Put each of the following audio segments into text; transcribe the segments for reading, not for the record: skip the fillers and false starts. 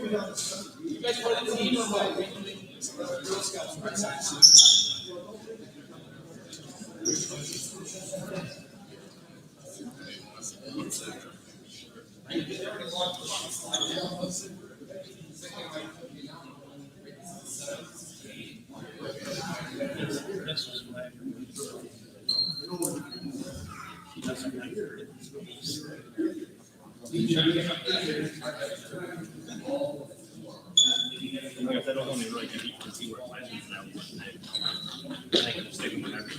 You guys part of the team or what? Girl Scouts, right? I don't want to really get to see where my team's now. I can just take them whenever.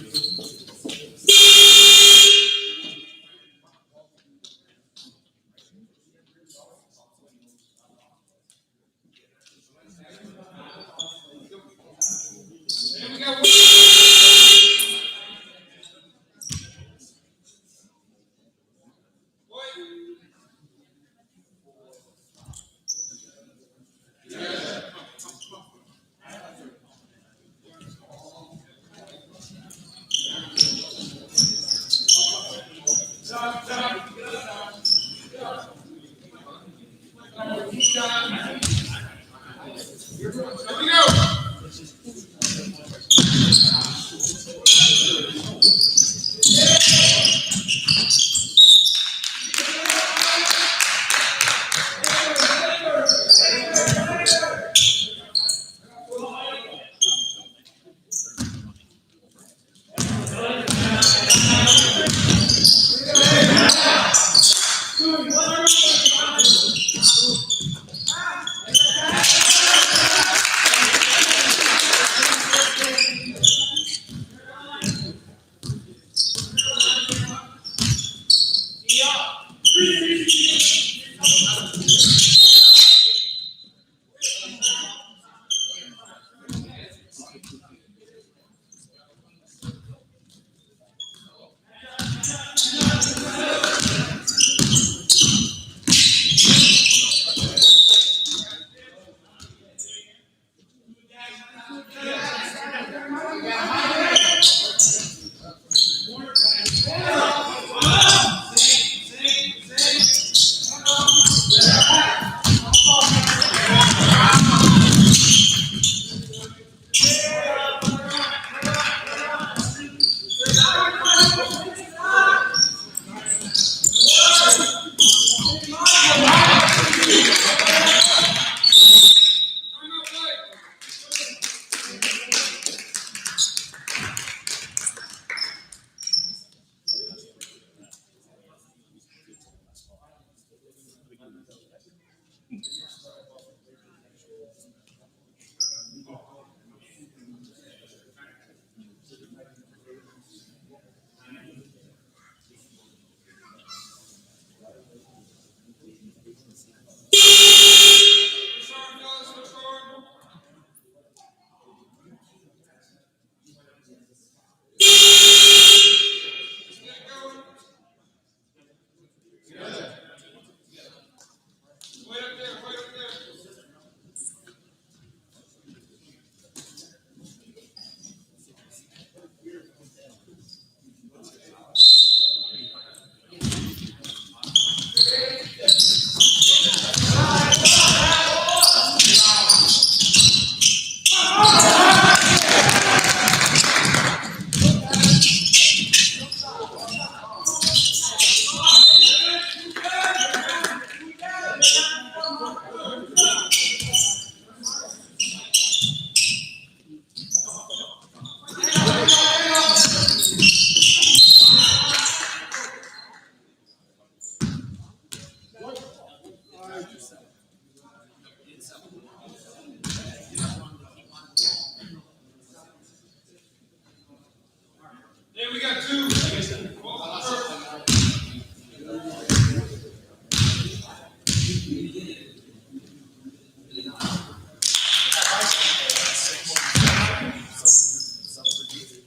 Then we got two.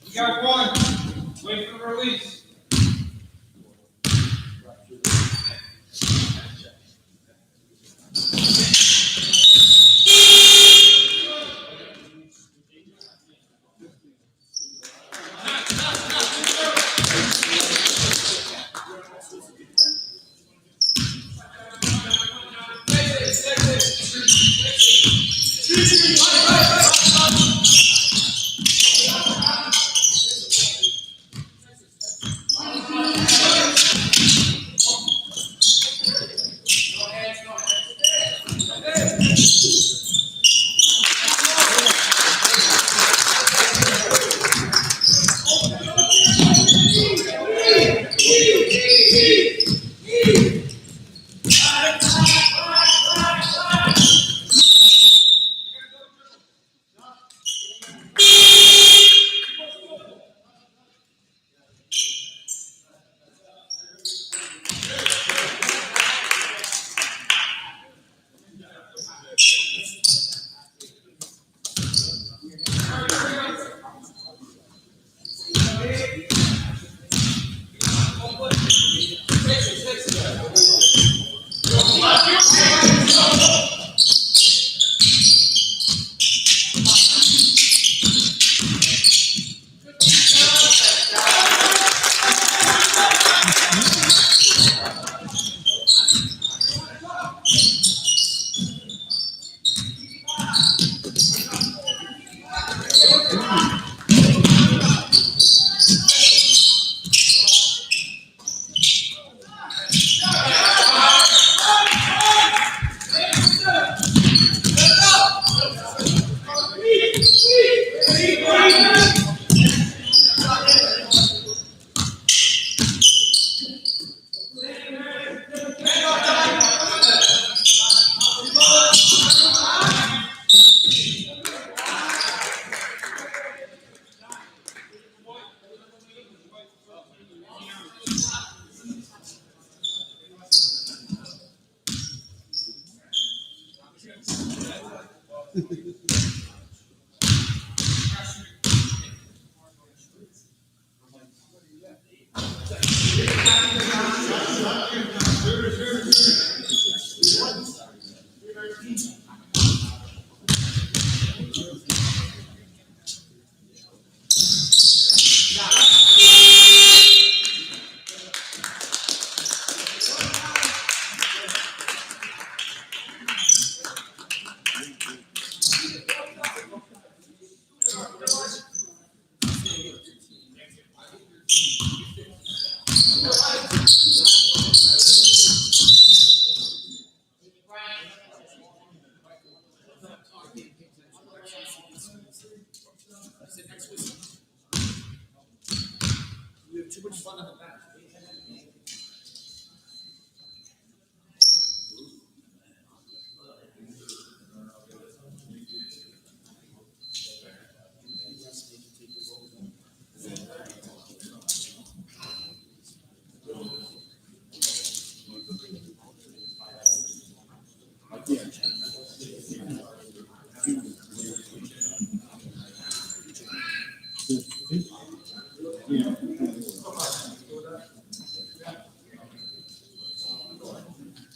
We got one. Wait for the release. Take it.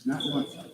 Not one.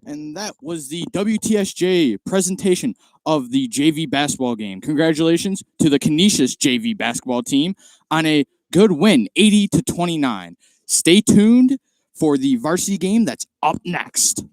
And that was the WTSJ presentation of the JV basketball game. Congratulations to the Canisius JV basketball team on a good win, 80-29. Stay tuned for the varsity game that's up next.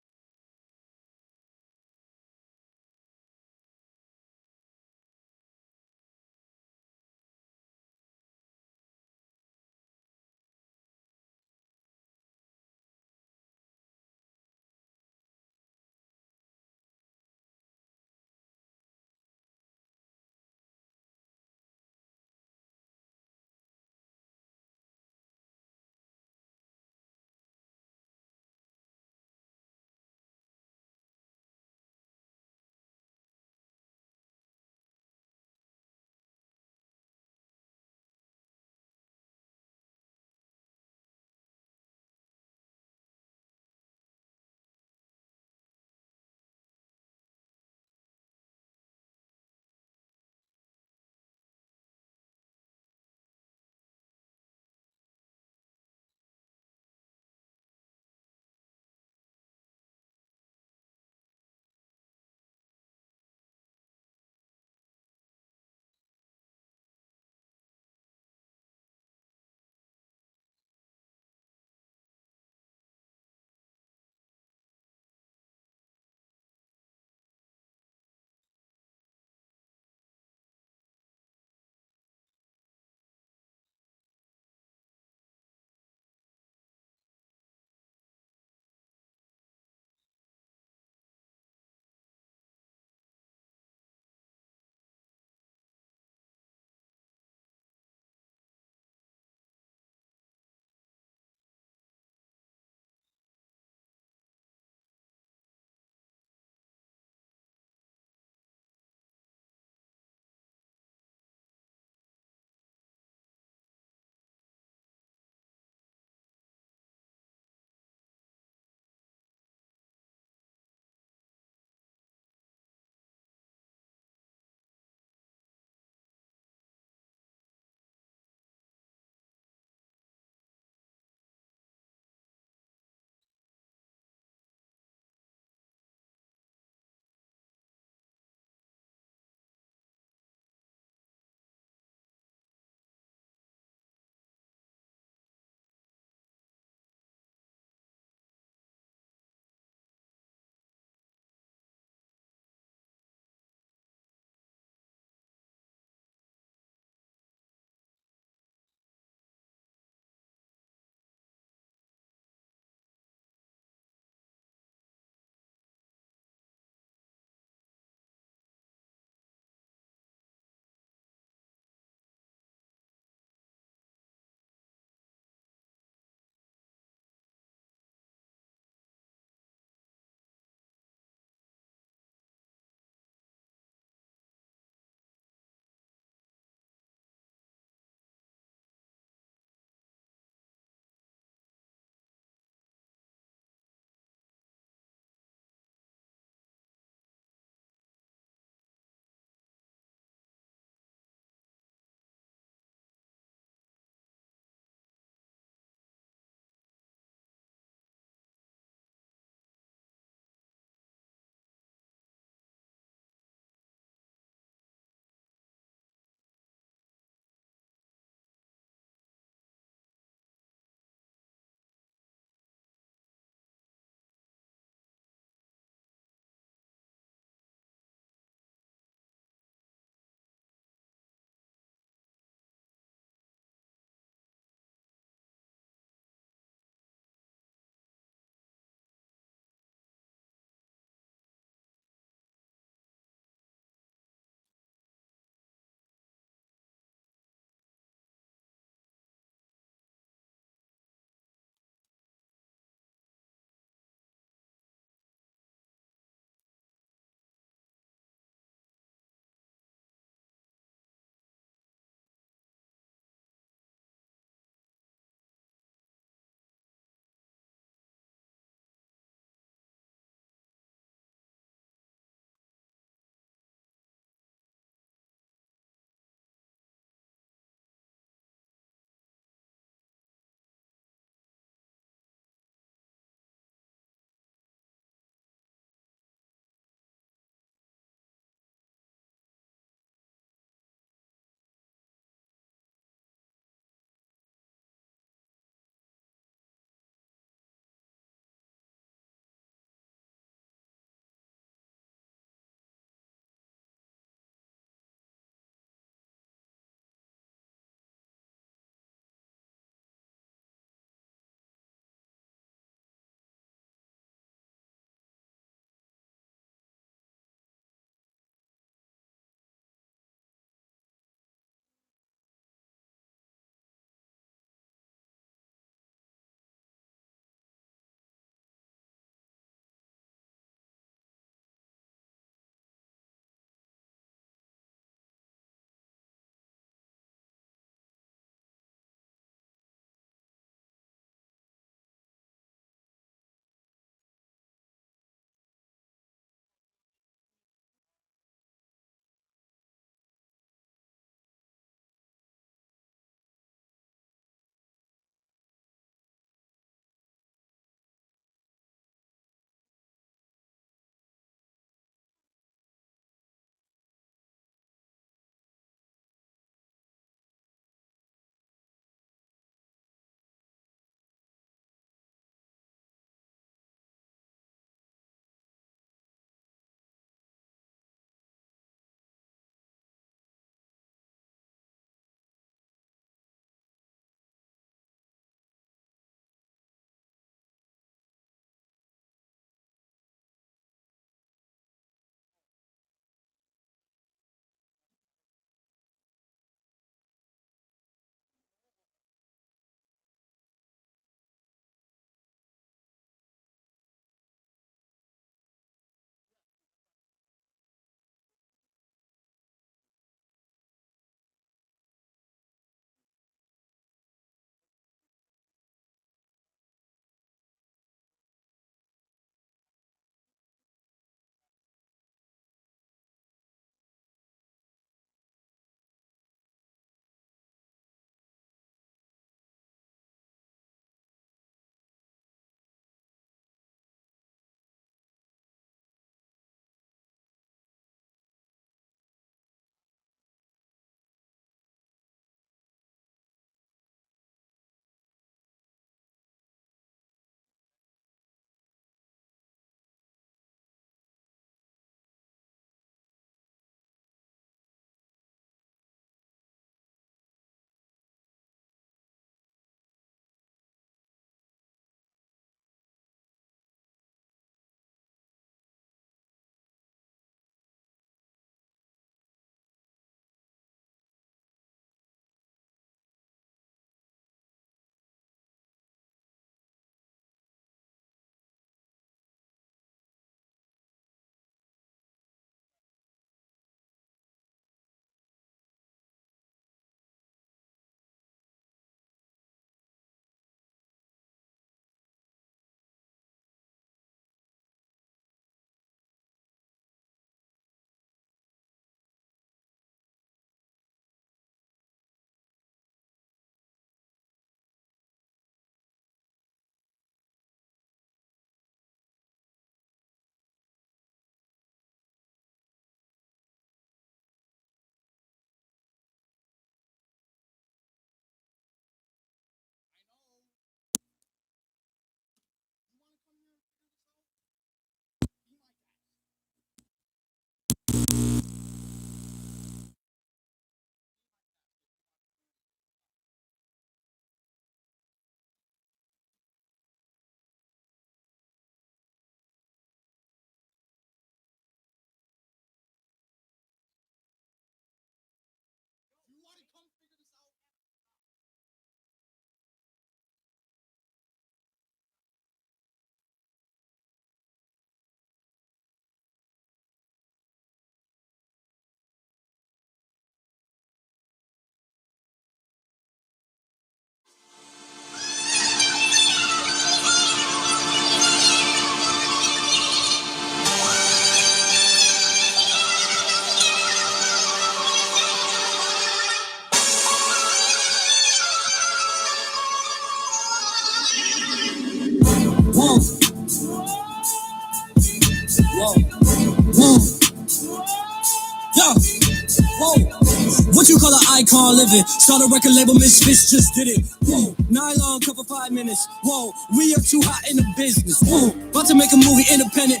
icon living. Start a record label, Misfits just did it. Whoa, nylon cover 5 minutes. Whoa, we are too hot in the business. Whoa, about to make a movie independent.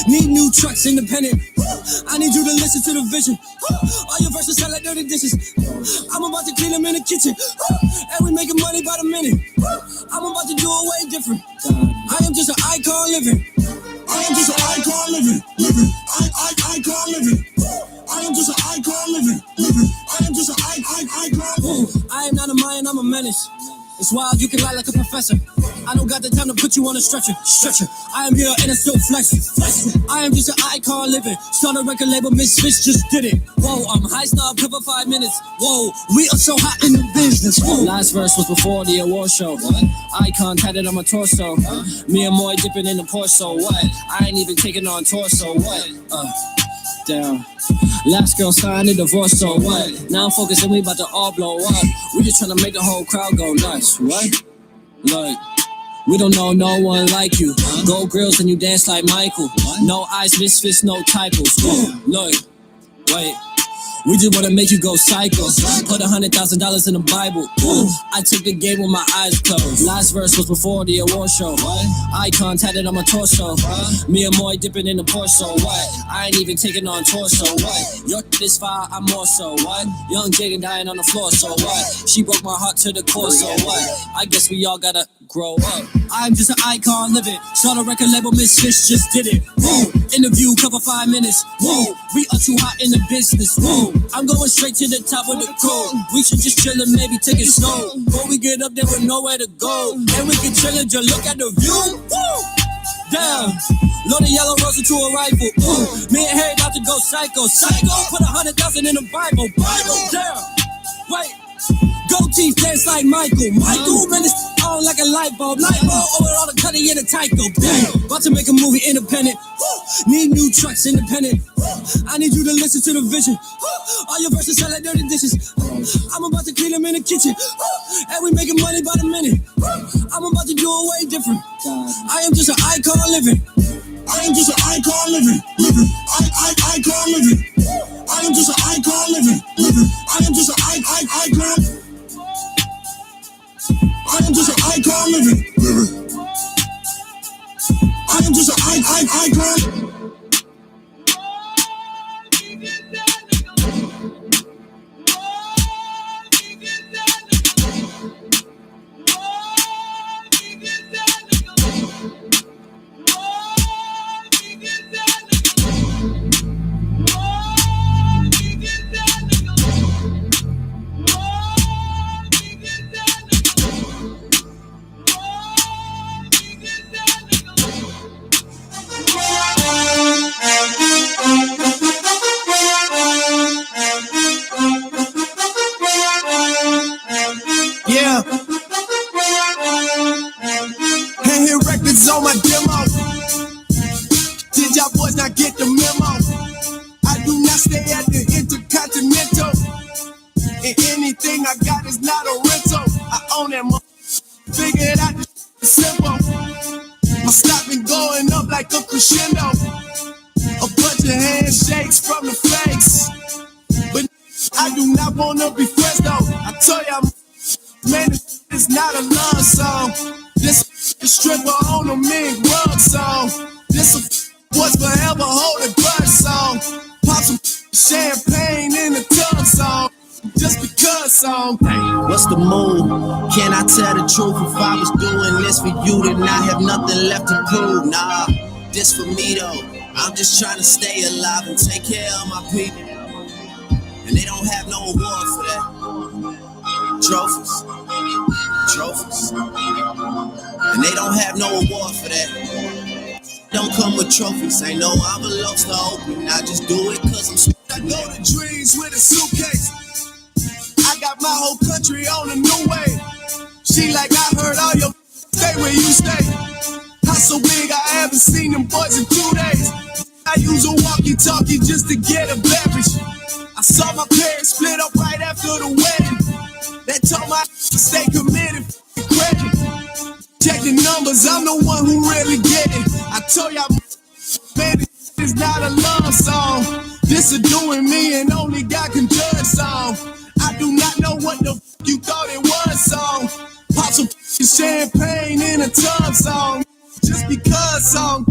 Need new trucks independent. I need you to listen to the vision. All your verses sound like dirty dishes. I'm about to clean them in the kitchen. And we making money by the minute. I'm about to do it way different. I am just an icon living. I am just an icon living. Icon living. I am just an icon living. I am just an icon. I am not a Mayan, I'm a menace. It's wild, you can lie like a professor. I don't got the time to put you on a stretcher. I am here and it's still flexing. I am just an icon living. Start a record label, Misfits just did it. Whoa, I'm high snob, cover 5 minutes. Whoa, we are so hot in the business. Whoa. Last verse was before the award show. Icon tatted on my torso. Me and Moy dipping in the Porsche, so what? I ain't even taking on tour, so what? Down. Last girl signed a divorce, so what? Now I'm focusing, we about to all blow up. We just trying to make the whole crowd go nuts, what? Like, we don't know no one like you. Gold grills and you dance like Michael. No eyes, Misfits, no typos. Look, wait. We just wanna make you go psycho. Put $100,000 in the Bible. Ooh, I took the game with my eyes closed. Last verse was before the award show. Icon tatted on my torso. Me and Moy dipping in the Porsche, so what? I ain't even taking on tour, so what? Your this fire, I'm more so what? Young Jaden dying on the floor, so what? She broke my heart to the core, so what? I guess we all gotta grow up. I'm just an icon living. Start a record label, Misfits just did it. Whoa, interview cover 5 minutes. Whoa, we are too hot in the business. Whoa, I'm going straight to the top of the code. We should just chill and maybe take it slow. Before we get up there with nowhere to go, and we can chill and just look at the view. Woo! Damn, load a yellow rose into a rifle. Me and Harry about to go psycho. Put 100,000 in the Bible. Damn, wait. Gold teeth dance like Michael. Man, it's on like a light bulb. Over all the cutty in a Tyco. Damn, about to make a movie independent. Need new trucks independent. I need you to listen to the vision. All your verses sound like dirty dishes. I'm about to clean them in the kitchen. And we making money by the minute. I'm about to do it way different. I am just an icon living. I am just an icon living. Icon living. I am just an icon living. I am just an icon. I am just an icon living. I am just an icon. Yeah. And hit records on my demo. Did y'all boys not get the memo? I do not stay at the Intercontinental. And anything I got is not a rental. I own that figured out the simple. My stock been going up like a crescendo. A bunch of handshakes from the fakes. But I do not wanna be friends though. I tell y'all, man, it's not a love song. This a stripper on a mink rug song. This a was forever hold a grudge song. Pop some champagne in the tub song. Just because song. Hey, what's the move? Can I tell the truth? If I was doing this for you, then I have nothing left to prove. Nah, this for me though. I'm just trying to stay alive and take care of my people. And they don't have no award for that. Trophies. And they don't have no award for that. Don't come with trophies, ain't no envelopes to open. I just do it cause I'm I go to dreams with a suitcase. I got my whole country on a new way. She like, I heard all your stay where you stay. House so big I haven't seen them boys in 2 days. I use a walkie-talkie just to get a beverage. I saw my parents split up right after the wedding. That told my to stay committed, credit. Check the numbers, I'm the one who really get it. I told y'all, man, this is not a love song. This a doing me and only God can judge song. I do not know what the you thought it was, song. Pop some champagne in a tub, song. Just because, song.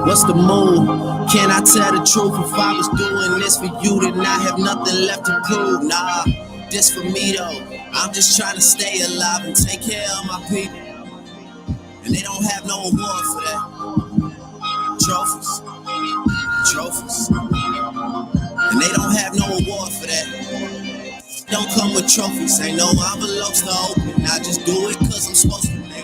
What's the move? Can I tell the truth? If I was doing this for you, then I have nothing left to prove. Nah, this for me though. I'm just trying to stay alive and take care of my people. And they don't have no award for that. Trophies. And they don't have no award for that. Don't come with trophies, ain't no envelopes to open. I just do it cause I'm supposed to, nigga.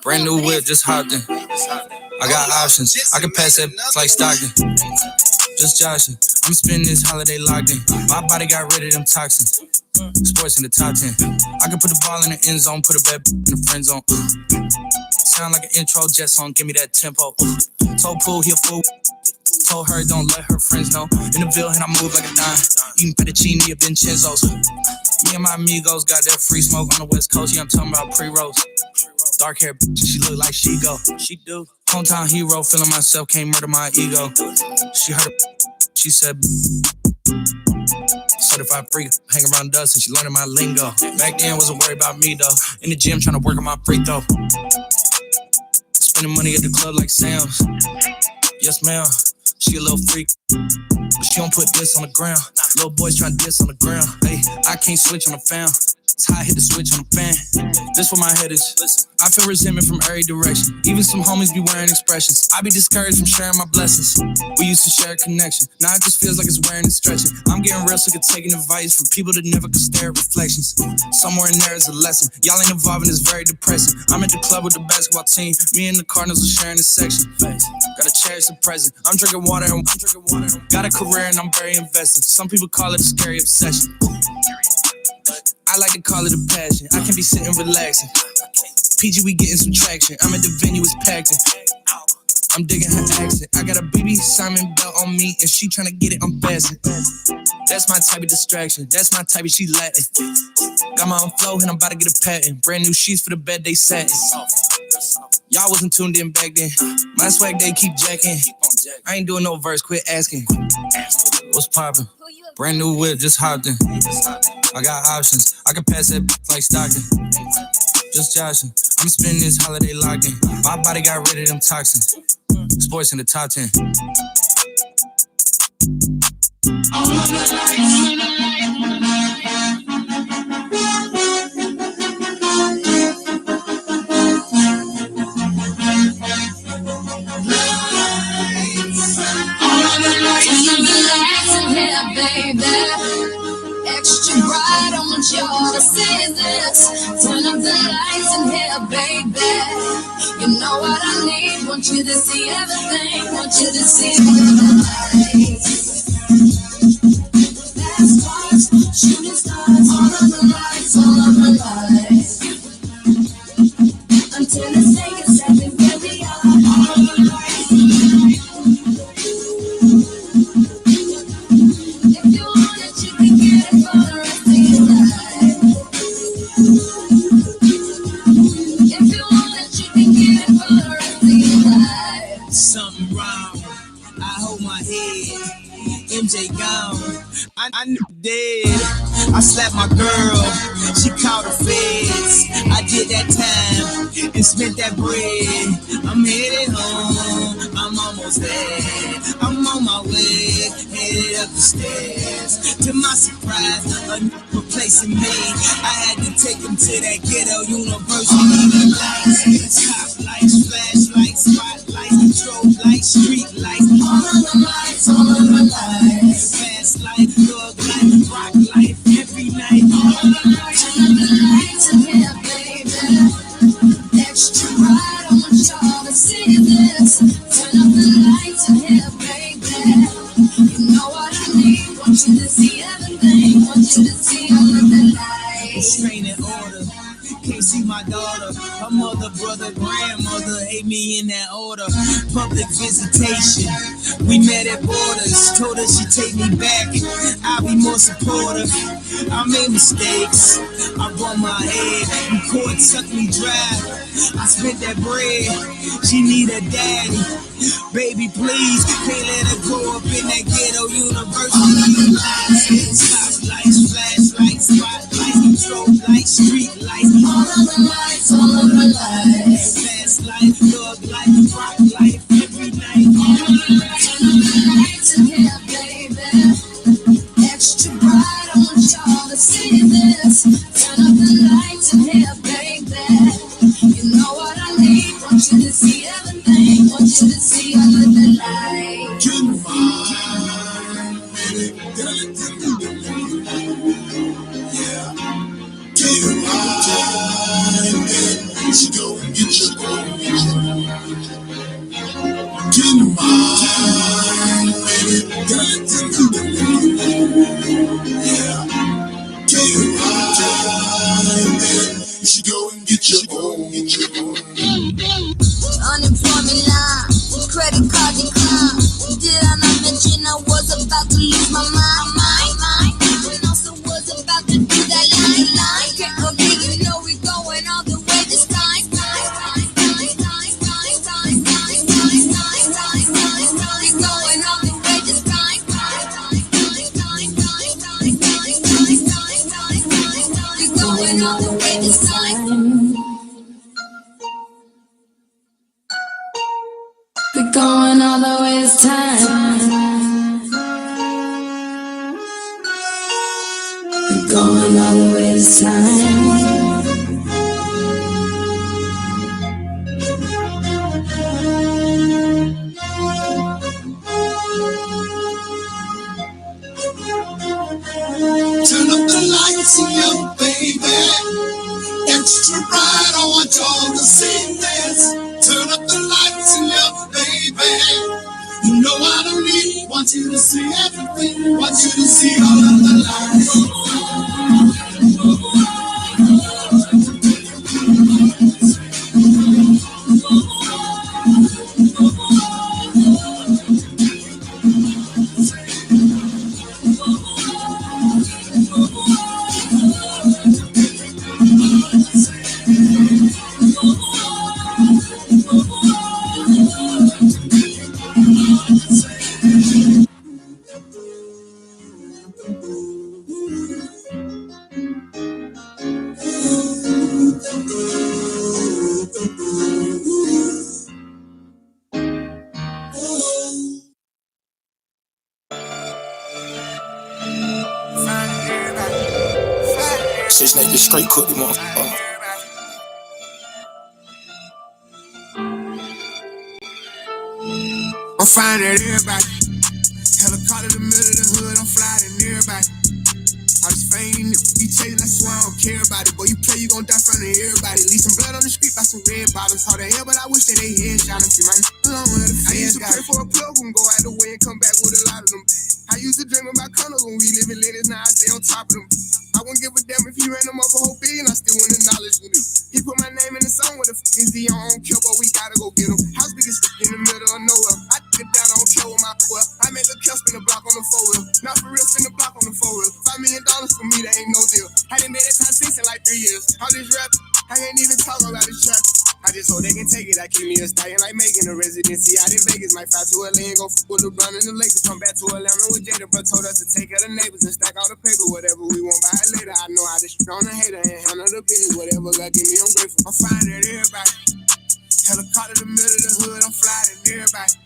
Brand new whip, just hopped in. I got options, I can pass that like Stockton. Just joshing, I'm spending this holiday locked in. My body got rid of them toxins. Sports in the top 10. I can put the ball in the end zone, put a bad in the friend zone. Sound like an intro jet song, give me that tempo. Told Pool, he a fool. Told her don't let her friends know. In the Ville, and I move like a dime. Eating fettuccine at Vincenzo's. Me and my amigos got that free smoke on the West Coast. Yeah, I'm talking about pre-rolls. Dark hair, she look like she go. She do. Hometown hero, feeling myself, can't murder my ego. She heard it, she said, certified freak, hang around dust and she learning my lingo. Back then, wasn't worried about me though. In the gym, trying to work on my free throw. Spending money at the club like Sam's. Yes, ma'am. She a little freak, but she don't put this on the ground. Little boys try to diss on the ground. Hey, I can't switch on the fan. It's how I hit the switch on the fan. This where my head is. I feel resentment from every direction. Even some homies be wearing expressions. I be discouraged from sharing my blessings. We used to share a connection. Now it just feels like it's wearing and stretching. I'm getting real sick of taking advice from people that never could stare at reflections. Somewhere in there is a lesson. Y'all ain't involved and it's very depressing. I'm at the club with the basketball team. Me and the Cardinals are sharing the section. Gotta cherish the present. I'm drinking water and got a career and I'm very invested. Some people call it a scary obsession. I like to call it a passion. I can be sitting relaxing. PG, we getting some traction. I'm at the venue, it's packed in. I'm digging her accent. I got a BB Simon belt on me and she tryna get it unfastened. That's my type of distraction. That's my type of she Latin. Got my own flow and I'm about to get a patent. Brand new sheets for the bed, they satin. Y'all wasn't tuned in back then. My swag, they keep jacking. I ain't doing no verse, quit asking. What's poppin'? Brand new whip, just hopped in. I got options, I can pass that like Stockton. Just joshing, I'm spending this holiday locked in. My body got rid of them toxins. Sports in the top 10. Extra bright, I want y'all to see this. Turn up the lights in here, baby. You know what I need. Want you to see everything. Want you to see the lights. Fast cars, shooting stars. All of the lights, all of the lights. Until it's taken seven, here we are. All of the lights. If you want it, you can get it for the rest of your life. If you want it, you can get it for the rest of your life. Something wrong, I hold my head. MJ gone, I knew dead. I slapped my girl, she called the feds. I did that time and spent that bread. I'm headed home, I'm almost there. I'm on my way, headed up the stairs. To my surprise, a new replacing me. I had to take him to that ghetto university. Lights, top lights, flashlights, spotlights, strobe lights, street lights. All of the lights, all of the lights. Fast life, thug life, rock life, every night. All of the lights, turn up the lights in here, baby. Extra bright, I want y'all to see this. Turn up the lights in here, baby. You know what I need. restraining order. Can't see my daughter. Her mother, brother, grandmother hate me in that order. Public visitation. We met at borders. Told her she'd take me back. I'll be more supportive. I made mistakes. I bumped my head. The court sucked me dry. I spent that bread. She need a daddy. Baby, please, can't let her grow up in that ghetto university. Lights, flashlights, spotlights, strobe lights, street lights. All of the lights, all of the lights. Fast life, thug life, rock life, every night. Turn up the lights in here, baby. Extra bright, I want y'all to see this. Turn up the lights in here, baby. You know what I need. Want you to see everything. Want you to see all of the lights. She go and get your gold. Get She go and get your gold. Unemployment line, credit card decline. Did I not mention I was about to lose my mind? And also was about to do that line. Can't forget, you know we going all the way this time. Going all the way this time. Going all the way this time. We're going all the way this time. We're going all the way this time. Turn up the lights in here, baby. Extra bright, I want y'all to see this. Turn up the lights in here, baby. You know I don't need. Want you to see everything. Want you to see all of the lights. Shit's naked, straight cooked, you motherfucker. I'm finding everybody. Helicopter in the middle of the hood, I'm flying everybody. I just fame, be chasing, I swear I don't care about it. Boy, you play, you gon' die in front of everybody. Leave some blood on the street by some red bottoms. Hard to hell, but I wish that they headshot them. See my alone with the fans. I used to pray for a plug who can go out the way and come back with a lot of them. I used to dream about colors when we live in Lennox, now I stay on top of them. I wouldn't give a damn if he ran them up a whole billion, I still wouldn't acknowledge with him. He put my name in the song with the f*** is he on kill, but we gotta go get him. House big as in the middle of nowhere. I get down, I don't care with my well. I made the kill spin the block on the 4-wheel. Not for real, spin the block on the 4-wheel. $5 million for me, that ain't no deal. I done made that time 6 in like 3 years. All this rap, I ain't even talk about this trap. I just hope they can take it. I keep me a stallion like making a residency out in Vegas. Might fly to LA and go with LeBron and the Lakers. Come back to Atlanta with Jada, bro told us to take care of the neighbors and stack all the paper. Whatever we want, buy it later. I know how to shit on the hater and handle the business. Whatever God give me, I'm grateful. I'm flying at everybody. Helicopter in the middle of the hood, I'm flying at everybody.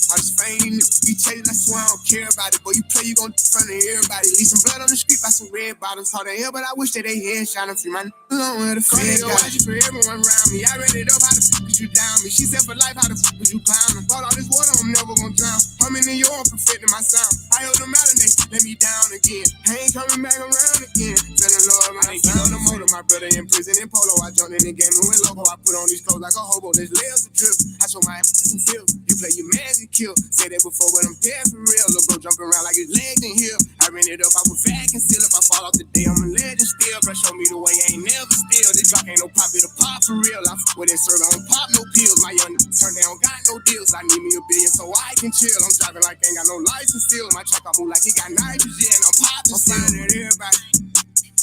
I just fame, be chasing, I swear I don't care about it. Boy, you play, you gon' in front of everybody. Leave some blood on the street by some red bottoms. Hard to hell, but I wish that they headshot them. Free my alone with the feds. Got you for everyone around me. I read it up, how the f*** was you down me? She said for life, how the f*** was you clowning? Bought all this water, I'm never gon' drown. I'm in New York, perfecting my sound. I held them out and they let me down again. I ain't coming back around again. Feeling low, man, I get on the motor. My brother in prison in Polo. I jumped in the game and went loco. I put on these clothes like a hobo. There's layers of drip. I show my ass some feel. You play your magic kill. Say that before, but I'm dead for real. Little bro jumping around like his legs in here. I ran it up, I was fat conceal. If I fall off today, I'm a legend still. real, bro. Show me the way, ain't never still. This drop ain't no pop, it'll pop for real. I fuck with that syrup, I don't pop no pills. My young turn down, got no deals. I need me a billion so I can chill. I'm driving like ain't got no license still. My truck, I move like it got nitrogen. I'm popping, I'm flying at everybody.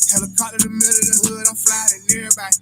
Helicopter in the middle of the hood, I'm flying at everybody.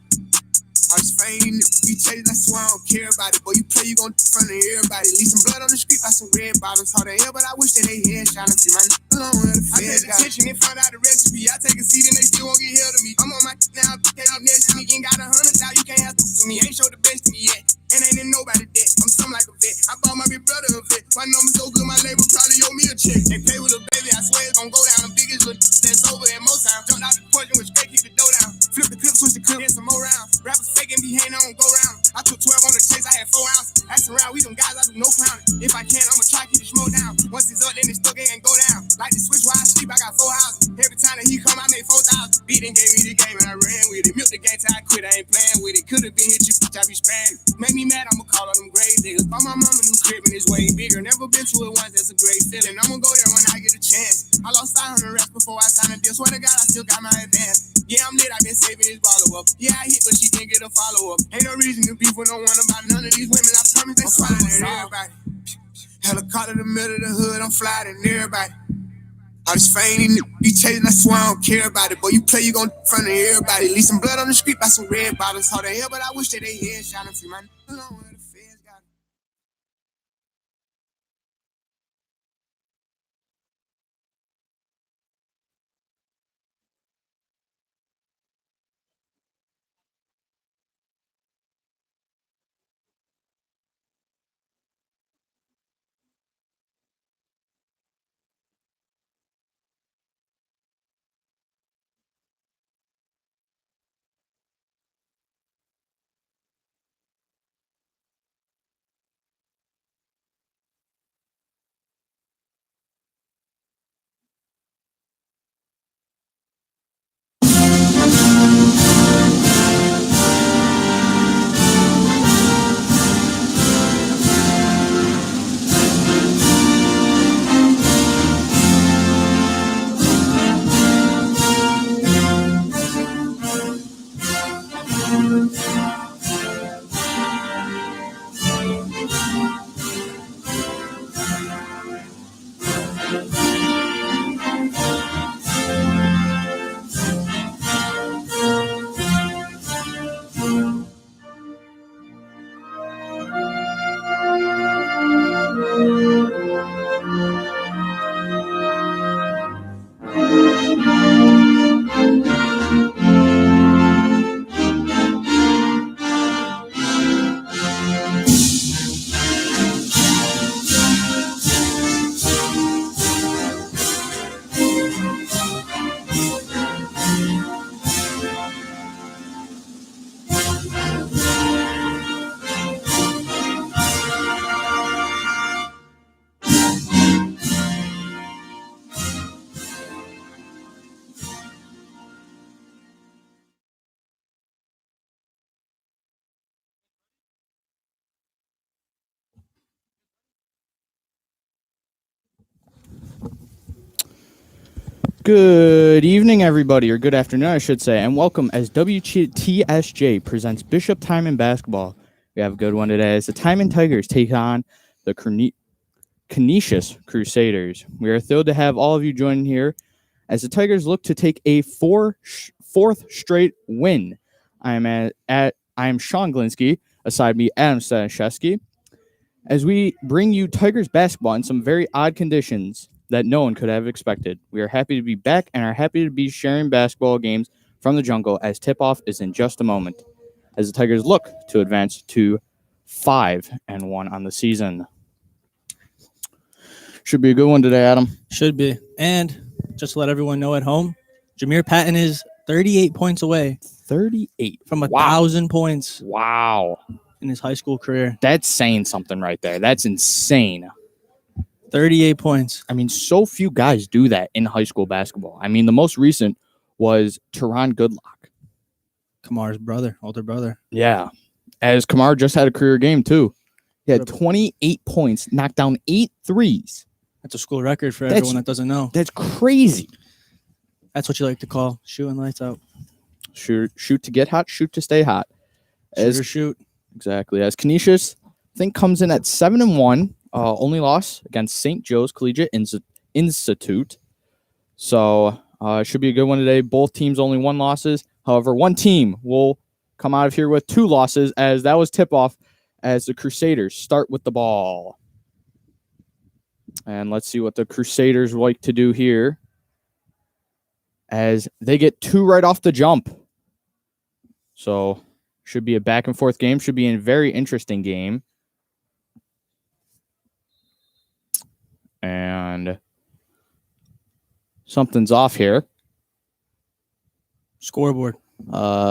I was fainting, be chasing, I swear I don't care about it. Boy, you play, you gon' in front of everybody. Leave some blood on the street by some red bottoms. Hard to hell, but I wish that they head shot and see my alone where the feds got. I paid attention and found out the recipe. I take a seat and they still won't get held to me. I'm on my now, can't up next to me. Ain't got 100 out, you can't have to me. Ain't showed the best to me yet. And ain't in nobody debt. I'm something like a vet. I bought my big brother a vet. My number so good, my label probably owe me a check. They play with a baby, I swear it's gon' go down. The biggest look that's over at most time. Jumped out the porch and went straight, kick the dough down. Flip the clip, switch the clip, then some more rounds. Rappers fake and be hating, I don't go round. I took 12 on the chase, I had 4 ounces. Ask around, we them guys, I do no clowning. If I can, I'ma try to keep the smoke down. Once it's up, then it's stuck, it ain't go down. Like the switch while I sleep, I got 4 houses. Every time that he come, I made 4,000. Beat and gave me the game and I ran with it. Milk the game till I quit, I ain't playing with it. Could've been hit you, bitch, I be spamming. Make me mad, I'ma call on them grave diggers. Buy my mama new crib and it's way bigger. Never been to it once, that's a great feeling. I'ma go there when I get a chance. I lost 500 reps before I signed a deal. Swear to God, I still got my advance. Yeah, I'm lit, I been saving this follow up. Yeah, I hit, but she didn't get a follow up. Ain't no reason to beef with no one about none of these women. I promise they swine at everybody. Helicopter in the middle of the hood, I'm flying at everybody. I was fainting, be chasing, I swear I don't care about it. Boy, you play, you gon' in front of everybody. Leave some blood on the street by some red bottoms. Hard to hell, but I wish that they head shot and free my alone where the feds got it. Good evening, everybody, or good afternoon, I should say, and welcome as WTSJ presents Bishop Timon basketball. We have a good one today as the Timon Tigers take on the Canisius Crusaders. We are thrilled to have all of you join here as the Tigers look to take a fourth straight win. I am Sean Glinsky, aside me Adam Stanishevsky, as we bring you Tigers basketball in some very odd conditions that no one could have expected. We are happy to be back and are happy to be sharing basketball games from the jungle as tip-off is in just a moment, as the Tigers look to advance to 5-1 on the season. Should be a good one today, Adam. Should be. And just to let everyone know at home, Jameer Patton is 38 points away 38 from 1,000 points Wow. in his high school career. That's saying something right there. That's insane. 38 points. I mean, so few guys do that in high school basketball. I mean, the most recent was Teron Goodlock. Kamar's brother, older brother. Yeah. As Kamar just had a career game, too. He had 28 points, knocked down 8 threes. That's a school record for everyone that doesn't know. That's crazy. That's what you like to call shooting lights out. Shoot to get hot, shoot to stay hot. Shoot or shoot. Exactly. As Canisius, I think, comes in at 7-1. Only loss against St. Joe's Collegiate Institute. So it should be a good one today. Both teams only 1 losses. However, one team will come out of here with 2 losses, as that was tip-off as the Crusaders start with the ball. And let's see what the Crusaders like to do here, as they get 2 right off the jump. So should be a back-and-forth game. Should be a very interesting game. And something's off here. Scoreboard.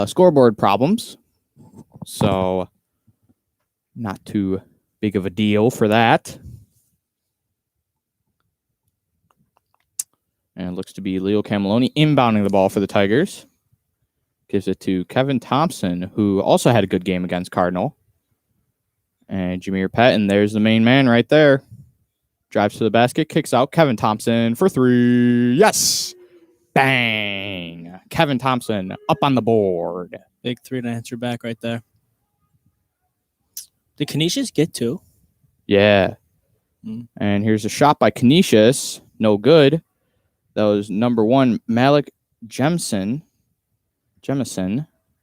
Scoreboard problems. So not too big of a deal for that. And it looks to be Leo Camiloni inbounding the ball for the Tigers. Gives it to Kevin Thompson, who also had a good game against Cardinal. And Jameer Patton, there's the main man right there. Drives to the basket, kicks out. Kevin Thompson for 3. Yes! Bang! Kevin Thompson up on the board. Big 3 to answer back right there. Did Canisius get 2? Yeah. And here's a shot by Canisius. No good. That was number 1, Malik Jemison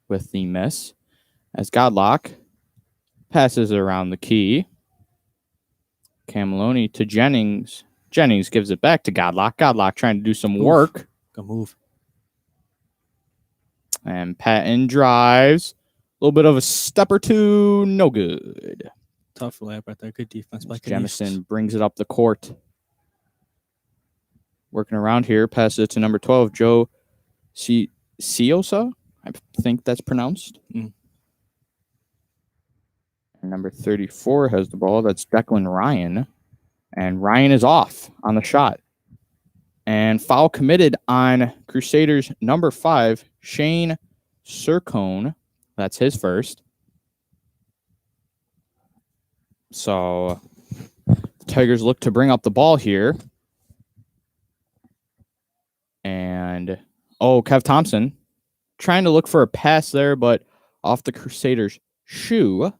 with the miss. As Godlock passes around the key. Camiloni to Jennings. Jennings gives it back to Godlock. Godlock trying to do some work. Good move. And Patton drives. A little bit of a step or two. No good. Tough layup right there. Good defense by Jemison brings it up the court. Working around here. Passes it to number 12, Joe Ciosa. I think that's pronounced. And number 34 has the ball. That's Declan Ryan. And Ryan is off on the shot. And foul committed on Crusaders number 5, Shane Sircone. That's his first. So the Tigers look to bring up the ball here. And, Kev Thompson trying to look for a pass there, but off the Crusaders' shoe.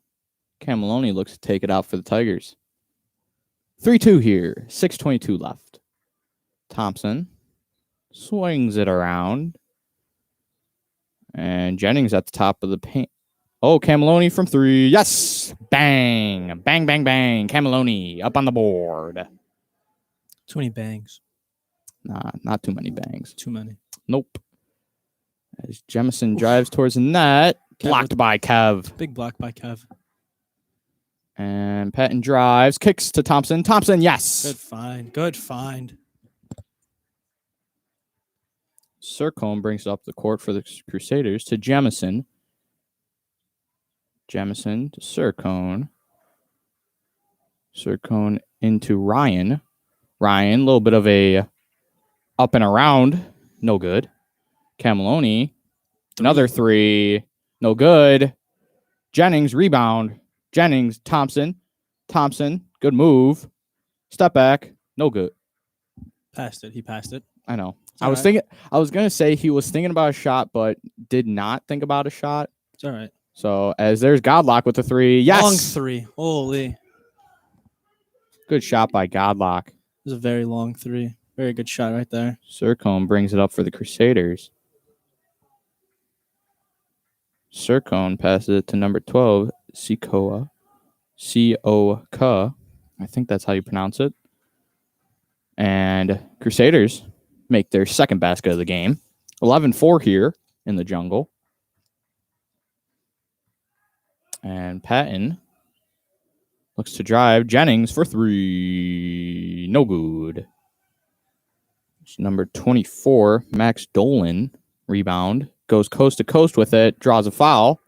Camiloni looks to take it out for the Tigers. 3-2 here. 6:22 left. Thompson swings it around. And Jennings at the top of the paint. Camiloni from 3. Yes! Bang! Bang, bang, bang. Camiloni up on the board. Too many bangs. Nah, not too many bangs. Too many. Nope. As Jemison drives towards the net. Blocked by Kev. Big block by Kev. And Patton drives. Kicks to Thompson. Thompson, yes! Good find. Good find. Sircone brings it up the court for the Crusaders to Jemison. Jemison to Sircone. Sircone into Ryan. Ryan, a little bit of a up and around. No good. Camiloni. Another 3. No good. Jennings, rebound. Jennings, Thompson. Thompson, good move. Step back. No good. Passed it. He passed it. I know. I was gonna say he was thinking about a shot, but did not think about a shot. It's all right. So as there's Godlock with the 3. Yes. Long 3. Holy. Good shot by Godlock. It was a very long 3. Very good shot right there. Sircone brings it up for the Crusaders. Sircone passes it to number 12, Sikoa. C-O-K. I think that's how you pronounce it. And Crusaders make their second basket of the game. 11-4 here in the jungle. And Patton looks to drive. Jennings for 3. No good. It's number 24, Max Dolan. Rebound. Goes coast to coast with it. Draws a foul.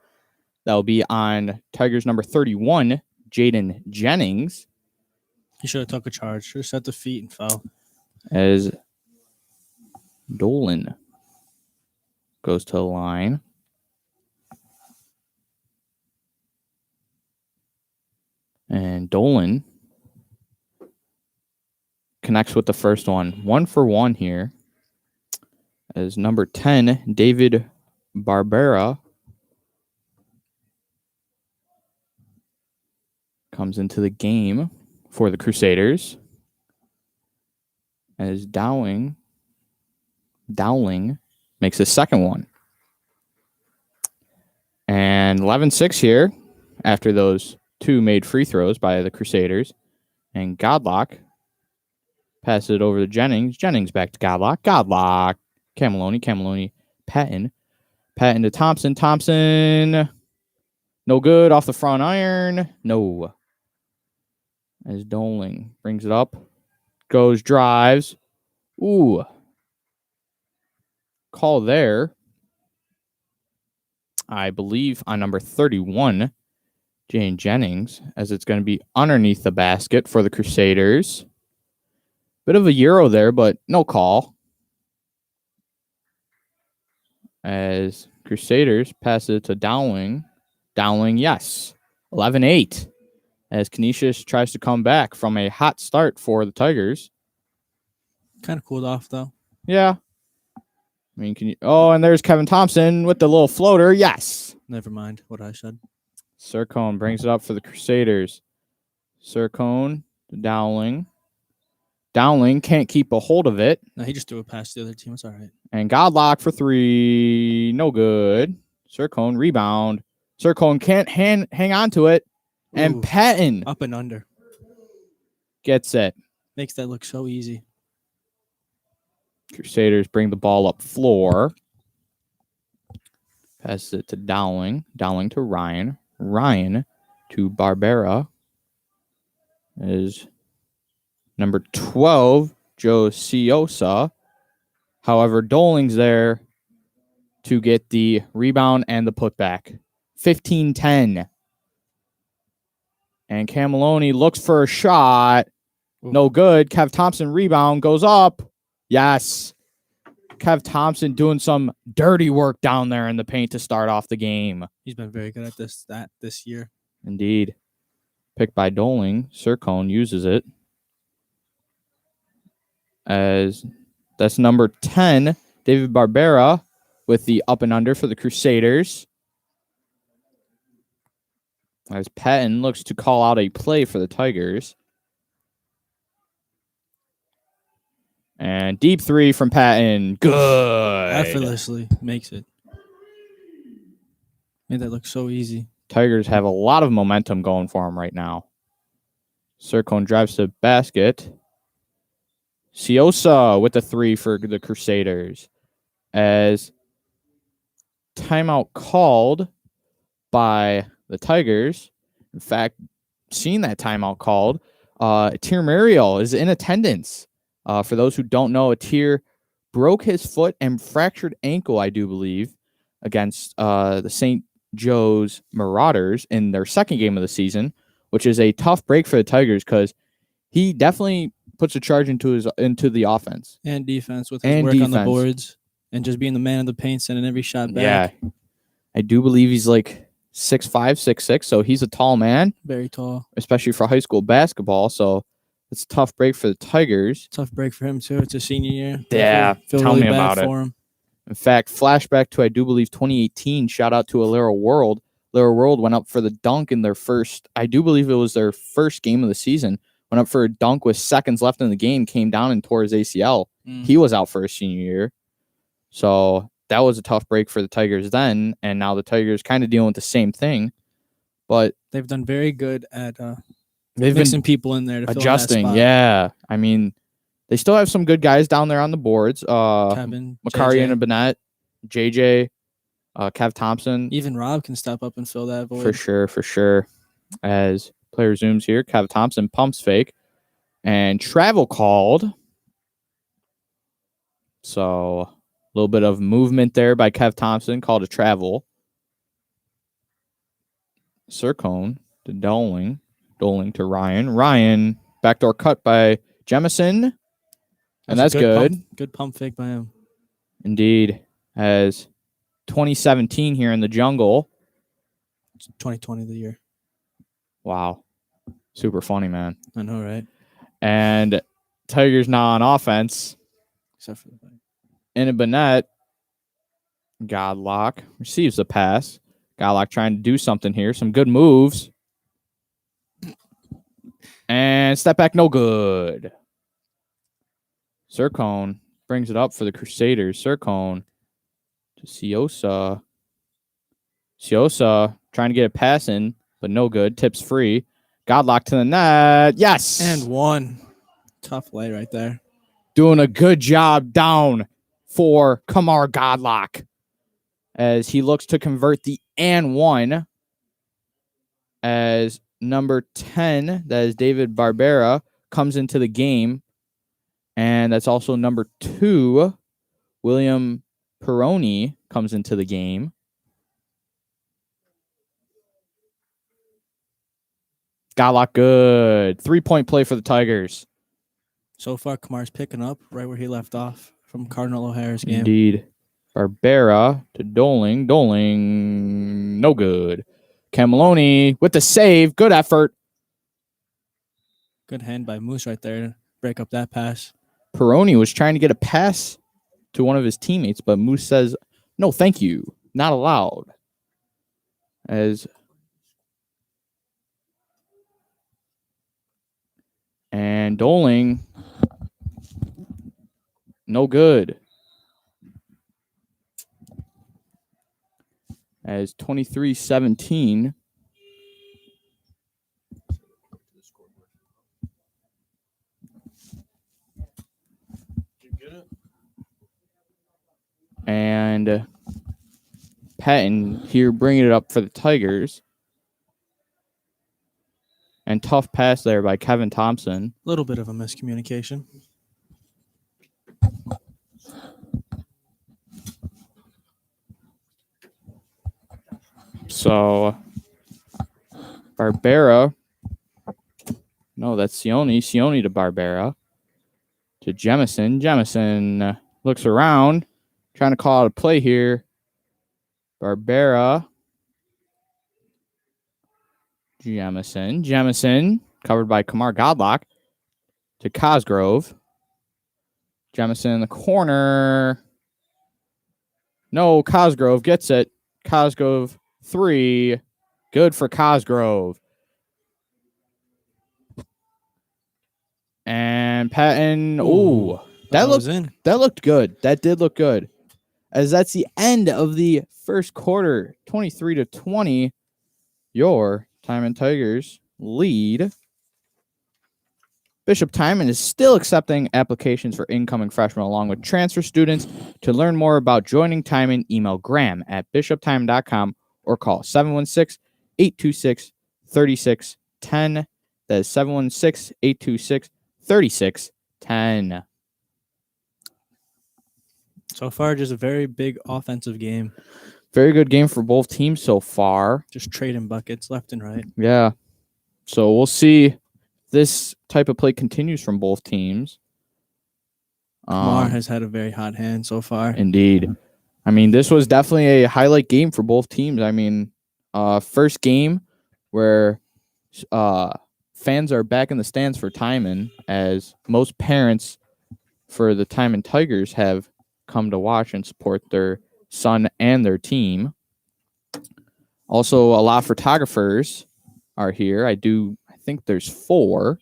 That will be on Tigers number 31, Jaden Jennings. He should have took a charge. Should have set the feet and foul. As Dolan goes to the line. And Dolan connects with the first one. 1 for 1 here. As number 10, David Barbera comes into the game for the Crusaders as Dowling makes his second one. And 11-6 here after those two made free throws by the Crusaders. And Godlock passes it over to Jennings. Jennings back to Godlock. Godlock. Cameloni. Patton to Thompson. Thompson. No good. Off the front iron. No. As Doling brings it up. Goes, drives. Ooh. Call there. I believe on number 31, Jane Jennings, as it's going to be underneath the basket for the Crusaders. Bit of a Euro there, but no call. As Crusaders pass it to Dowling. Dowling, yes. 11-8. As Canisius tries to come back from a hot start for the Tigers. Kind of cooled off, though. Yeah. I mean, and there's Kevin Thompson with the little floater. Yes. Never mind what I said. Sircone brings it up for the Crusaders. Sircone to Dowling. Dowling can't keep a hold of it. No, he just threw it past the other team. It's all right. And Godlock for three. No good. Sircone rebound. Sircone can't hang on to it. And Ooh, Patton up and under. Gets it. Makes that look so easy. Crusaders bring the ball up floor. Passes it to Dowling. Dowling to Ryan. Ryan to Barbera. Is number 12, Joe Siosa. However, Doling's there to get the rebound and the putback. 15-10. And Cameloni looks for a shot. Ooh. No good. Kev Thompson rebound goes up. Yes. Kev Thompson doing some dirty work down there in the paint to start off the game. He's been very good at this year. Indeed. Picked by Doling. Sircone uses it. As that's number 10, David Barbera with the up and under for the Crusaders. As Patton looks to call out a play for the Tigers. And deep three from Patton. Good. Effortlessly makes it. Made that look so easy. Tigers have a lot of momentum going for them right now. Sircone drives to the basket. Siosa with the three for the Crusaders. As timeout called by the Tigers. In fact, seeing that timeout called, Atir Muriel is in attendance. For those who don't know, Atir broke his foot and fractured ankle, I do believe, against the St. Joe's Marauders in their second game of the season, which is a tough break for the Tigers because he definitely puts a charge into the offense and defense with his work on the boards and just being the man in the paint, sending every shot back. Yeah, I do believe he's like 6'5", 6'6", so he's a tall man. Very tall, especially for high school basketball. So it's a tough break for the Tigers. Tough break for him too. It's a senior year. Yeah, feel tell really me bad about for it. him. In fact, flashback to, I do believe, 2018. Shout out to Alera World. Alera World went up for the dunk in their first, I do believe it was their first game of the season. Went up for a dunk with seconds left in the game, came down and tore his ACL. He was out for his senior year. So that was a tough break for the Tigers then. And now the Tigers kind of dealing with the same thing. But they've done very good at they've mixing been people in there to adjusting. Fill in that spot. Yeah. I mean, they still have some good guys down there on the boards. Kevin, Makari JJ. and Bennett, JJ, Kev Thompson. Even Rob can step up and fill that void. For sure. As player zooms here, Kev Thompson pumps fake and travel called. So a little bit of movement there by Kev Thompson, called a travel. Sircone to Doling. Doling to Ryan. Ryan, backdoor cut by Jemison. And that's good. Good pump fake by him. Indeed. As 2017 here in the jungle. 2020 the year. Wow. Super funny, man. I know, right? And Tigers now on offense. Except for the fight. And Bennett Godlock receives the pass. Godlock trying to do something here. Some good moves. And step back, no good. Sircone brings it up for the Crusaders. Sircone to Siosa. Siosa trying to get a pass in, but no good. Tips free. Godlock to the net. Yes. And one. Tough lay right there. Doing a good job down for Kamar Godlock as he looks to convert the and one as number 10, that is David Barbera, comes into the game. And that's also number 2, William Peroni, comes into the game. Godlock good. 3-point play for the Tigers. So far, Kamar's picking up right where he left off from Cardinal O'Hara's game. Indeed. Barbera to Doling. Doling, no good. Cameloni with the save. Good effort. Good hand by Moose right there to break up that pass. Peroni was trying to get a pass to one of his teammates, but Moose says, no, thank you. Not allowed. And Doling, no good. As 23-17. And Patton here bringing it up for the Tigers. And tough pass there by Kevin Thompson. A little bit of a miscommunication. So, Barbera. No, that's Sione. Sione to Barbera. To Jemison. Jemison looks around. Trying to call out a play here. Barbera. Jemison. Jemison. Covered by Kamar Godlock. To Cosgrove. Jemison in the corner. No, Cosgrove gets it. Cosgrove 3. Good for Cosgrove. And Patton. Ooh. That looked good. That did look good. As that's the end of the first quarter. 23-20. Your Timon Tigers lead. Bishop Timon is still accepting applications for incoming freshmen along with transfer students. To learn more about joining Timon, email graham@bishoptimon.com or call 716-826-3610. That is 716-826-3610. So far, just a very big offensive game. Very good game for both teams so far. Just trading buckets left and right. Yeah. So we'll see if this type of play continues from both teams. Kamar has had a very hot hand so far. Indeed. I mean, this was definitely a highlight game for both teams. I mean, first game where fans are back in the stands for Timon, as most parents for the Timon Tigers have come to watch and support their son and their team. Also, a lot of photographers are here. I think there's 4.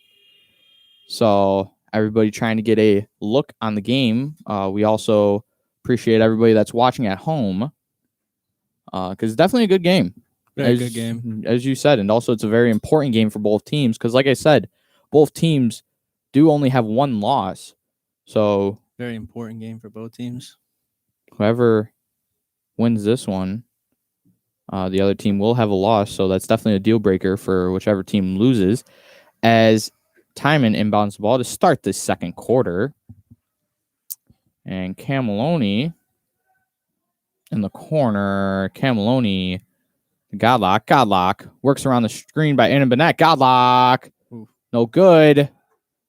So everybody trying to get a look on the game. We also appreciate everybody that's watching at home, because it's definitely a good game. Very good game. As you said, and also it's a very important game for both teams because, like I said, both teams do only have 1 loss. So very important game for both teams. Whoever wins this one, the other team will have a loss. So that's definitely a deal breaker for whichever team loses. As Timon inbounds the ball to start this second quarter. And Cameloni in the corner. Cameloni, Godlock works around the screen by Anna Bennett. Godlock, no good.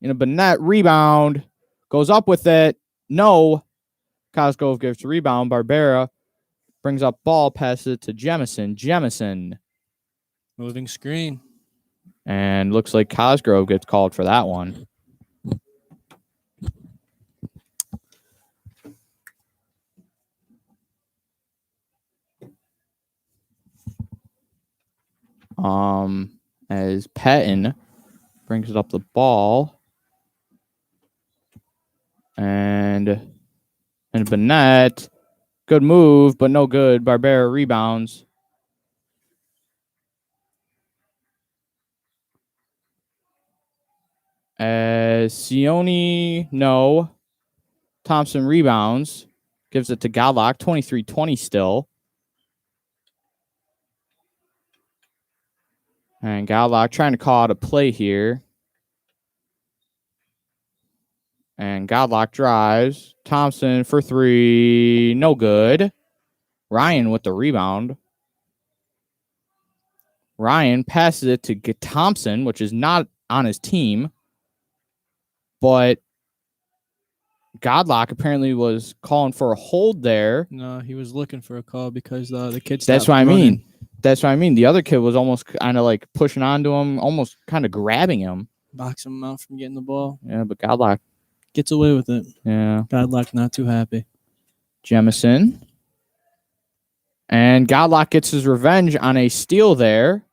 Anna Bennett rebound, goes up with it. No. Cosgrove gives the rebound. Barbera brings up ball, passes it to Jemison. Jemison. Moving screen. And looks like Cosgrove gets called for that one. As Patton brings it up the ball. And Bennett, good move, but no good. Barbera rebounds. As Sione, no. Thompson rebounds. Gives it to Godlock. 23-20 still. And Godlock trying to call out a play here. And Godlock drives. Thompson for three. No good. Ryan with the rebound. Ryan passes it to Thompson, which is not on his team. But Godlock apparently was calling for a hold there. No, he was looking for a call because the kid. That's what I mean. That's what I mean. The other kid was almost kind of like pushing onto him, almost kind of grabbing him. Boxing him out from getting the ball. Yeah, but Godlock Gets away with it. Yeah. Godlock not too happy. Jemison. And Godlock gets his revenge on a steal there.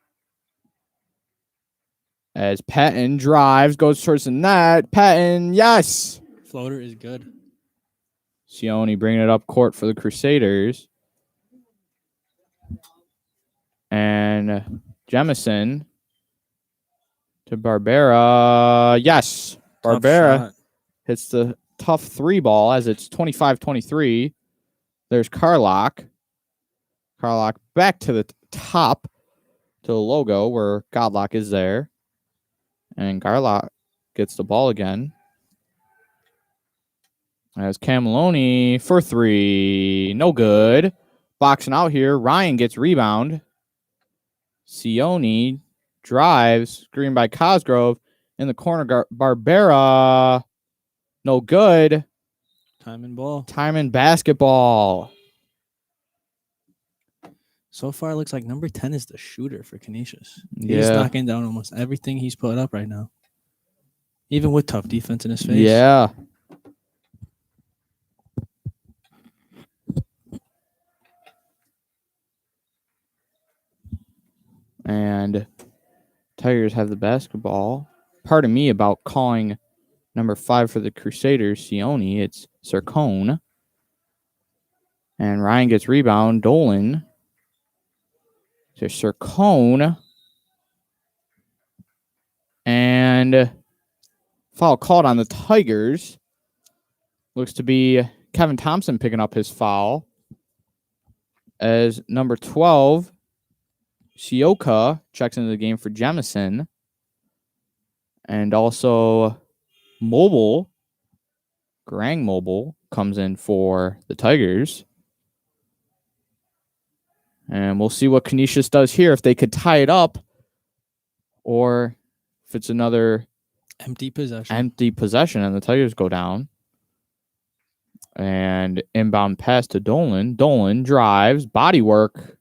As Patton drives, goes towards the net. Patton, yes. Floater is good. Sione bringing it up court for the Crusaders. And Jemison to Barbera. Yes. Barbera hits the tough three ball as it's 25-23. There's Carlock. Carlock back to the top to the logo where Godlock is there. And Carlock gets the ball again. As Cameloni for three. No good. Boxing out here. Ryan gets rebound. Sione drives. Screen by Cosgrove. In the corner, Barbera. No good. Timon ball. Timon basketball. So far, it looks like number 10 is the shooter for Canisius. Yeah. He's knocking down almost everything he's put up right now. Even with tough defense in his face. Yeah. And Tigers have the basketball. Pardon me about calling number 5 for the Crusaders, Sione. It's Sircone. And Ryan gets rebound. Dolan to Sircone. And foul called on the Tigers. Looks to be Kevin Thompson picking up his foul. As number 12, Sioka checks into the game for Jemison. And also Mobile, Grang Mobile, comes in for the Tigers. And we'll see what Canisius does here, if they could tie it up or if it's another empty possession and the Tigers go down. And inbound pass to Dolan. Dolan drives, body work.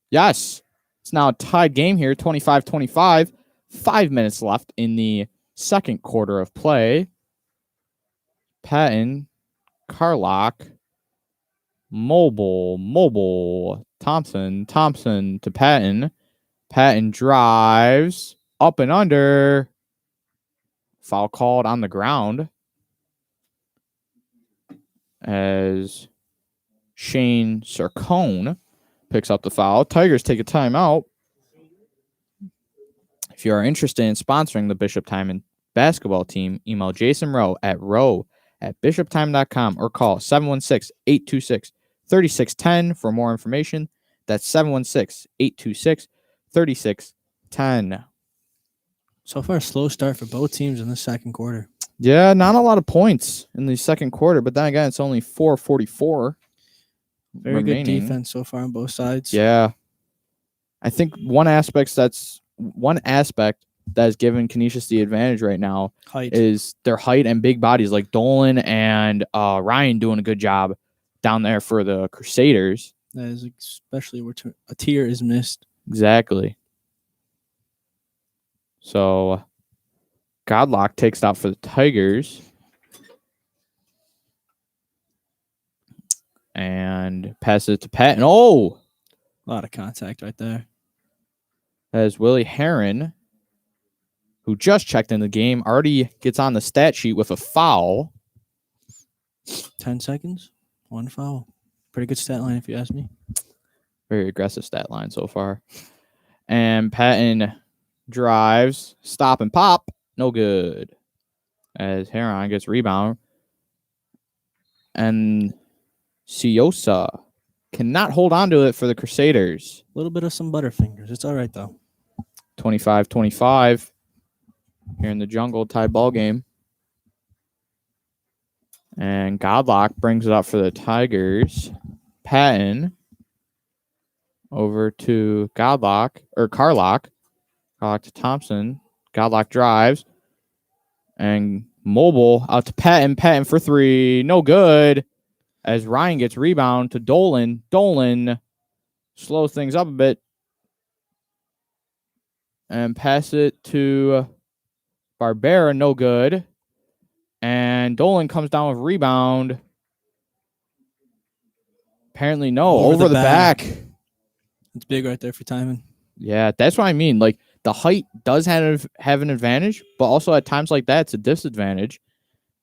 Yes. It's now a tied game here, 25-25. 5 minutes left in the second quarter of play. Patton, Carlock, Mobile, Thompson to Patton. Patton drives, up and under. Foul called on the ground. As Shane Sircone picks up the foul. Tigers take a timeout. If you are interested in sponsoring the Bishop Timon basketball team, email Jason Rowe at rowe@bishoptime.com or call 716-826-3610 for more information. That's 716-826-3610. So far, a slow start for both teams in the second quarter. Yeah, not a lot of points in the second quarter, but then again, it's only 4:44. Very remaining. good defense so far on both sides. Yeah. I think one aspect that has given Canisius the advantage right now is their height and big bodies, like Dolan and Ryan doing a good job down there for the Crusaders. That is especially where a tier is missed. Exactly. So Godlock takes out for the Tigers. And passes it to Patton. Oh! A lot of contact right there. as Willie Heron, who just checked in the game, already gets on the stat sheet with a foul. 10 seconds, 1 foul. Pretty good stat line, if you ask me. Very aggressive stat line so far. And Patton drives, stop and pop, no good. As Heron gets rebound. And Siosa cannot hold on to it for the Crusaders. A little bit of some butterfingers. It's all right, though. 25-25 here in the jungle, tied ball game. And Godlock brings it up for the Tigers. Patton over to Carlock. Carlock to Thompson. Godlock drives. And Mobile out to Patton. Patton for three. No good. As Ryan gets rebound to Dolan. Dolan slows things up a bit. And pass it to Barbera. No good. And Dolan comes down with rebound. Apparently no. Over the back. It's big right there for Timon. Yeah, that's what I mean. Like, the height does have an advantage, but also at times like that, it's a disadvantage.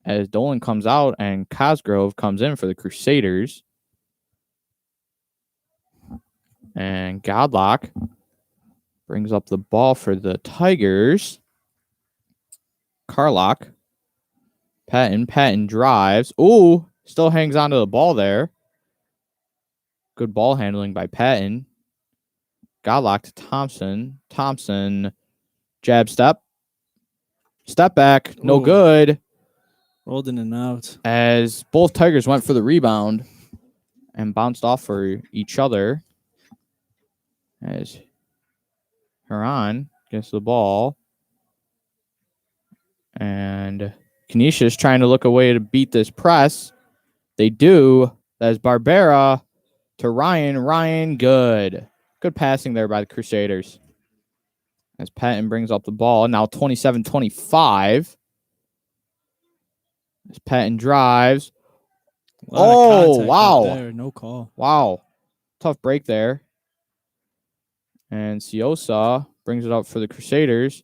As Dolan comes out and Cosgrove comes in for the Crusaders. And Godlock brings up the ball for the Tigers. Carlock. Patton drives. Ooh, still hangs onto the ball there. Good ball handling by Patton. Godlock to Thompson. Thompson, jab step. Step back, no good. Rolled in and out. As both Tigers went for the rebound and bounced off for each other. As Huron gets the ball. And Canisius trying to look a way to beat this press. They do. That's Barbera to Ryan. Ryan, good. Good passing there by the Crusaders. As Patton brings up the ball. Now 27-25. As Patton drives. Oh, wow. There. No call. Wow. Tough break there. And Siosa brings it up for the Crusaders.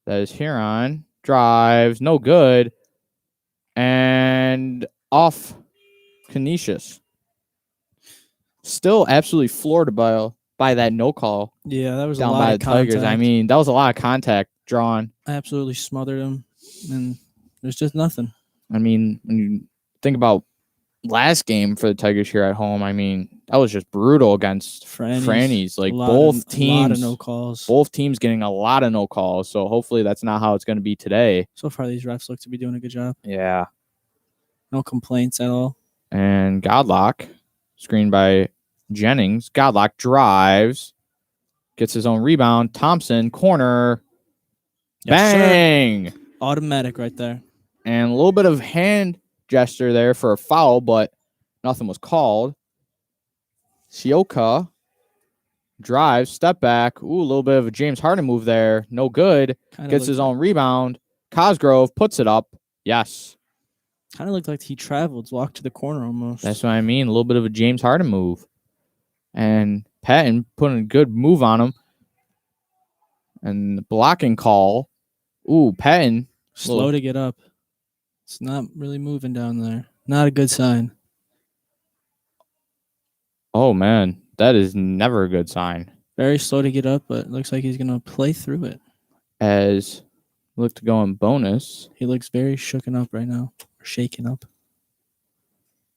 That is Huron. Drives. No good. And off Canisius. Still absolutely floored by that no call. Yeah, that was down a lot by of the Tigers. contact. I mean, that was a lot of contact drawn. I absolutely smothered him, and there's just nothing. I mean, when you think about last game for the Tigers here at home, I mean, that was just brutal against Franny's. Like, both teams, a lot of no calls. Both teams getting a lot of no calls. So hopefully that's not how it's going to be today. So far, these refs look to be doing a good job. Yeah. No complaints at all. And Godlock, screened by Jennings. Godlock drives, gets his own rebound. Thompson, corner. Yes, bang! Sir. Automatic right there. And a little bit of hand gesture there for a foul, but nothing was called. Sioka drives, step back. Ooh, a little bit of a James Harden move there. No good. Gets his own rebound. Cosgrove puts it up. Yes. Kind of looked like he traveled, walked to the corner almost. That's what I mean. A little bit of a James Harden move. And Patton putting a good move on him. And the blocking call. Ooh, Patton. Slow to get up. It's not really moving down there. Not a good sign. Oh, man. That is never a good sign. Very slow to get up, but it looks like he's going to play through it. As look to go in bonus. He looks very shooken up right now. Shaken up.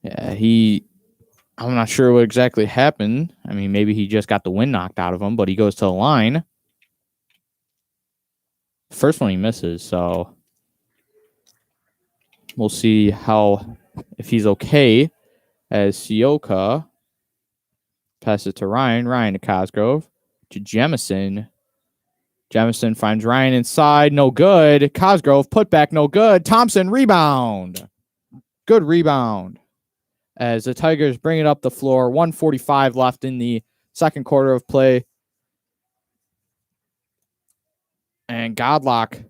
Yeah, I'm not sure what exactly happened. I mean, maybe he just got the wind knocked out of him, but he goes to the line. First one he misses, so we'll see if he's okay. As Sioka passes to Ryan. Ryan to Cosgrove. To Jemison. Jemison finds Ryan inside. No good. Cosgrove put back. No good. Thompson rebound. Good rebound. As the Tigers bring it up the floor. 1:45 left in the second quarter of play. And Godlock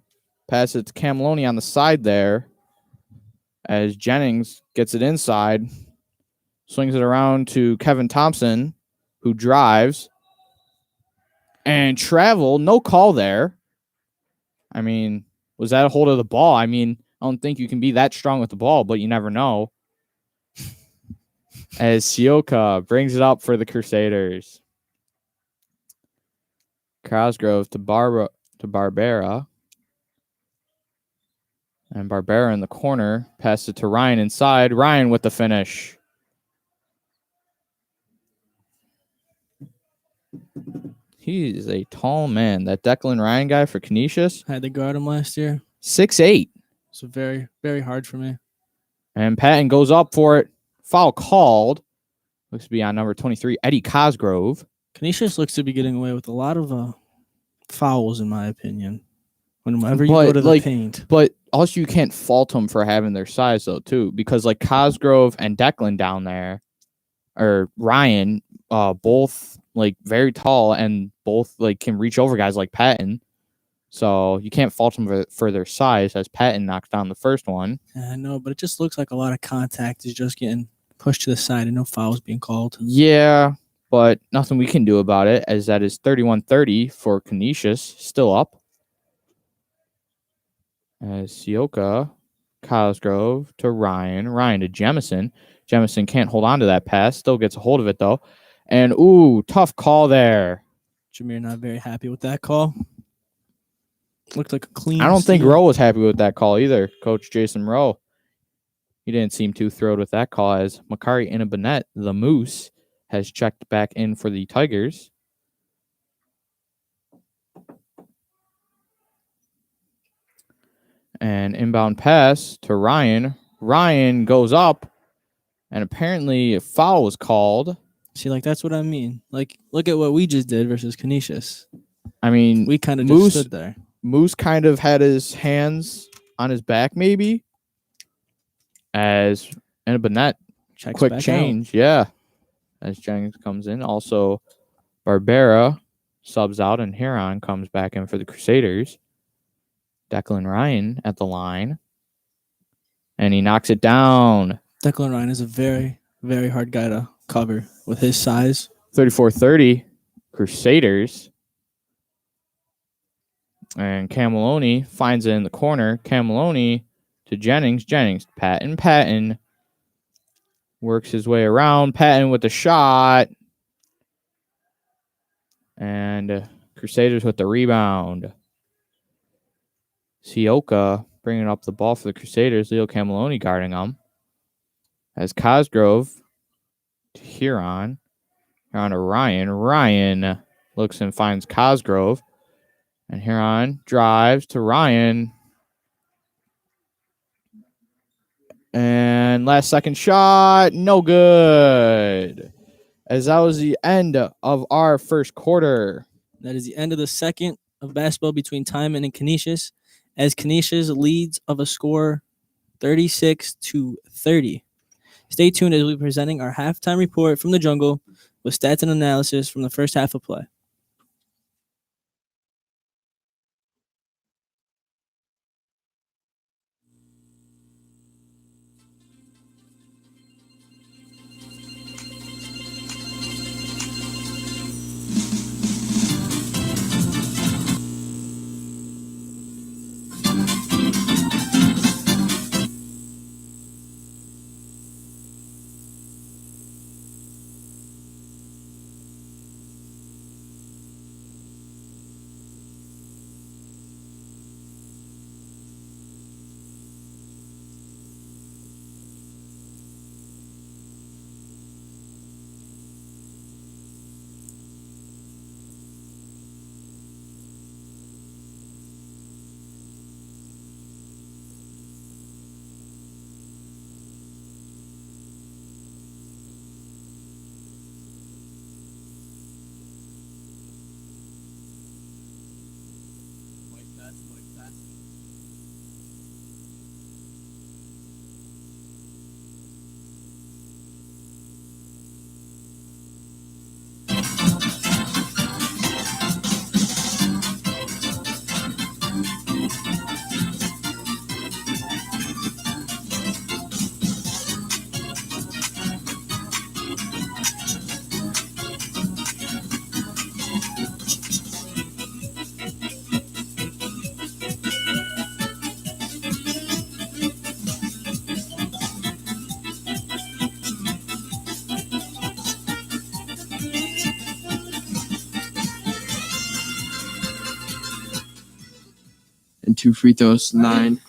passes it to Cameloni on the side there. As Jennings gets it inside. Swings it around to Kevin Thompson, who drives. And travel, no call there. I mean, was that a hold of the ball? I mean, I don't think you can be that strong with the ball, but you never know. As Sioka brings it up for the Crusaders. Cosgrove to Barbera. And Barbera in the corner. Pass it to Ryan inside. Ryan with the finish. He is a tall man. That Declan Ryan guy for Canisius. Had to guard him last year. 6'8". So very, very hard for me. And Patton goes up for it. Foul called. Looks to be on number 23, Eddie Cosgrove. Canisius looks to be getting away with a lot of fouls, in my opinion. Whenever you go to the paint. But also you can't fault them for having their size, though, too. Because, like, Cosgrove and Declan down there, or Ryan, both, like, very tall and both, like, can reach over guys like Patton. So you can't fault them for their size, as Patton knocks down the first one. I know, but it just looks like a lot of contact is just getting pushed to the side and no fouls being called. Yeah, but nothing we can do about it, as that is 31-30 for Canisius, still up. As Sioka, Cosgrove to Ryan. Ryan to Jemison. Jemison can't hold on to that pass. Still gets a hold of it, though. And, ooh, tough call there. Jameer not very happy with that call. Looked like a clean I don't think steal. Rowe was happy with that call either, Coach Jason Rowe. He didn't seem too thrilled with that call, as Makari Inabanet, the Moose, has checked back in for the Tigers. And inbound pass to Ryan. Ryan goes up, and apparently a foul was called. See, like, that's what I mean. Like, look at what we just did versus Canisius. I mean, We kind of just stood there. Moose kind of had his hands on his back, maybe, as Inabanet, Checks quick back change, yeah. As Jennings comes in. Also, Barbera subs out, and Huron comes back in for the Crusaders. Declan Ryan at the line. And he knocks it down. Declan Ryan is a very, very hard guy to cover with his size. 34-30, Crusaders. And Cameloni finds it in the corner. Cameloni to Jennings. Jennings, Patton works his way around. Patton with the shot. And Crusaders with the rebound. Sioka bringing up the ball for the Crusaders. Leo Cameloni guarding them. As Cosgrove to Huron. Huron to Ryan. Ryan looks and finds Cosgrove. And Huron drives to Ryan. And last second shot, no good. As that was the end of our first quarter. That is the end of the second of basketball between Timon and Canisius, as Canisius leads of a score 36-30. Stay tuned as we'll be presenting our halftime report from the jungle with stats and analysis from the first half of play. and 2 free throws, 9.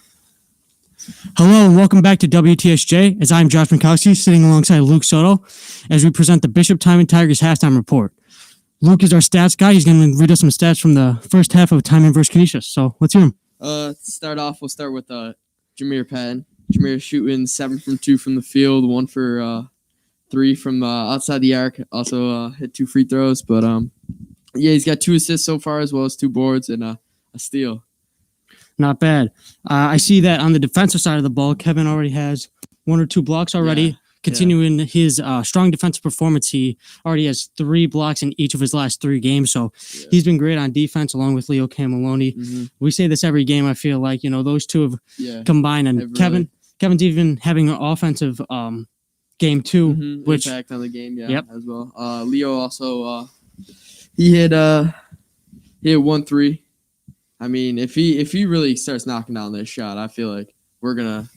Hello and welcome back to WTSJ, as I'm Josh Mikowski, sitting alongside Luke Soto, as we present the Bishop Timon Tigers halftime report. Luke is our stats guy. He's going to read us some stats from the first half of Timon versus Canisius. So let's hear him. We'll start with Jameer Patton. Jameer shooting 7 from 2 from the field, 1 for 3 from outside the arc. Also hit 2 free throws, but he's got 2 assists so far, as well as 2 boards and a steal. Not bad. I see that on the defensive side of the ball, Kevin already has 1 or 2 blocks already. Yeah. Continuing his strong defensive performance, he already has 3 blocks in each of his last 3 games. So he's been great on defense, along with Leo Camiloni. Mm-hmm. We say this every game. I feel like those two have combined, and really. Kevin's even having an offensive game too, which impact on the game, as well. Leo also he hit 1-3. I mean, if he really starts knocking down this shot, I feel like we're gonna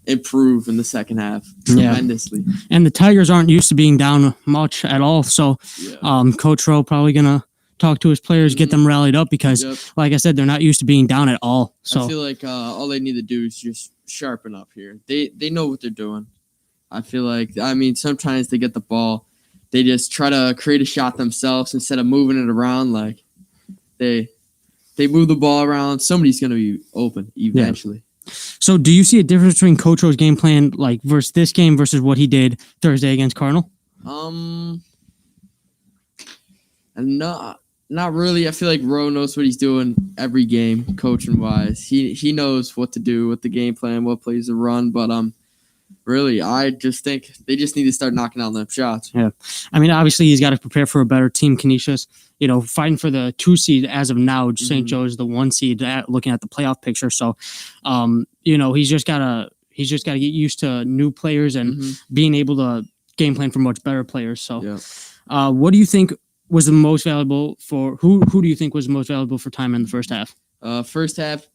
improve in the second half tremendously. And the Tigers aren't used to being down much at all, so Coach Rowe probably gonna talk to his players, get them rallied up, because like I said, they're not used to being down at all. So I feel like all they need to do is just sharpen up here. They know what they're doing. I feel like, sometimes they get the ball, they just try to create a shot themselves instead of moving it around. Like they move the ball around, somebody's going to be open eventually. Yeah. So do you see a difference between Coach Rowe's game plan versus this game versus what he did Thursday against Cardinal? Not really. I feel like Rowe knows what he's doing every game, coaching wise. He knows what to do with the game plan, what plays to run, but really, I just think they just need to start knocking down them shots. Yeah. Obviously, he's got to prepare for a better team, Canisius. Fighting for the 2 seed as of now. St. Joe is the 1 seed, looking at the playoff picture. So, he's just got to get used to new players and being able to game plan for much better players. So, what do you think was the most valuable for who do you think was the most valuable for time in the first half? First half,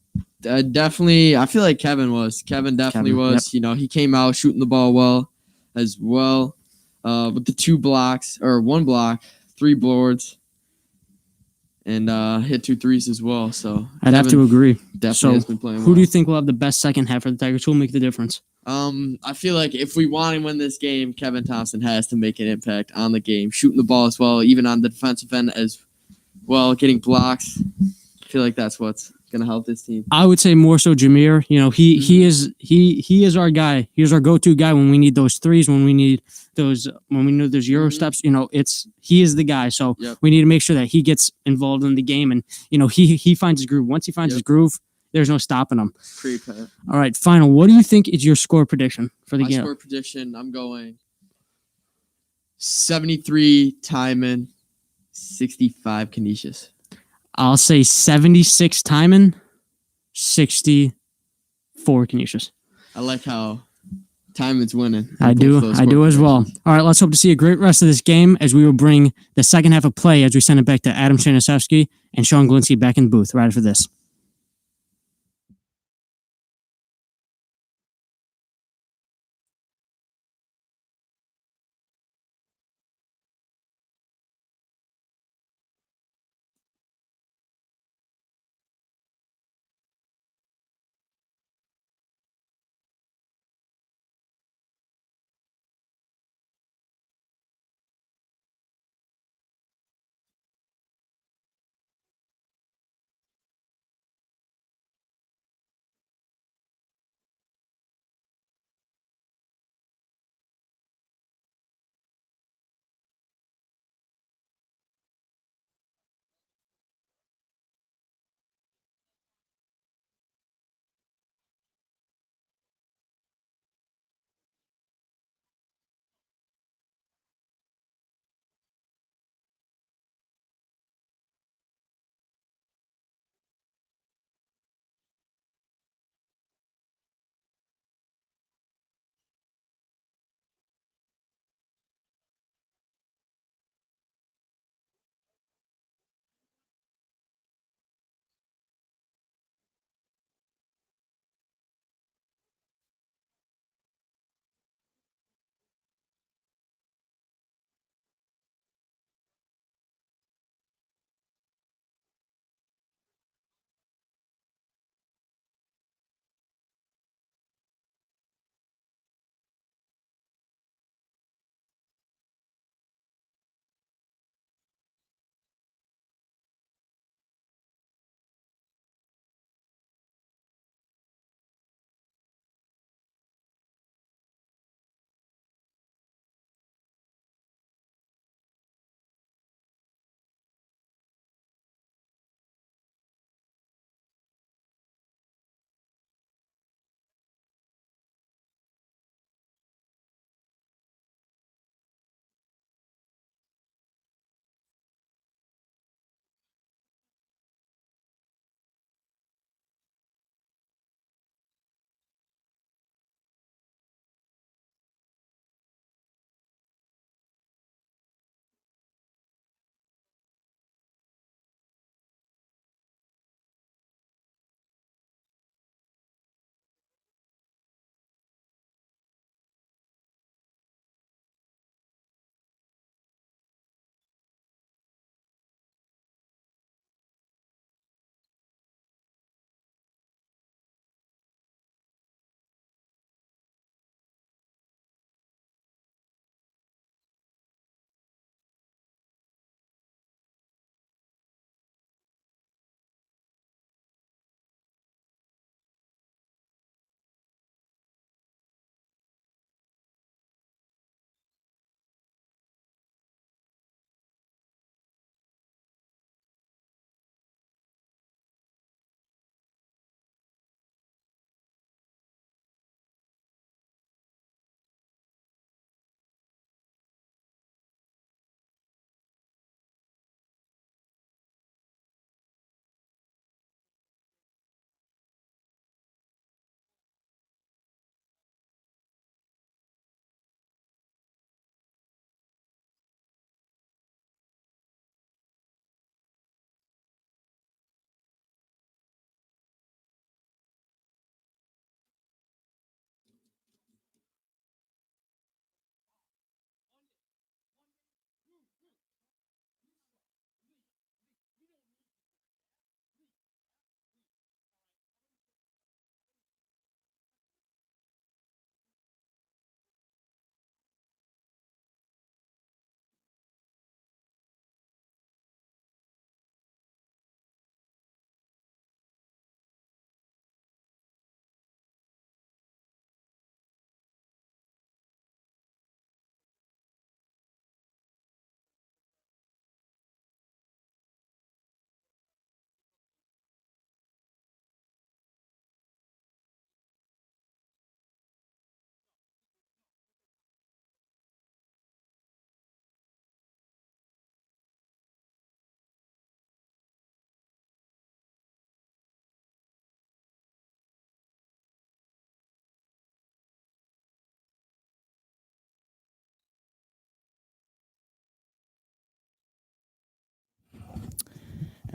definitely. I feel like Kevin was. Kevin definitely was. Yep. He came out shooting the ball well, as well, with the 2 blocks or 1 block, 3 boards, and hit 2 threes as well. So I'd have to agree. Definitely has been playing well. Who do you think will have the best second half for the Tigers? Who will make the difference? I feel like if we want to win this game, Kevin Thompson has to make an impact on the game, shooting the ball as well, even on the defensive end as well, getting blocks. I feel like that's what's gonna help this team. I would say more so Jameer. He is our guy. He's our go-to guy when we need those threes, when we need those Euro steps. He is the guy. So we need to make sure that he gets involved in the game, and he finds his groove. Once he finds his groove, there's no stopping him. All right, final. What do you think is your score prediction for the game? My score prediction, I'm going 73 Timon, 65 Canisius. I'll say 76 Timon, 64 Canisius. I like how Timon's winning. I do as well. All right, let's hope to see a great rest of this game, as we will bring the second half of play as we send it back to Adam Shanisevsky and Sean Glinski back in the booth right after this.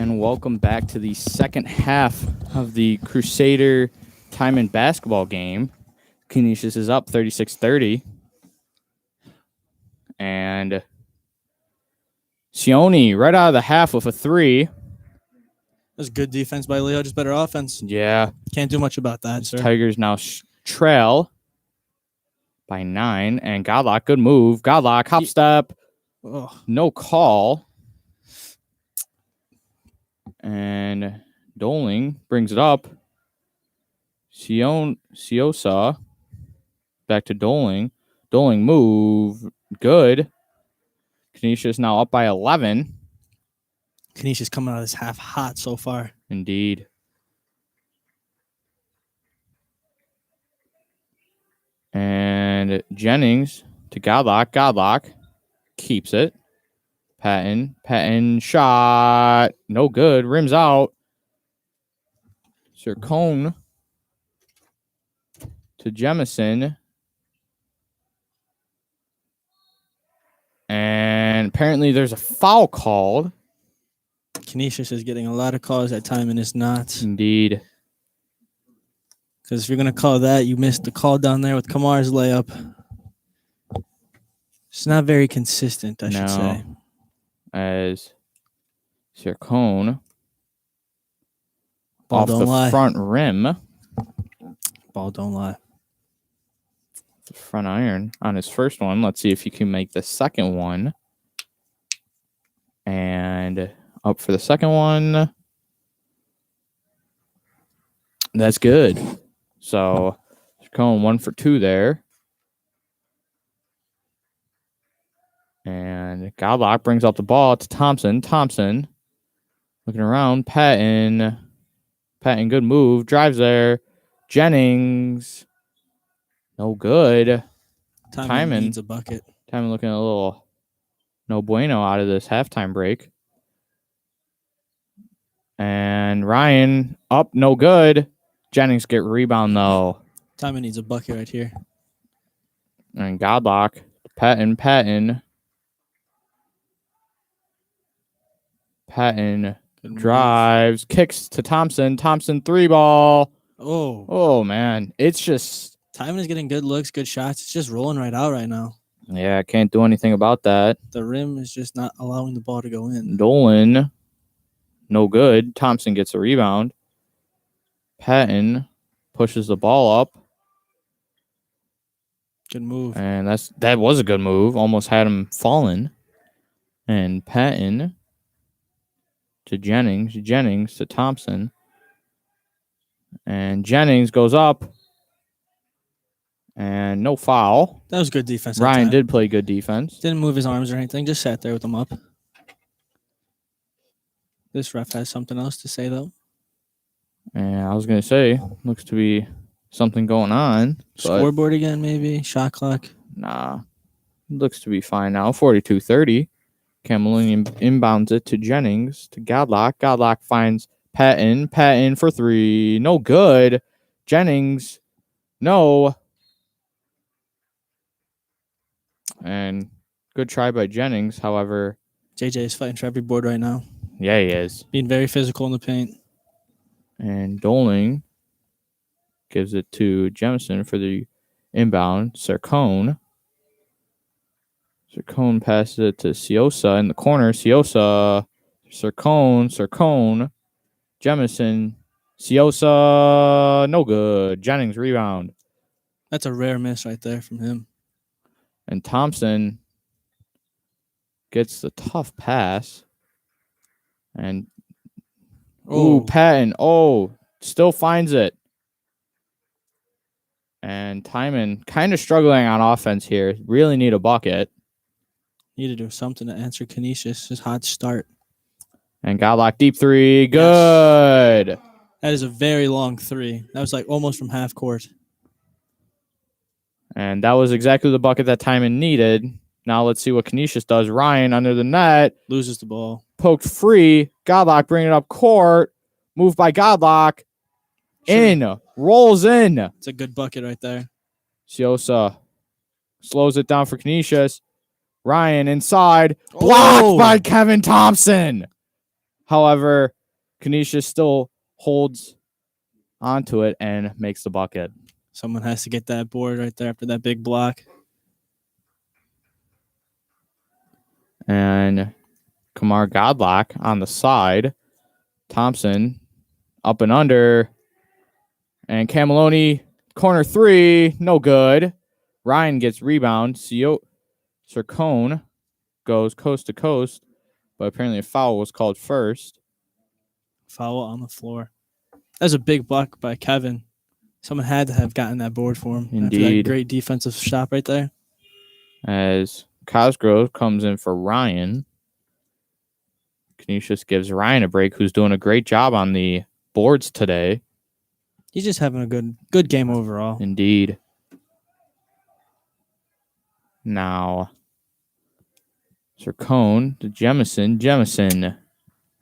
And welcome back to the second half of the Crusader Timon basketball game. Canisius is up 36-30. And Sione right out of the half with a 3. That's good defense by Leo, just better offense. Yeah. Can't do much about that, sir. Tigers now trail by 9. And Godlock, good move. Godlock, hop step. Oh. No call. And Doling brings it up. Siosa back to Doling. Doling move. Good. Canisius now up by 11. Canisius coming out of this half hot so far. Indeed. And Jennings to Godlock. Godlock keeps it. Patton shot. No good. Rims out. Sircone to Jemison. And apparently there's a foul called. Canisius is getting a lot of calls at time and it's not. Indeed. Because if you're going to call that, you missed the call down there with Kamar's layup. It's not very consistent, I should say. As Sircone Ball off don't the lie. front rim. Ball don't lie. The front iron on his first one. Let's see if he can make the second one. And up for the second one. That's good. So Sircone 1 for 2 there. And Godlock brings up the ball to Thompson. Thompson looking around. Patton, good move. Drives there. Jennings. No good. Timon needs a bucket. Timon looking a little no bueno out of this halftime break. And Ryan up. No good. Jennings get rebound though. Timon needs a bucket right here. And Godlock. Patton. Drives, kicks to Thompson. Thompson 3-ball. Oh man, it's just Timon is getting good looks, good shots. It's just rolling right out right now. Yeah, can't do anything about that. The rim is just not allowing the ball to go in. Dolan, no good. Thompson gets a rebound. Patton pushes the ball up. Good move. And that was a good move. Almost had him falling. And Patton to Jennings. Jennings to Thompson. And Jennings goes up. And no foul. That was good defense. Ryan did play good defense. Didn't move his arms or anything. Just sat there with them up. This ref has something else to say, though. And I was going to say, looks to be something going on. Scoreboard again, maybe? Shot clock? Nah. Looks to be fine now. 42-30. Camelinian inbounds it to Jennings, to Godlock. Godlock finds Patton. Patton for 3. No good. Jennings. No. And good try by Jennings. However, JJ is fighting for every board right now. Yeah, he is. Being very physical in the paint. And Doling gives it to Jemison for the inbound. Sircone passes it to Siosa in the corner. Siosa, Sircone, Jemison, Siosa, no good. Jennings rebound. That's a rare miss right there from him. And Thompson gets the tough pass. And Patton. Still finds it. And Timon kind of struggling on offense here. Really need a bucket. Need to do something to answer Canisius' hot start. And Godlock deep 3. Good. Yes. That is a very long 3. That was like almost from half court. And that was exactly the bucket that Timon needed. Now let's see what Canisius does. Ryan under the net. Loses the ball. Poked free. Godlock bringing it up court. Moved by Godlock. In. Rolls in. It's a good bucket right there. Siosa slows it down for Canisius. Ryan inside. Blocked by Kevin Thompson. However, Canisius still holds onto it and makes the bucket. Someone has to get that board right there after that big block. And Kamar Godlock on the side. Thompson up and under. And Cameloni, corner three, no good. Ryan gets rebound. Sircone goes coast to coast, but apparently a foul was called first. Foul on the floor. That was a big block by Kevin. Someone had to have gotten that board for him. After Indeed. that great defensive shot right there. As Cosgrove comes in for Ryan. Canisius gives Ryan a break, who's doing a great job on the boards today. He's just having a good game overall. Indeed. Now, Sircone to Jemison. Jemison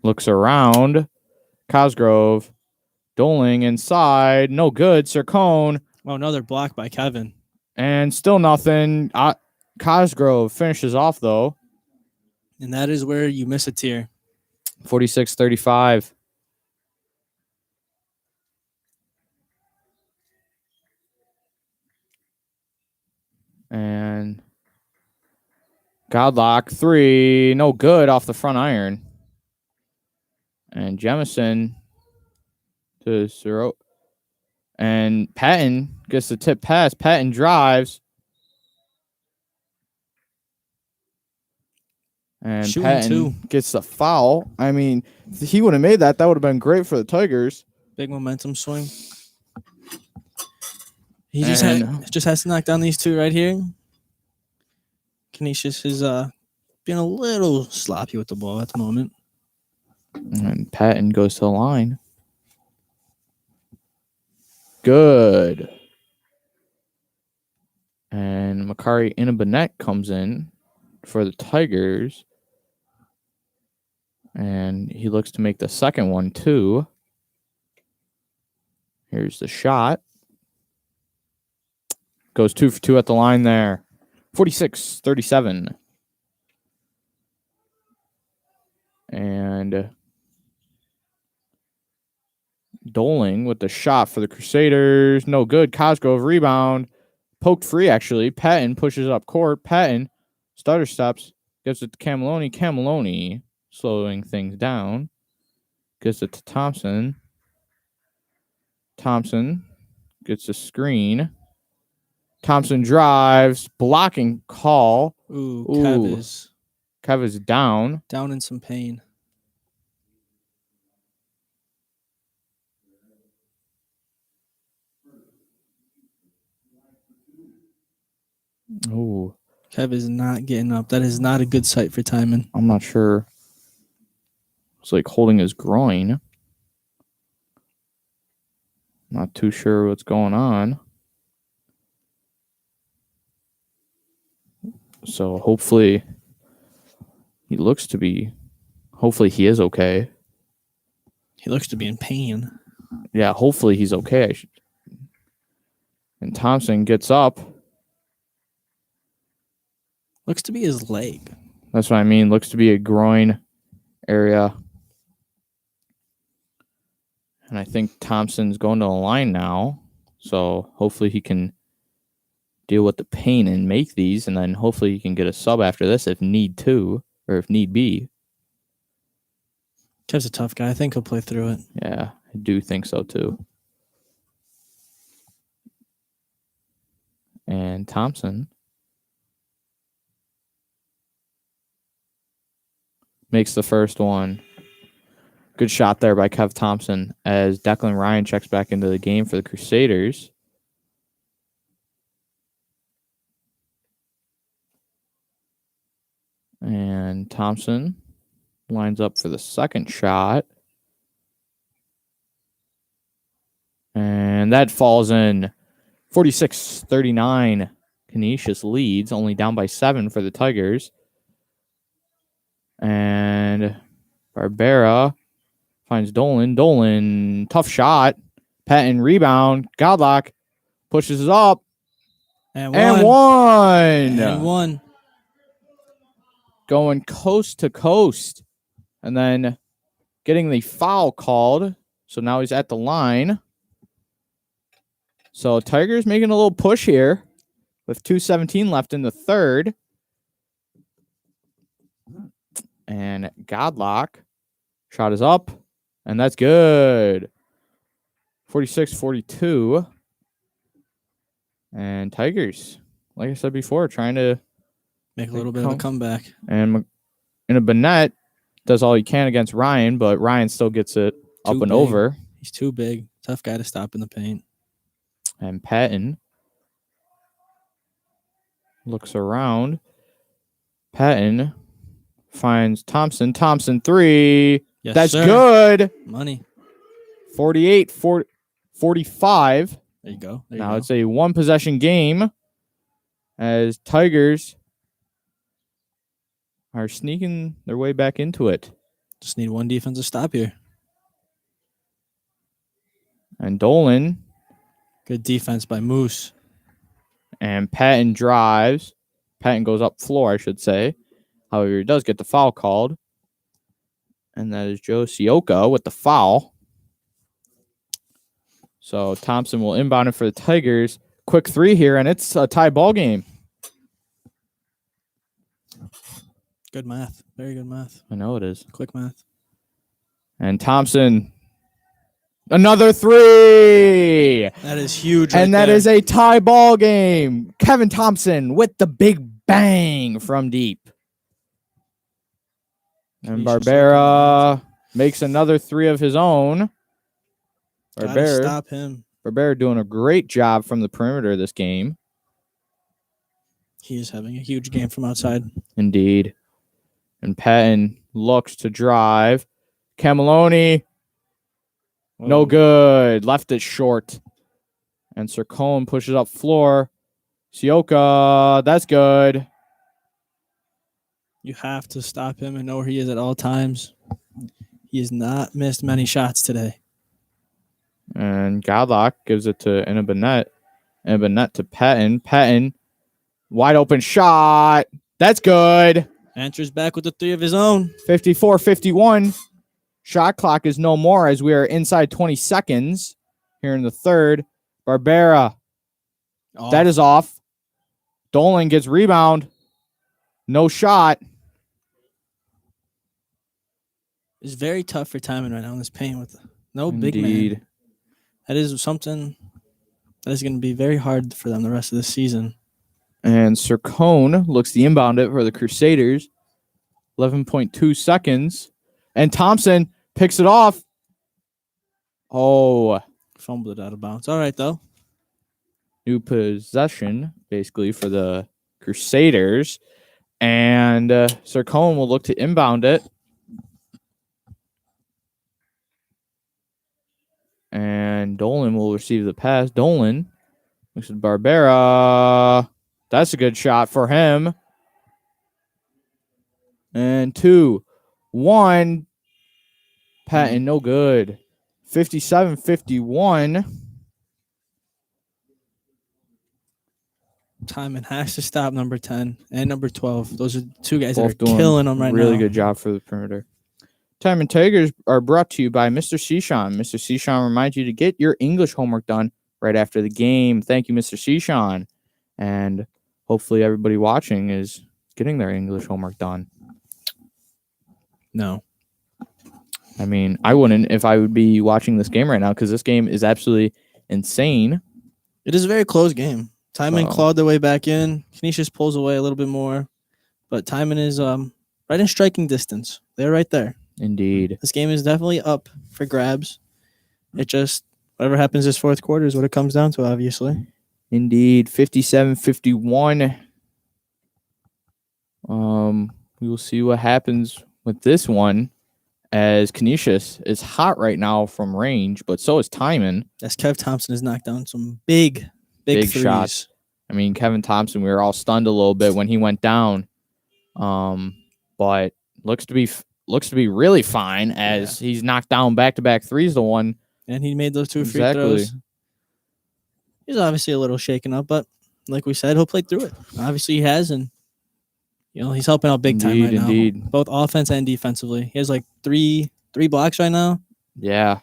looks around. Cosgrove. Doling inside. No good. Sircone. Oh, another block by Kevin. And still nothing. Cosgrove finishes off, though. And that is where you miss a tier. 46-35. And Godlock, three. No good off the front iron. And Jemison to Siro. And Patton gets the tip pass. Patton drives. And Shooting Patton two. gets the foul. I mean, if he would have made that, that would have been great for the Tigers. Big momentum swing. He just has to knock down these two right here. Canisius is being a little sloppy with the ball at the moment. And Patton goes to the line. Good. And Makari Inabanet comes in for the Tigers. And he looks to make the second one, too. Here's the shot. Goes 2 for 2 at the line there. 46-37. And Doling with the shot for the Crusaders. No good. Cosgrove rebound. Poked free, actually. Patton pushes up court. Patton stutter steps. Gives it to Cameloni. Cameloni slowing things down. Gives it to Thompson. Thompson gets a screen. Thompson drives. Blocking call. Ooh, Kev is down. Down in some pain. Ooh. Kev is not getting up. That is not a good sight for Timon. I'm not sure. It's like holding his groin. Not too sure what's going on. So hopefully he he is okay. He looks to be in pain. Yeah, hopefully he's okay. And Thompson gets up. Looks to be his leg. That's what I mean. Looks to be a groin area. And I think Thompson's going to the line now. So hopefully he can deal with the pain and make these. And then hopefully he can get a sub after this if need to, or if need be. Kev's a tough guy. I think he'll play through it. Yeah, I do think so too. And Thompson makes the first one. Good shot there by Kev Thompson as Declan Ryan checks back into the game for the Crusaders. And Thompson lines up for the second shot. And that falls in. 46-39. Canisius leads, only down by 7 for the Tigers. And Barbera finds Dolan. Dolan, tough shot. Patton rebound. Godlock pushes it up. And one. Going coast to coast. And then getting the foul called. So now he's at the line. So Tigers making a little push here with 2:17 left in the third. And Godlock shot is up, and that's good. 46-42. And Tigers, like I said before, trying to Make a little bit of a comeback. And Bennett does all he can against Ryan, but Ryan still gets it up and over. He's too big. Tough guy to stop in the paint. And Patton looks around. Patton finds Thompson. Thompson 3. Yes, That's sir. good. Money. 45. There you go. There you Now go. it's a one-possession game as Tigers are sneaking their way back into it. Just need one defensive stop here. And Dolan Good defense by Moose. and Patton drives. Patton goes up floor, I should say. However, he does get the foul called. And that is Joe Sioka with the foul. So Thompson will inbound it for the Tigers. Quick 3 here, and it's a tie ball game. Good math. Very good math. I know it is. Quick math. And Thompson, another 3. That is huge. And that is a tie ball game. Kevin Thompson with the big bang from deep. And Barbera makes another 3 of his own. Gotta stop him. Barbera doing a great job from the perimeter this game. He is having a huge game from outside. Indeed. And Patton looks to drive. Cameloni, no good. Left it short. And Sir Cohen pushes up floor. Sioka, that's good. You have to stop him and know where he is at all times. He has not missed many shots today. And Godlock gives it to Bennett. Bennett to Patton. Patton, wide open shot. That's good. Answers back with the 3 of his own. 54-51. Shot clock is no more as we are inside 20 seconds here in the third. Barbera. Oh, That is off. Dolan gets rebound. No shot. It's very tough for Timon right now in this paint with no big man. Indeed. That is something that is going to be very hard for them the rest of the season. And Sir Cone looks to inbound it for the Crusaders. 11.2 seconds. And Thompson picks it off. Oh, Fumbled it out of bounds. All right, though. new possession, basically, for the Crusaders. And Sir Cone will look to inbound it. And Dolan will receive the pass. Dolan looks at Barbera. That's a good shot for him. And 2-1. Patton, no good. 57-51. Timon has to stop number 10 and number 12. Those are 2 guys Both that are doing killing them right now. Really good job for the perimeter. Timon Tigers are brought to you by Mr. Seshan. Mr. Seshan reminds you to get your English homework done right after the game. Thank you, Mr. Seshan. And hopefully everybody watching is getting their English homework done. No. I mean, I wouldn't if I would be watching this game right now because this game is absolutely insane. It is a very close game. Timon So- clawed their way back in. Canisius pulls away a little bit more. But Timon is right in striking distance. They're right there. Indeed. This game is definitely up for grabs. It just, whatever happens this fourth quarter is what it comes down to, obviously. Indeed. 57-51. We will see what happens with this one as Canisius is hot right now from range, but so is Timon. As Kev Thompson has knocked down some big threes. shots. I mean, Kevin Thompson, we were all stunned a little bit when he went down. But looks to be really fine as he's knocked down back-to-back threes to one. And he made those 2 free Exactly. throws. He's obviously a little shaken up, but like we said, he'll play through it. Obviously he has, and he's helping out big time right now. Indeed. Both offense and defensively. He has like three 3 blocks right now. Yeah,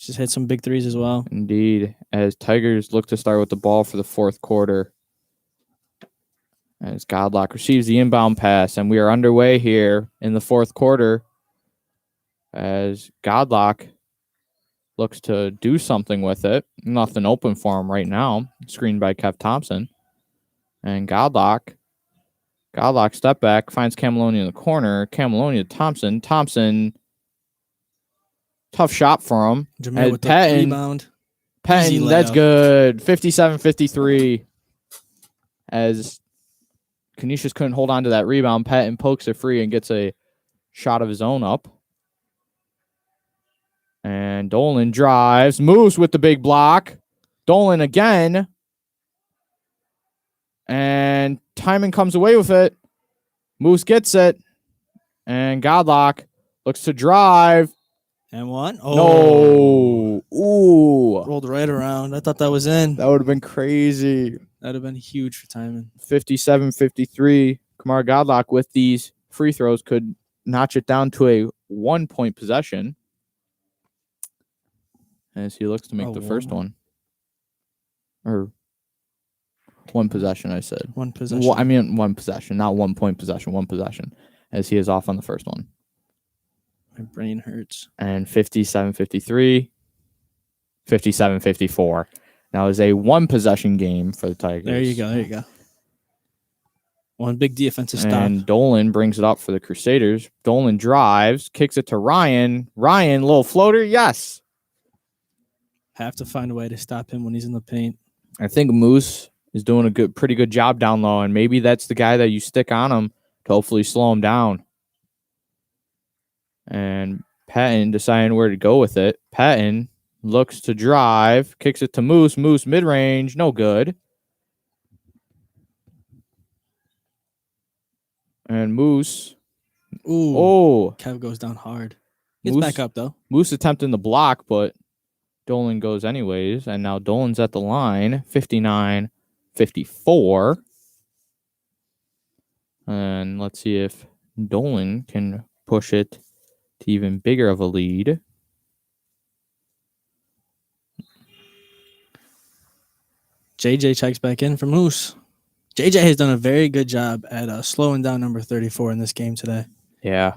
Just hit some big threes as well. indeed. As Tigers look to start with the ball for the fourth quarter. As Godlock receives the inbound pass, and we are underway here in the fourth quarter. As Godlock looks to do something with it. Nothing open for him right now. Screened by Kev Thompson. And Godlock step back, finds Cameloni in the corner. Cameloni to Thompson. Thompson, tough shot for him. Jameer with the Patton, rebound. Easy Patton, that's layup. good. 57-53. As Canisius couldn't hold on to that rebound, Patton pokes it free and gets a shot of his own up. And Dolan drives. Moose with the big block. Dolan again. And Timon comes away with it. Moose gets it. And Godlock looks to drive. And one. No. Ooh. Rolled right around. I thought that was in. That would have been crazy. That would have been huge for Timon. 57-53. Kamar Godlock with these free throws could notch it down to a 1-point possession. As he looks to make the first one. Or one possession, I said. One possession. Well, I mean, one possession, not 1-point possession, one possession. As he is off on the first one. My brain hurts. And 57-53. 57-54. Now is a 1-possession game for the Tigers. There you go. One big defensive stop. And Dolan brings it up for the Crusaders. Dolan drives, kicks it to Ryan. Ryan, little floater, yes. Have to find a way to stop him when he's in the paint. I think Moose is doing a pretty good job down low, and maybe that's the guy that you stick on him to hopefully slow him down. And Patton deciding where to go with it. Patton looks to drive, kicks it to Moose. Moose mid-range, no good. And Moose. Ooh. Oh. Kev goes down hard. Gets Moose, back up, though. Moose attempting the block, but Dolan goes anyways. And now Dolan's at the line. 59-54. And let's see if Dolan can push it to even bigger of a lead. JJ checks back in for Moose. JJ has done a very good job at slowing down number 34 in this game today. Yeah.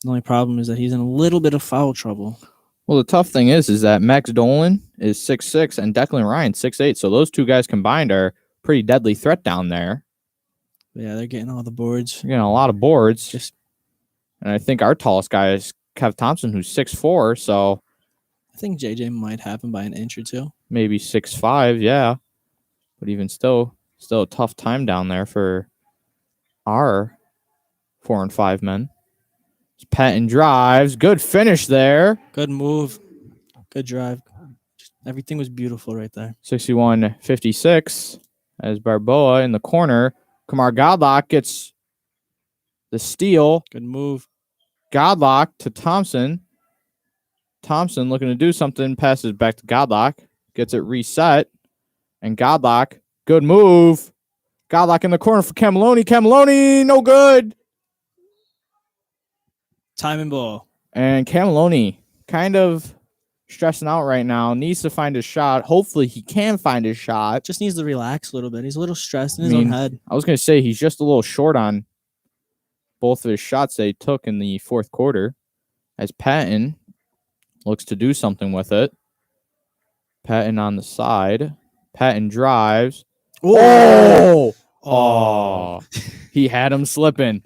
The only problem is that he's in a little bit of foul trouble. Well, the tough thing is that Max Dolan is 6'6" and Declan Ryan 6'8". So those two guys combined are pretty deadly threat down there. Yeah, they're getting all the boards. They're getting a lot of boards. And I think our tallest guy is Kev Thompson, who's 6'4". So I think JJ might have him by an inch or two. Maybe 6'5", yeah. But even still a tough time down there for our 4 and 5 men. Patton drives. Good finish there. Good move. Good drive. Everything was beautiful right there. 61-56 as Barboa in the corner. Kamar Godlock gets the steal. Good move. Godlock to Thompson. Thompson looking to do something. Passes back to Godlock. Gets it reset. And Godlock. Good move. Godlock in the corner for Cameloni. Cameloni, no good. Timon ball. And Cameloni kind of stressing out right now. Needs to find his shot. Hopefully he can find his shot. Just needs to relax a little bit. He's a little stressed in his own head. I was going to say he's just a little short on both of his shots they took in the fourth quarter. As Patton looks to do something with it. Patton on the side. Patton drives. Oh! Oh! He had him slipping.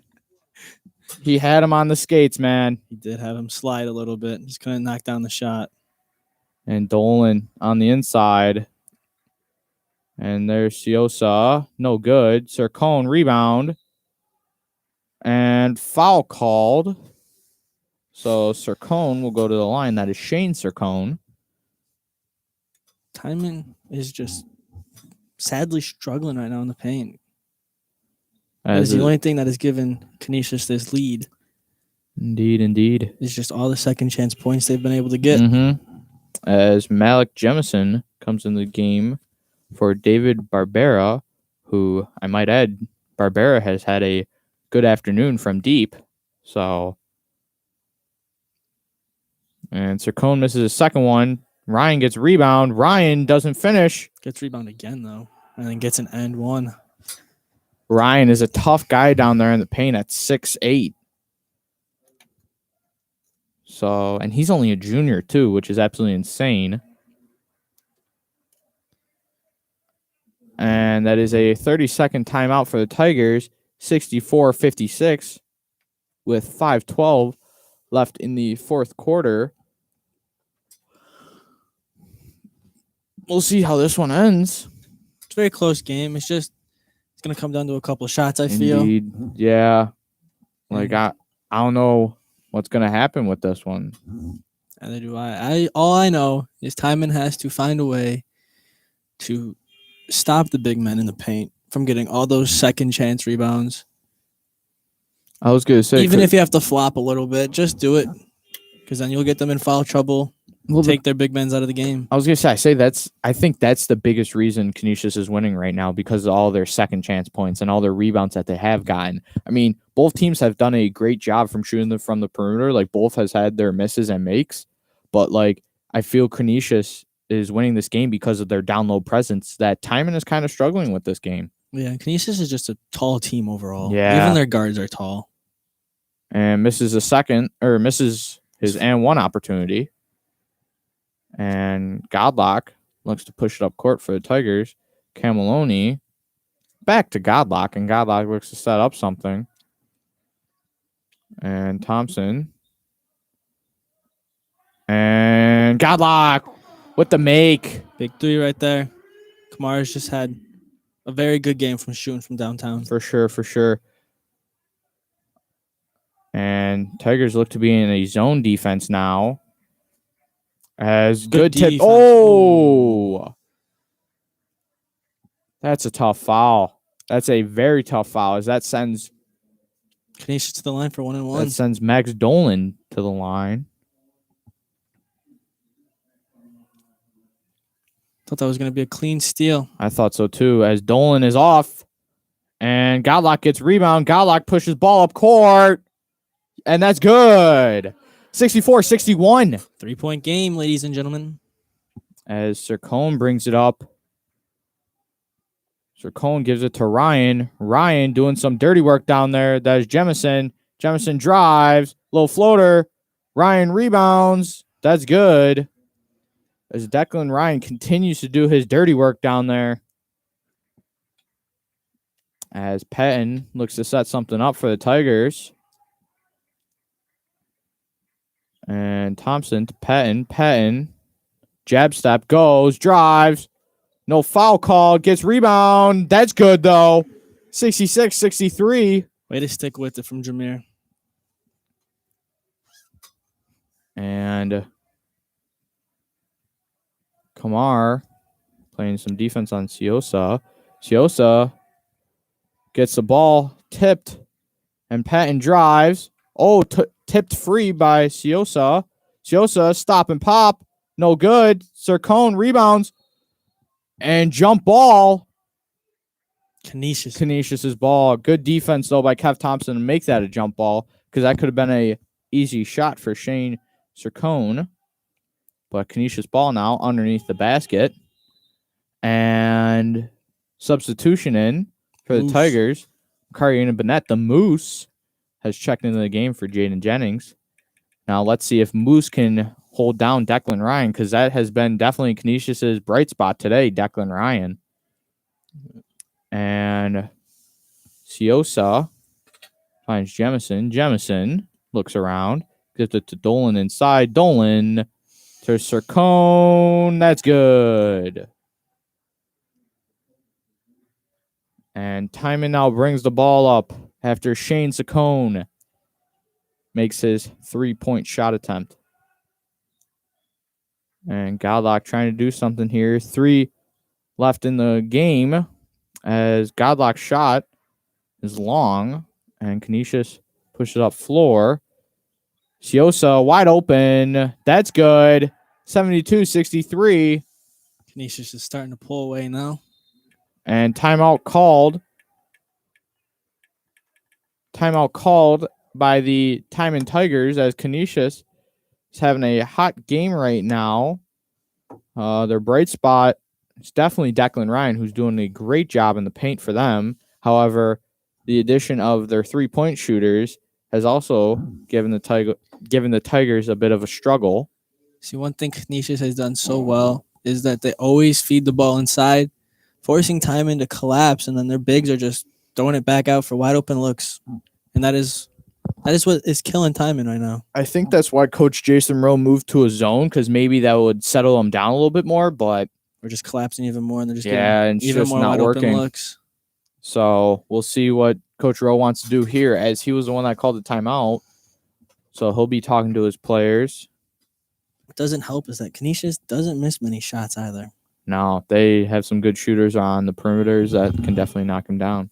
He had him on the skates, man. He did have him slide a little bit. Just couldn't knock down the shot. And Dolan on the inside. And there's Siosa. No good. Sircone rebound. And foul called. So Sircone will go to the line. That is Shane Sircone. Timon is just sadly struggling right now in the paint. That As is the only thing that has given Canisius this lead. Indeed. It's just all the second chance points they've been able to get. As Malik Jemison comes in the game for David Barbera, who I might add, Barbera has had a good afternoon from deep. So And Sircone misses his second one. Ryan gets rebound. Ryan doesn't finish. Gets rebound again, though, and then gets an and one. Ryan is a tough guy down there in the paint at 6'8". So, and he's only a junior too, which is absolutely insane. And that is a 30-second timeout for the Tigers, 64-56, with 5:12 left in the fourth quarter. We'll see how this one ends. It's a very close game. It's going to come down to a couple of shots, I feel. Indeed. Yeah. Like, I don't know what's going to happen with this one. Neither do I. All I know is Timon has to find a way to stop the big men in the paint from getting all those second chance rebounds. I was going to say, even if you have to flop a little bit, just do it, because then you'll get them in foul trouble. Take their big men out of the game. I was going to say, I think that's the biggest reason Canisius is winning right now, because of all their second chance points and all their rebounds that they have gotten. I mean, both teams have done a great job from shooting them from the perimeter. Like, both has had their misses and makes, but like, I feel Canisius is winning this game because of their down low presence that Timon is kind of struggling with this game. Yeah, Canisius is just a tall team overall. Yeah. Even their guards are tall. And misses his and one opportunity. And Godlock looks to push it up court for the Tigers. Cameloni back to Godlock, and Godlock looks to set up something. And Thompson. And Godlock with the make. Big three right there. Kamara's just had a very good game from shooting from downtown. For sure. And Tigers look to be in a zone defense now. As good tip. defense. Oh, that's a tough foul. That's a very tough foul, as that sends Canisius to the line for 1-1. That sends Max Dolan to the line. Thought that was going to be a clean steal. I thought so too, as Dolan is off. And Godlock gets rebound. Godlock pushes ball up court. And that's good. 64-61. 3-point game, ladies and gentlemen. As Sircone brings it up. Sircone gives it to Ryan. Ryan doing some dirty work down there. That is Jemison. Jemison drives. Little floater. Ryan rebounds. That's good. As Declan Ryan continues to do his dirty work down there. As Patton looks to set something up for the Tigers. And Thompson to Patton. Patton. Jab step. Goes. Drives. No foul call. Gets rebound. That's good, though. 66-63. Way to stick with it from Jameer. And Kamar playing some defense on Siosa. Siosa gets the ball tipped. And Patton drives. Oh, tipped free by Siosa. Siosa stop and pop. No good. Sircone rebounds. And jump ball. Canisius's ball. Good defense, though, by Kev Thompson to make that a jump ball, because that could have been a easy shot for Shane Sircone. But Canisius ball now underneath the basket. And substitution in for the Tigers. Carriana Bennett, the Moose, has checked into the game for Jaden Jennings. Now let's see if Moose can hold down Declan Ryan, because that has been definitely Canisius's bright spot today, Declan Ryan. And Siosa finds Jemison. Jemison looks around, gives it to Dolan inside. Dolan to Sircone. That's good. And Timon now brings the ball up after Shane Sircone makes his 3-point shot attempt. And Godlock trying to do something here. 3 left in the game, as Godlock's shot is long, and Canisius pushes it up floor. Siosa wide open. That's good. 72-63. Canisius is starting to pull away now. And timeout called. Timeout called by the Timon Tigers, as Canisius is having a hot game right now. Their bright spot is definitely Declan Ryan, who's doing a great job in the paint for them. However, the addition of their 3-point shooters has also given the Tigers a bit of a struggle. See, one thing Canisius has done so well is that they always feed the ball inside, forcing Timon to collapse, and then their bigs are just throwing it back out for wide open looks. And that is what is killing Timon right now. I think that's why Coach Jason Rowe moved to a zone, because maybe that would settle them down a little bit more, but We're just collapsing even more, and they're just and getting it's even just more not wide working. open looks. So we'll see what Coach Rowe wants to do here, as he was the one that called the timeout. So he'll be talking to his players. What doesn't help is that Canisius doesn't miss many shots either. No, they have some good shooters on the perimeters that can definitely knock them down.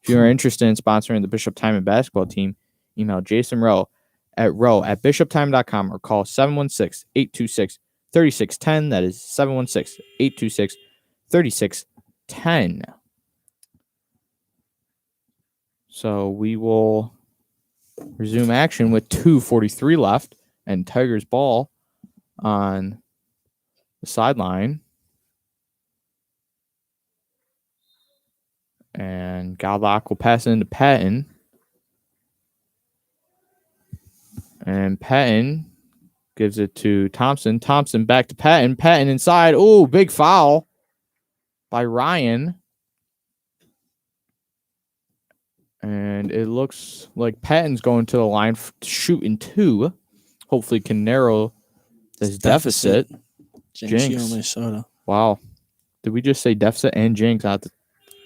If you are interested in sponsoring the Bishop Timon basketball team, email Jason Rowe at bishoptimon.com or call 716-826-3610. That is 716-826-3610. So we will resume action with 2:43 left and Tigers ball on the sideline. And Godlock will pass it into Patton. And Patton gives it to Thompson. Thompson back to Patton. Patton inside. Oh, big foul by Ryan. And it looks like Patton's going to the line shooting 2. Hopefully can narrow this deficit. Jinx. Minnesota. Wow. Did we just say deficit and jinx at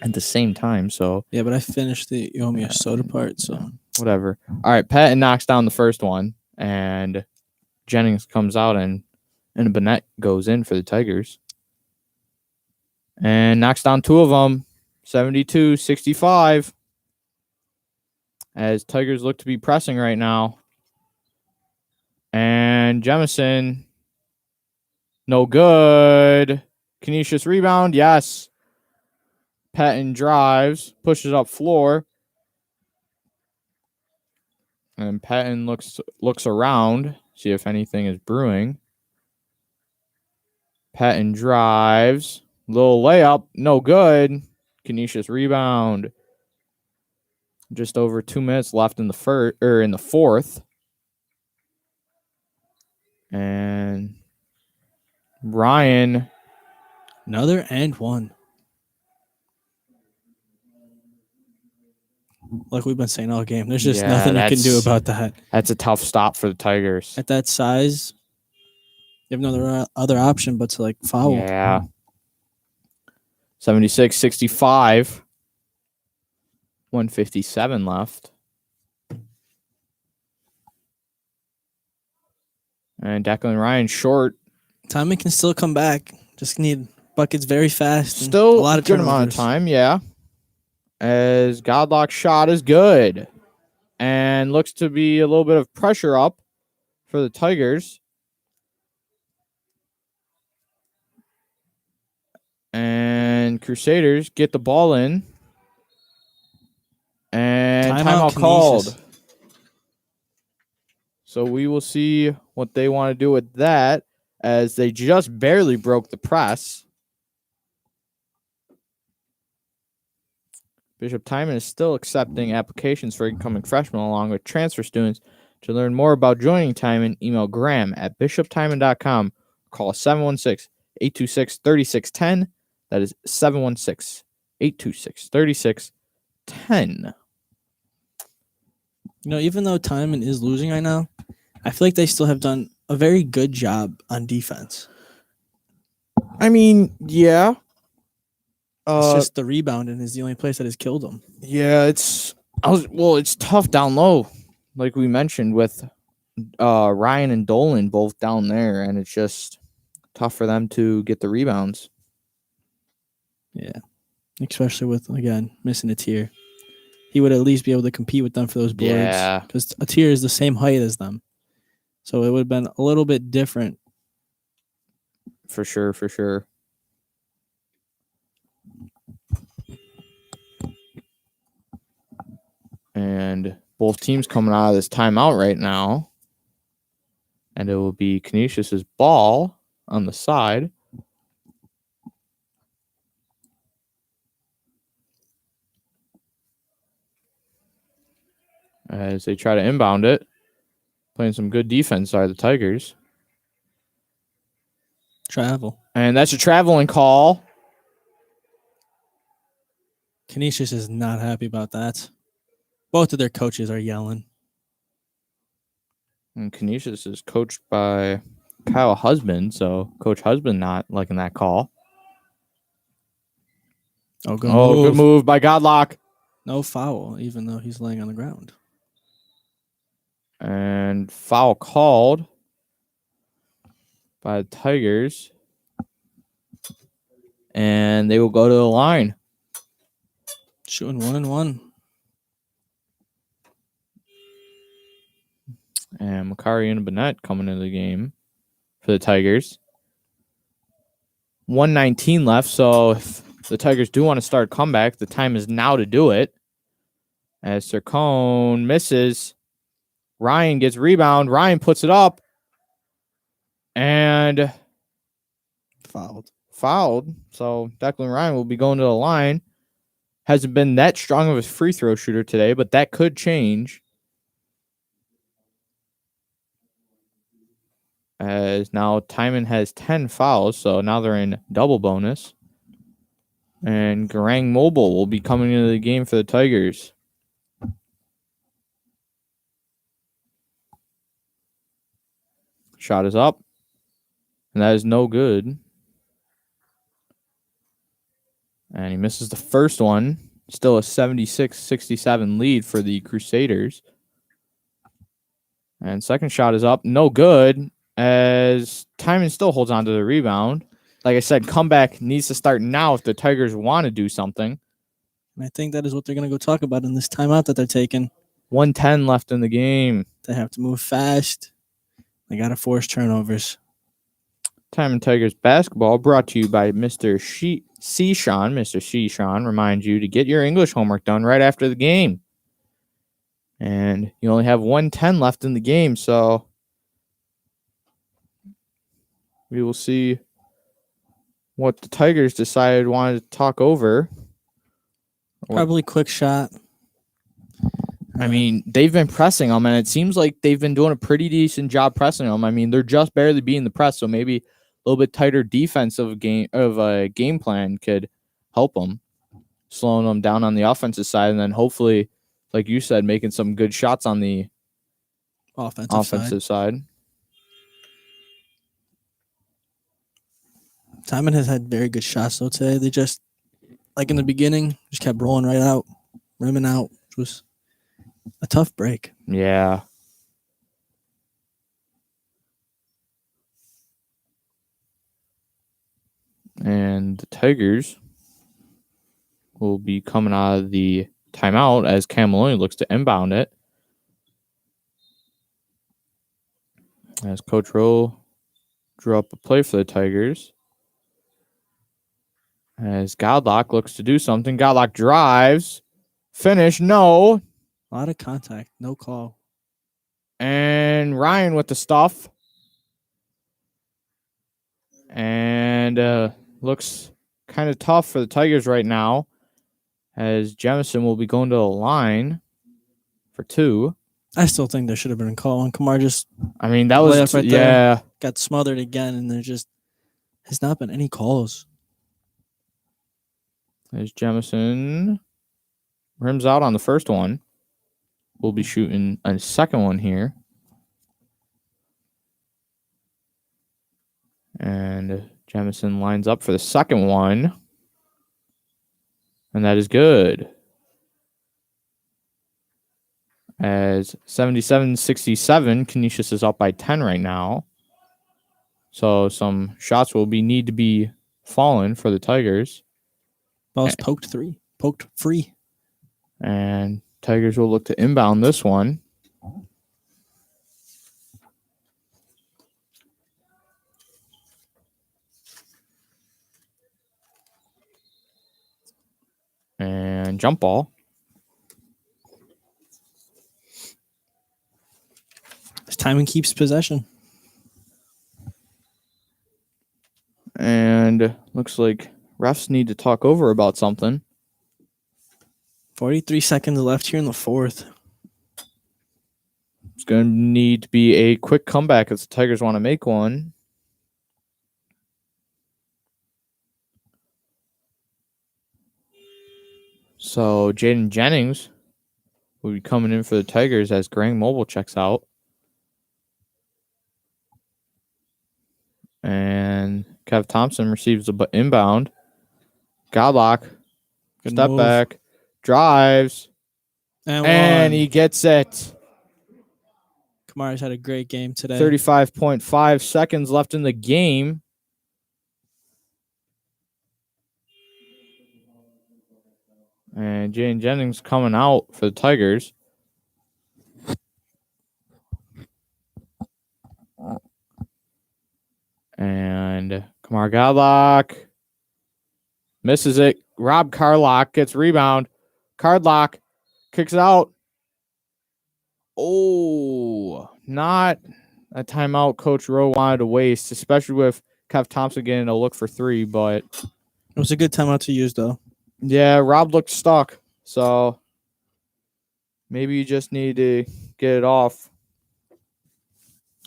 the same time? So Yeah, but I finished the Yomi soda part, so whatever. All right, Patton knocks down the first one, and Jennings comes out, and Bennett goes in for the Tigers. And knocks down 2 of them, 72-65. As Tigers look to be pressing right now. And Jemison, no good. Canisius rebound, yes. Patton drives, pushes up floor. And Patton looks around, see if anything is brewing. Patton drives, little layup, no good. Canisius rebound. Just over 2 minutes left in the fourth. And Ryan, another and one. Like we've been saying all game, there's just nothing you can do about that. That's a tough stop for the Tigers. At that size, you have no other option but to foul. Yeah. 76-65. 1:57 left. And Declan Ryan short. Timon can still come back. Just need buckets very fast. Still a lot of good amount of time, yeah. As Godlock's shot is good. And looks to be a little bit of pressure up for the Tigers. And Crusaders get the ball in. And timeout called. So we will see what they want to do with that, as they just barely broke the press. Bishop Timon is still accepting applications for incoming freshmen along with transfer students. To learn more about joining Timon, email Graham at bishoptimon.com. Call 716-826-3610. That is 716-826-3610. Even though Timon is losing right now, I feel like they still have done a very good job on defense. I mean, yeah. It's just the rebounding is the only place that has killed them. Yeah, it's tough down low, like we mentioned, with Ryan and Dolan both down there, and it's just tough for them to get the rebounds. Yeah, especially with, again, missing a tier. He would at least be able to compete with them for those boards. Yeah. Because a tier is the same height as them. So it would have been a little bit different. For sure. And both teams coming out of this timeout right now. And it will be Canisius's ball on the side. As they try to inbound it. Playing some good defense are the Tigers. Travel. And that's a traveling call. Canisius is not happy about that. Both of their coaches are yelling. And Canisius is coached by Kyle Husband, so Coach Husband not liking that call. Oh, good move by Godlock. No foul, even though he's laying on the ground. And foul called by the Tigers. And they will go to the line. Shooting 1-1. And Makari and Bennett coming into the game for the Tigers. 1:19 left, so if the Tigers do want to start a comeback, the time is now to do it. As Sircone misses, Ryan gets rebound. Ryan puts it up. And fouled. So Declan Ryan will be going to the line. Hasn't been that strong of a free throw shooter today, but that could change. As now Timon has 10 fouls, so now they're in double bonus. And Garang Mobile will be coming into the game for the Tigers. Shot is up. And that is no good. And he misses the first one. Still a 76-67 lead for the Crusaders. And second shot is up. No good. As Timon still holds on to the rebound. Like I said, comeback needs to start now if the Tigers want to do something. And I think that is what they're going to go talk about in this timeout that they're taking. 1:10 left in the game. They have to move fast. They got to force turnovers. Timon Tigers basketball brought to you by Mr. Sean. Mr. Sean reminds you to get your English homework done right after the game. And you only have 1:10 left in the game, so we will see what the Tigers decided wanted to talk over. Probably quick shot. I mean, they've been pressing them, and it seems like they've been doing a pretty decent job pressing them. I mean, they're just barely beating the press, so maybe a little bit tighter defensive game plan could help them, slowing them down on the offensive side, and then hopefully, like you said, making some good shots on the offensive side. Timon has had very good shots though today. They just, like in the beginning, just kept rolling right out, rimming out, which was a tough break. Yeah. And the Tigers will be coming out of the timeout as Cam Maloney looks to inbound it. As Coach Rowe drew up a play for the Tigers. As Godlock looks to do something. Godlock drives. Finish. No. A lot of contact. No call. And Ryan with the stuff. And looks kind of tough for the Tigers right now. As Jemison will be going to the line for 2. I still think there should have been a call on Kamar. Just, I mean, that was right yeah. There, got smothered again, and there just has not been any calls. As Jemison rims out on the first one. We'll be shooting a second one here. And Jemison lines up for the second one. And that is good. As 77-67, Canisius is up by 10 right now. So some shots will need to be fallen for the Tigers. Ball's poked free. And Tigers will look to inbound this one. And jump ball. As Timon keeps possession. And looks like refs need to talk over about something. 43 seconds left here in the fourth. It's going to need to be a quick comeback if the Tigers want to make one. So Jaden Jennings will be coming in for the Tigers as Greg Mobile checks out. And Kev Thompson receives the inbound. Godlock, Good step move. back, drives, And and one. he gets it. Kamara's had a great game today. 35.5 seconds left in the game. And Jaden Jennings coming out for the Tigers. And Kamar Godlock misses it. Rob Carlock gets rebound. Cardlock kicks out. Oh, not a timeout Coach Rowe wanted to waste, especially with Kev Thompson getting a look for three. But It was a good timeout to use, though. yeah, Rob looked stuck. So maybe you just need to get it off.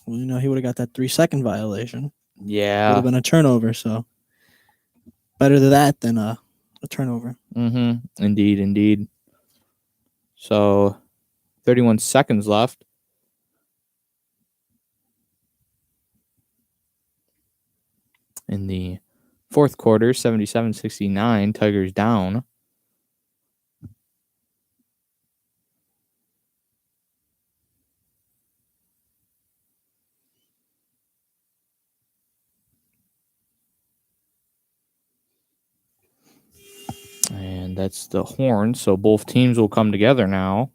Well, you know, he would have got that 3-second violation. Would Yeah. have been a turnover, so better than that than a turnover. Mm-hmm. Indeed. So 31 seconds left. In the fourth quarter, 77-69, Tigers down. And that's the horn, so both teams will come together now.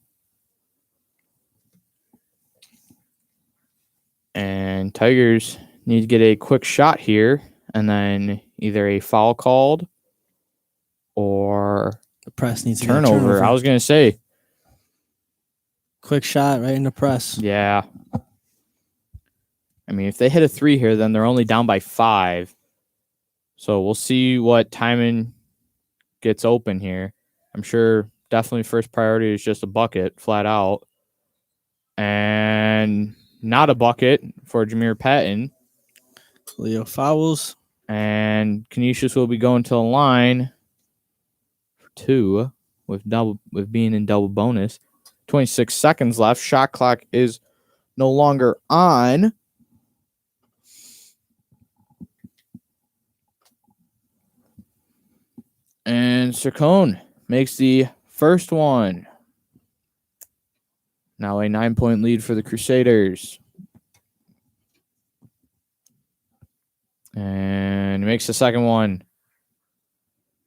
And Tigers need to get a quick shot here, and then either a foul called or The press needs to turnover. get a turnover. I was going to say. Quick shot right in the press. Yeah. I mean, if they hit a 3 here, then they're only down by 5. So we'll see what Timon gets open here. I'm sure definitely first priority is just a bucket, flat out. And not a bucket for Jameer Patton. Leo fouls. And Canisius will be going to the line for 2 with being in double bonus. 26 seconds left. Shot clock is no longer on. And Sircone makes the first one. Now a 9-point lead for the Crusaders. And makes the second one.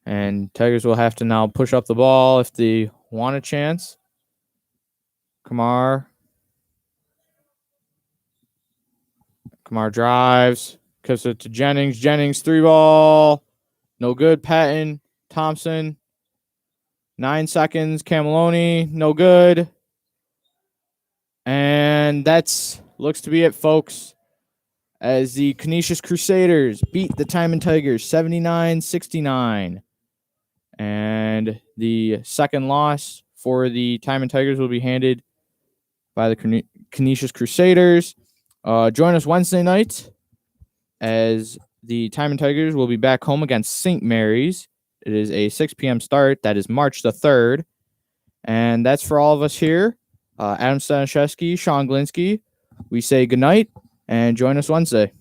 And Tigers will have to now push up the ball if they want a chance. Kamar drives. Gives it to Jennings. Jennings, 3-ball. No good. Patton. Thompson. 9 seconds. Cameloni. No good. And that's looks to be it, folks. As the Canisius Crusaders beat the Timon Tigers 79-69. And the second loss for the Timon Tigers will be handed by the Canisius Crusaders. Join us Wednesday night as the Timon Tigers will be back home against St. Mary's. It is a 6 p.m. start. That is March the 3rd. And that's for all of us here. Adam Stanishevsky, Sean Glinsky. We say goodnight and join us Wednesday.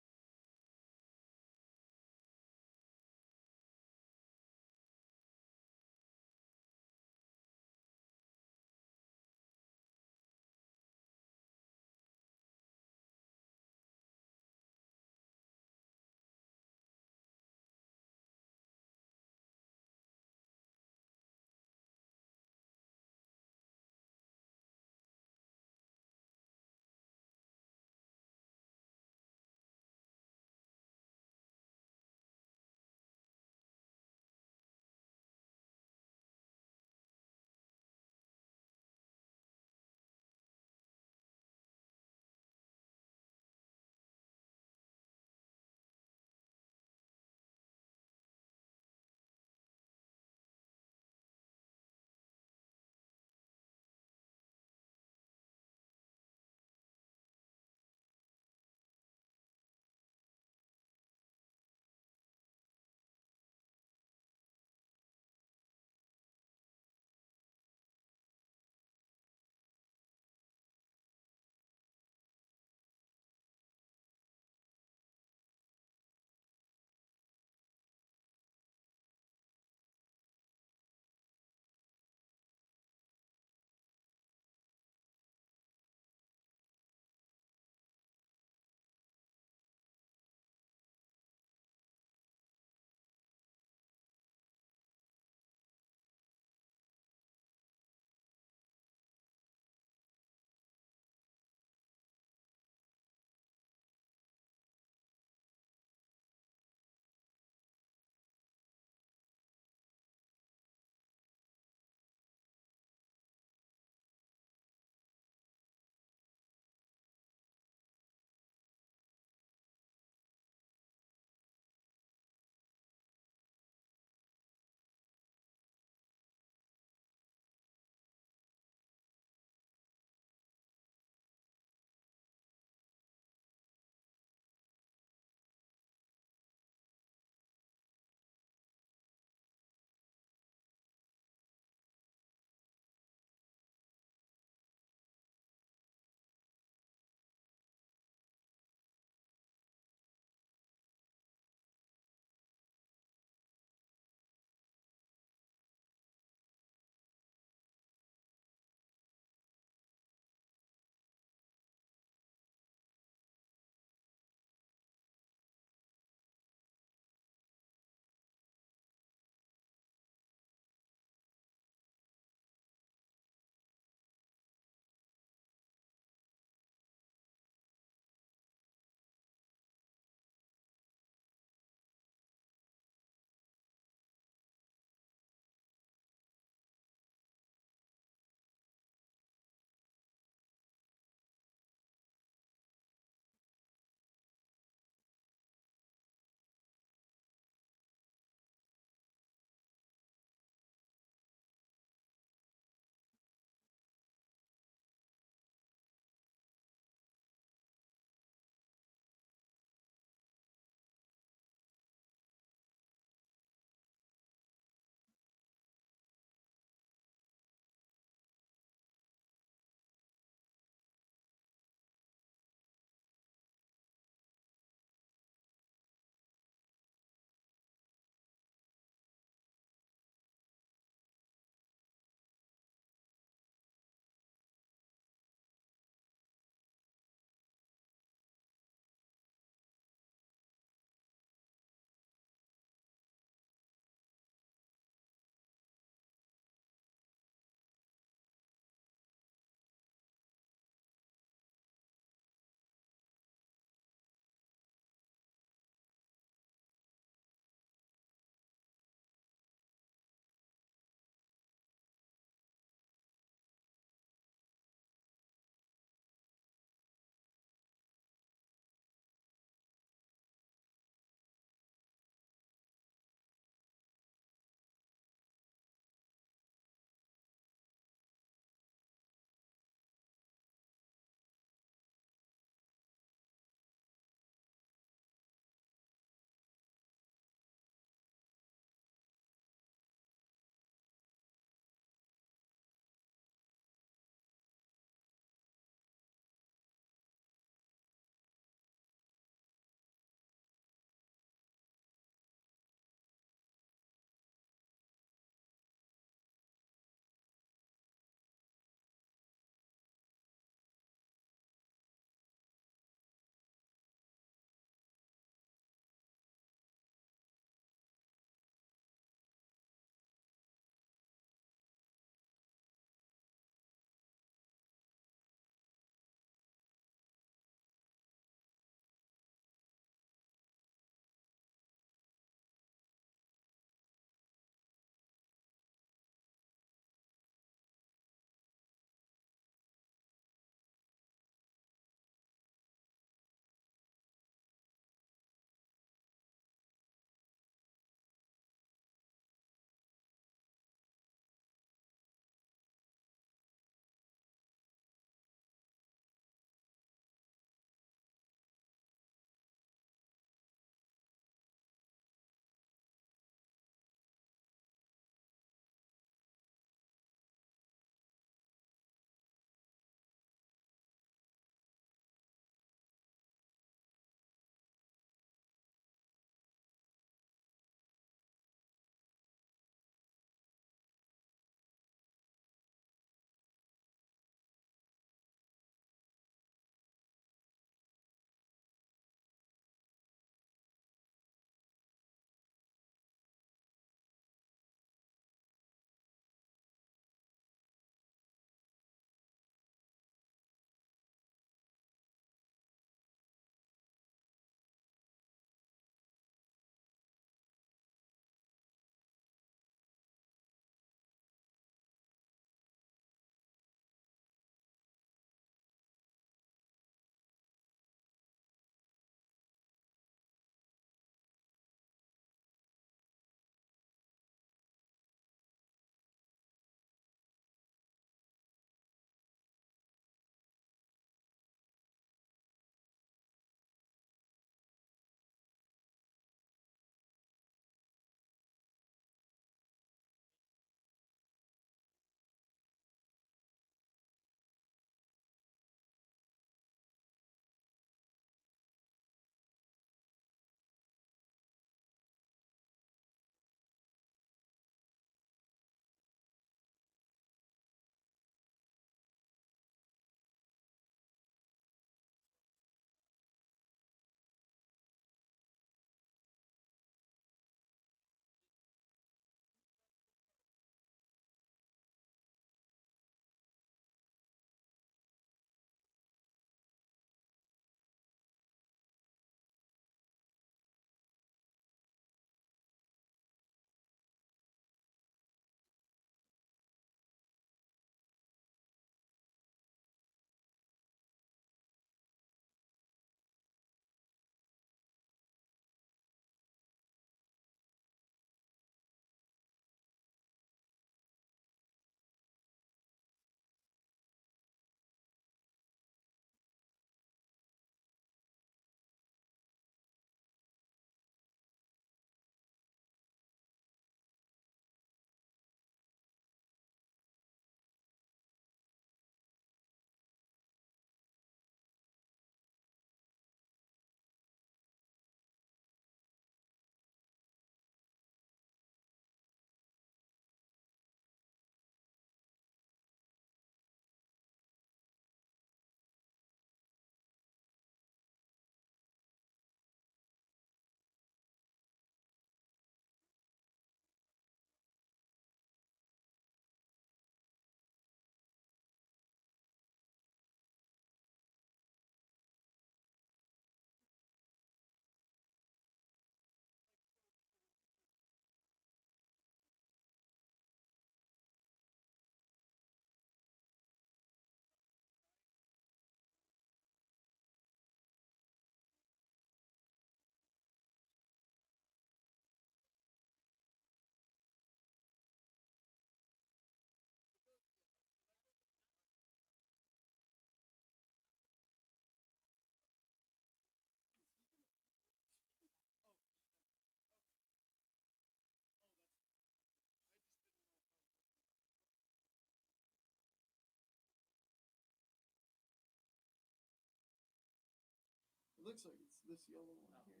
looks like it's this yellow one Oh. here.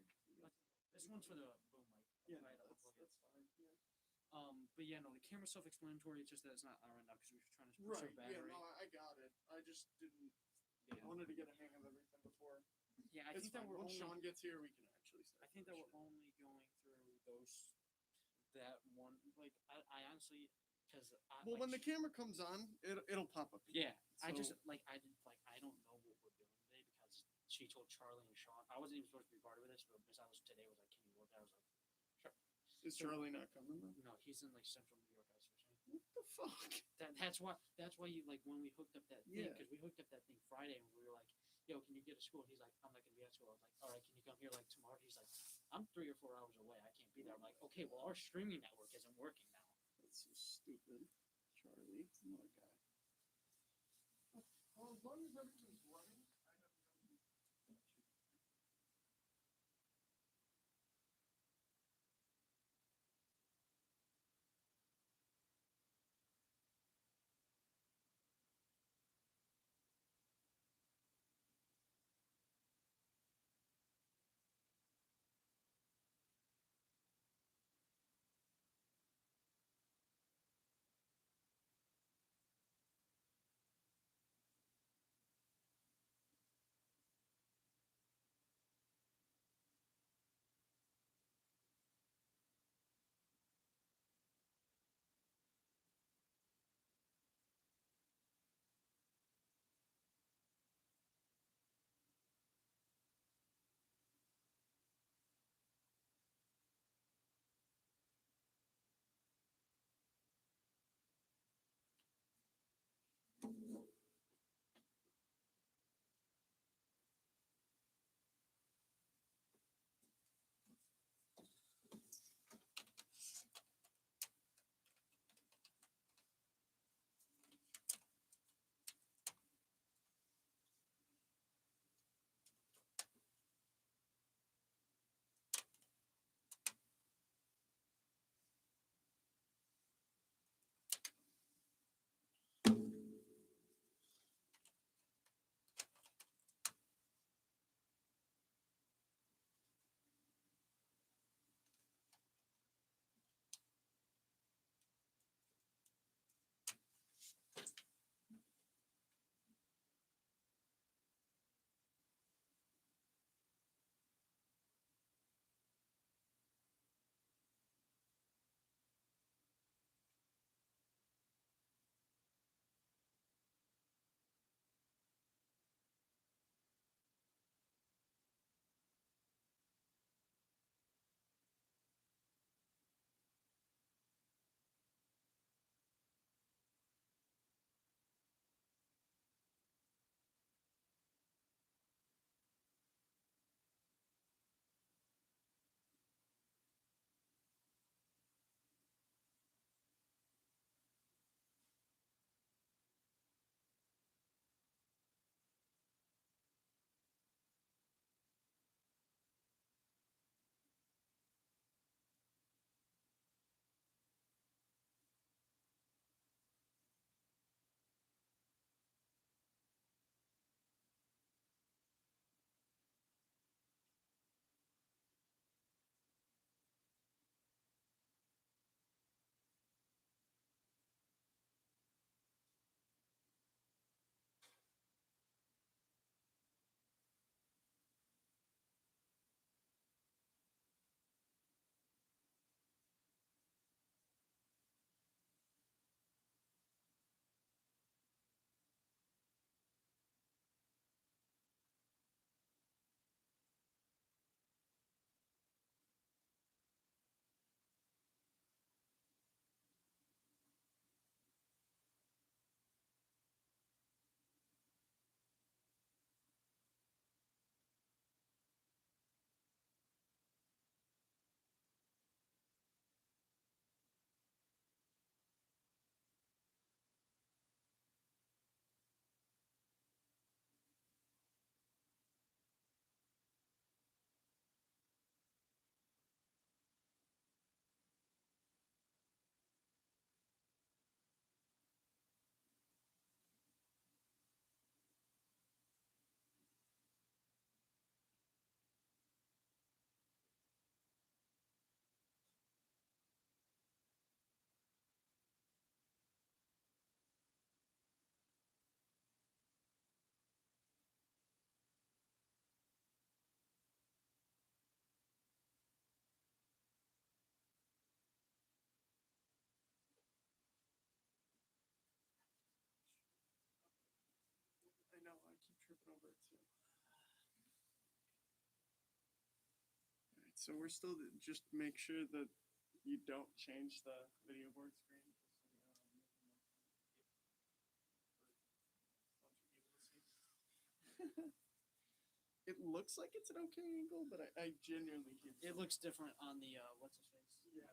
This one's for the boom mic. Yeah, Right, no, I'll plug it. that's fine. Yeah. But yeah, no, the camera's self-explanatory. It's just that it's not on right now because we were trying to push our Right. Yeah. battery. No, I got it. I just didn't. Yeah. I wanted to get a hang of everything before. Yeah, I It's think that fine. we're Once only. Sean gets here, we can actually start. I think that pushing. we're only going through that one. Like, I honestly, because Well, when the camera comes on, it'll pop up. yeah, I So- just I don't know what we're doing today because she told Charlie and Sean. I wasn't even supposed to be part of this, but Miss Alice today was like, "Can you work?" I was like, "Sure." Is Charlie not coming though? No, he's in like Central New York. I was saying. What the fuck? That's why you like when we hooked up that thing Yeah. because we hooked up that thing Friday and we were like, "Yo, can you get to school?" And he's like, "I'm not gonna be at school." I was like, "All right, can you come here like tomorrow?" He's like, "I'm 3 or 4 hours away. I can't be there." I'm like, "Okay, well our streaming network isn't working now." That's so stupid. Charlie, another guy. Well, as long as everything's running, I have no. So we're still just make sure that you don't change the video board screen. It looks like it's an okay angle, but I genuinely keep. It looks different on the what's his face. Yeah.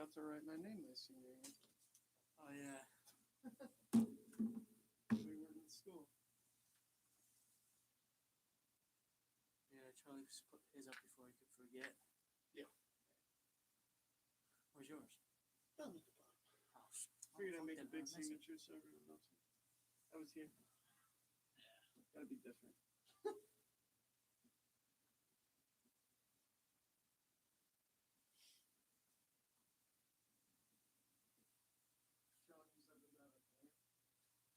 got to write my name my senior year. Oh yeah. We weren't in school. Yeah, Charlie put his up before he could forget. Yeah. Where's yours? Down at the bottom. Oh, Figured I'd fuck make a that, big man, that's it. signature so everyone knows me. I was here. Gotta be different.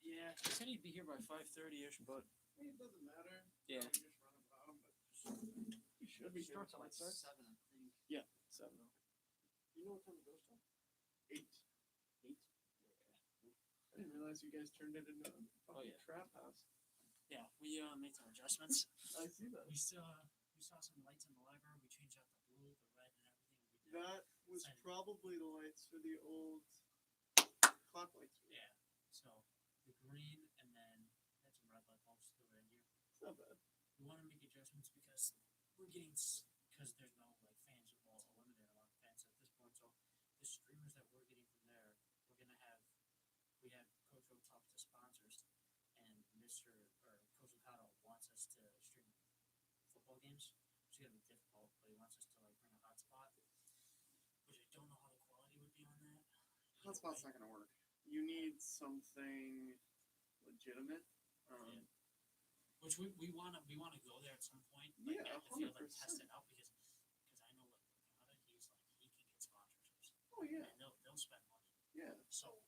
Yeah, he said he'd be here by 5:30ish, but I mean, it doesn't matter. Yeah. Probably just run about, but you should be it starts at here. like 7, I think. Yeah, 7. You know what time it goes till? 8. 8? I didn't realize you guys turned it into a fucking yeah. trap house. Yeah, we made some adjustments. I see that. We saw some lights in the library. We changed out the blue, the red, and everything. We did. That was Same. probably the lights for the old clock lights. Yeah. So the green and then had some red light bulbs through in here. It's not bad. We want to make adjustments because we're getting because there's no like fans or a limited amount of fans at this point. So the streamers that we're getting from there, we're gonna have. We had Coach O talk to sponsors, and Coach Okada wants us to stream football games. It's gonna be difficult, but he wants us to like bring a hotspot, which I don't know how the quality would be on that. Hotspot's not gonna work. You need something legitimate. Which we wanna go there at some point. Yeah, at the field, 100%. test it out because I know what Okada, he's like he can get sponsorships. Oh yeah. And they'll spend money. Yeah. So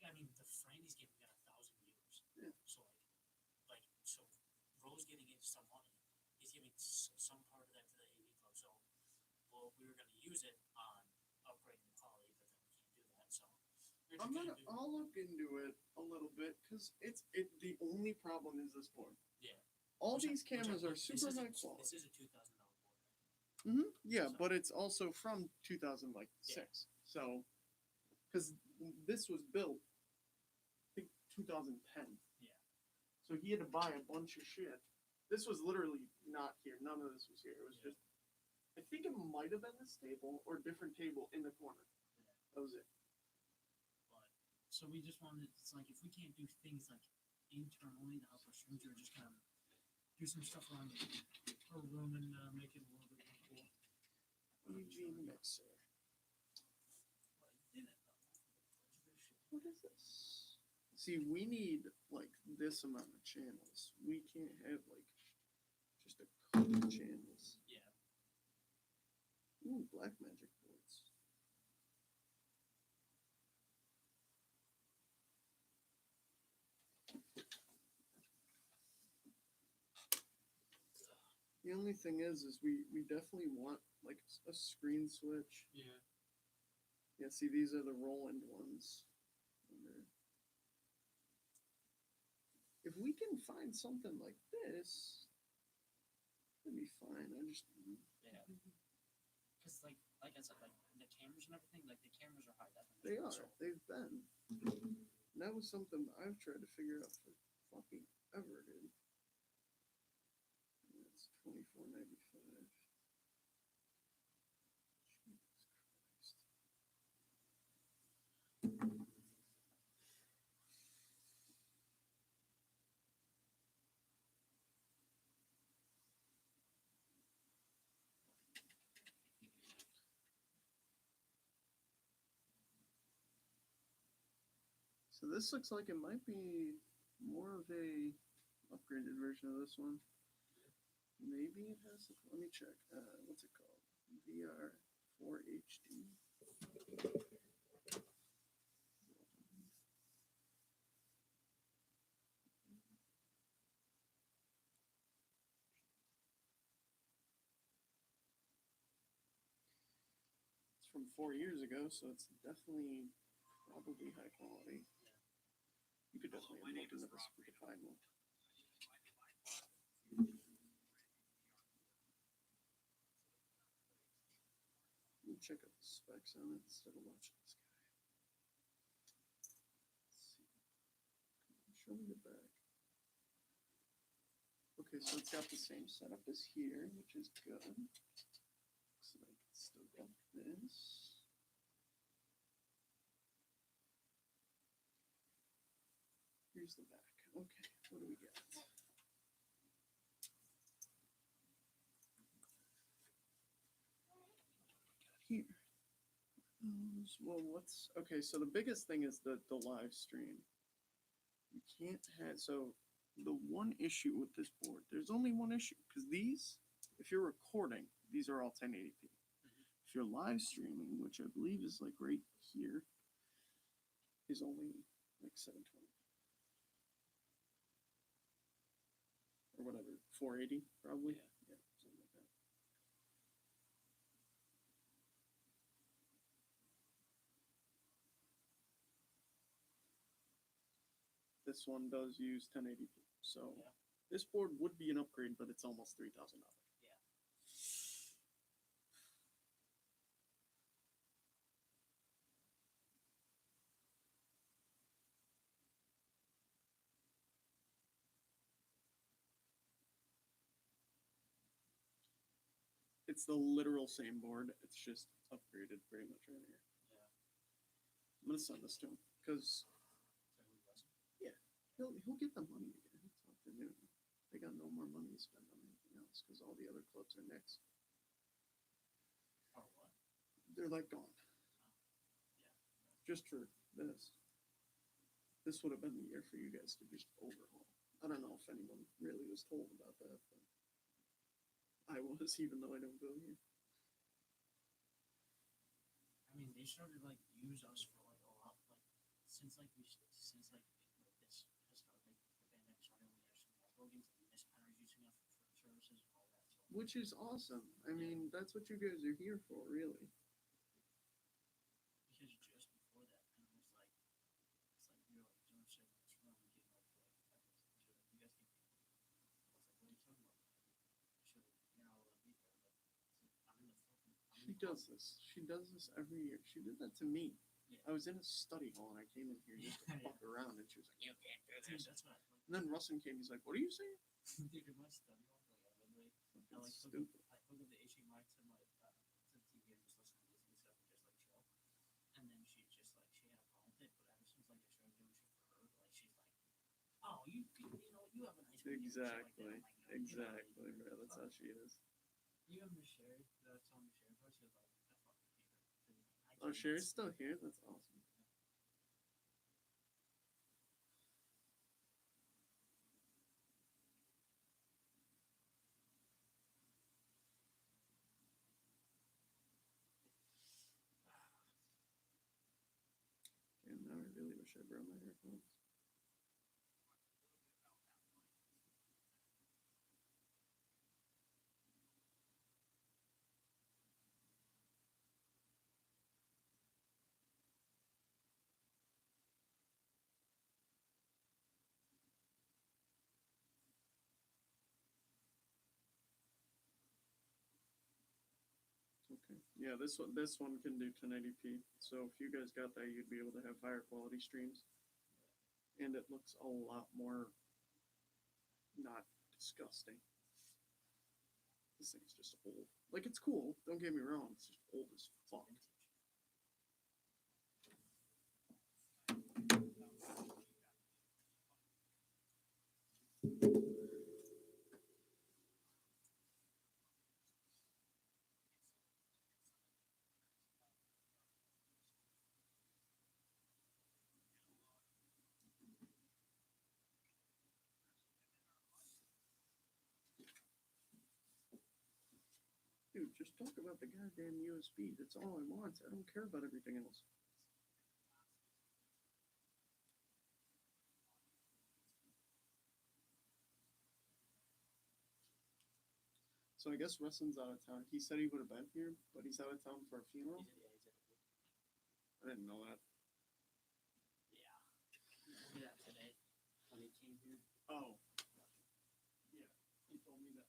I mean the Franny's game got 1,000 viewers. Yeah. So so Rose getting into some money, he's giving some part of that to the AV club. So we were gonna use it on upgrading the quality, but then we can't do that. So I'll look into it a little bit because the only problem is this board. Yeah. All these cameras are super high This quality. is a $2,000 board. Right? Yeah, So- but it's also from 2006. So, because this was built, I think 2010. Yeah. So he had to buy a bunch of shit. This was literally not here. None of this was here. It was Yeah. just. I think it might have been this table or a different table in the corner. Yeah. That was it. But so we just wanted. It's like if we can't do things like internally to help our streams, or just kind of do some stuff around our room and make it a little bit more cool. EG mixer. But I didn't know. What is this? See, we need like this amount of channels. We can't have like just a couple channels. Yeah. Ooh, black magic boards. The only thing is we definitely want like a screen switch. Yeah. Yeah, see, these are the Roland ones. If we can find something like this, it'd be fine. Yeah. Because like I said, like the cameras and everything, like the cameras are high definition. They are. So They've been. And that was something I've tried to figure out for fucking ever, dude. That's $24.95. Jesus Christ. So this looks like it might be more of a upgraded version of this one. Maybe it has. Let me check. What's it called? VR 4 HD. It's from 4 years ago, so it's definitely probably high quality. You could definitely have looked into this if we could find one. Let me check out the specs on it instead of watching this guy. Let's see. Show me the back. Okay, so it's got the same setup as here, which is good. Looks like it's still got this. Where's the back? Okay, what do we get? Here. Well, what's okay? So the biggest thing is the live stream. You can't have the one issue with this board. There's only one issue because these, if you're recording, these are all 1080p. If you're live streaming, which I believe is like right here, is only like 720 or whatever, 480 probably. Yeah, something like that. This one does use 1080p, so this board would be an upgrade, but it's almost $3,000. It's the literal same board. It's just upgraded pretty much right here. I'm gonna send this to him because he'll get the money again. That's what they're doing. They got no more money to spend on anything else because all the other clubs are next. Or what? They're like gone. Just for this. This would have been the year for you guys to just overhaul. I don't know if anyone really was told about that, but I was, even though I don't go here. I mean, they started like use us for like a lot, like since like this has started, like the pandemic started, we actually have logins and this kind of using us for services and all that. So Which is awesome. I mean, that's what you guys are here for, really. because just before that, and it was like we were like doing shit in this room and getting like you guys can. I was like, what are you talking about? Sure, you're not allowed to be there, but I'm in the fucking. She does this. She does this every year. She did that to me. Yeah. I was in a study hall and I came in here just to fuck around, and she was like, "You can't do Dude, this." that's what. Like, And then Rustin came. He's like, "What are you saying?" dude, in my study hall, like I literally, I like hook Stupid. up the HDMI to my to the TV and just listen to Disney stuff and just like chill. And then she just like she had a problem with it, but ever since like I started doing shit for her, like she's like, oh, you know, you have a nice weekend," and shit like that. Exactly. I'm like, "No, Exactly, you know, bro. That's how she is. You have Miss Sherry that I was telling Miss Sherry about. She was like, I fucking hate her. Oh, Sherry's still here. That's awesome. And now I really wish I brought my earphones. Okay. Yeah, this one can do 1080p. So if you guys got that, you'd be able to have higher quality streams, and it looks a lot more not disgusting. This thing's just old. Like, it's cool. Don't get me wrong. It's just old as fuck. Dude, just talk about the goddamn USB. That's all I want. I don't care about everything else. So I guess Rustin's out of town. He said he would have been here, but he's out of town for a funeral. I didn't know that. Yeah. Yeah, today when he came here. Oh. Yeah, he told me that.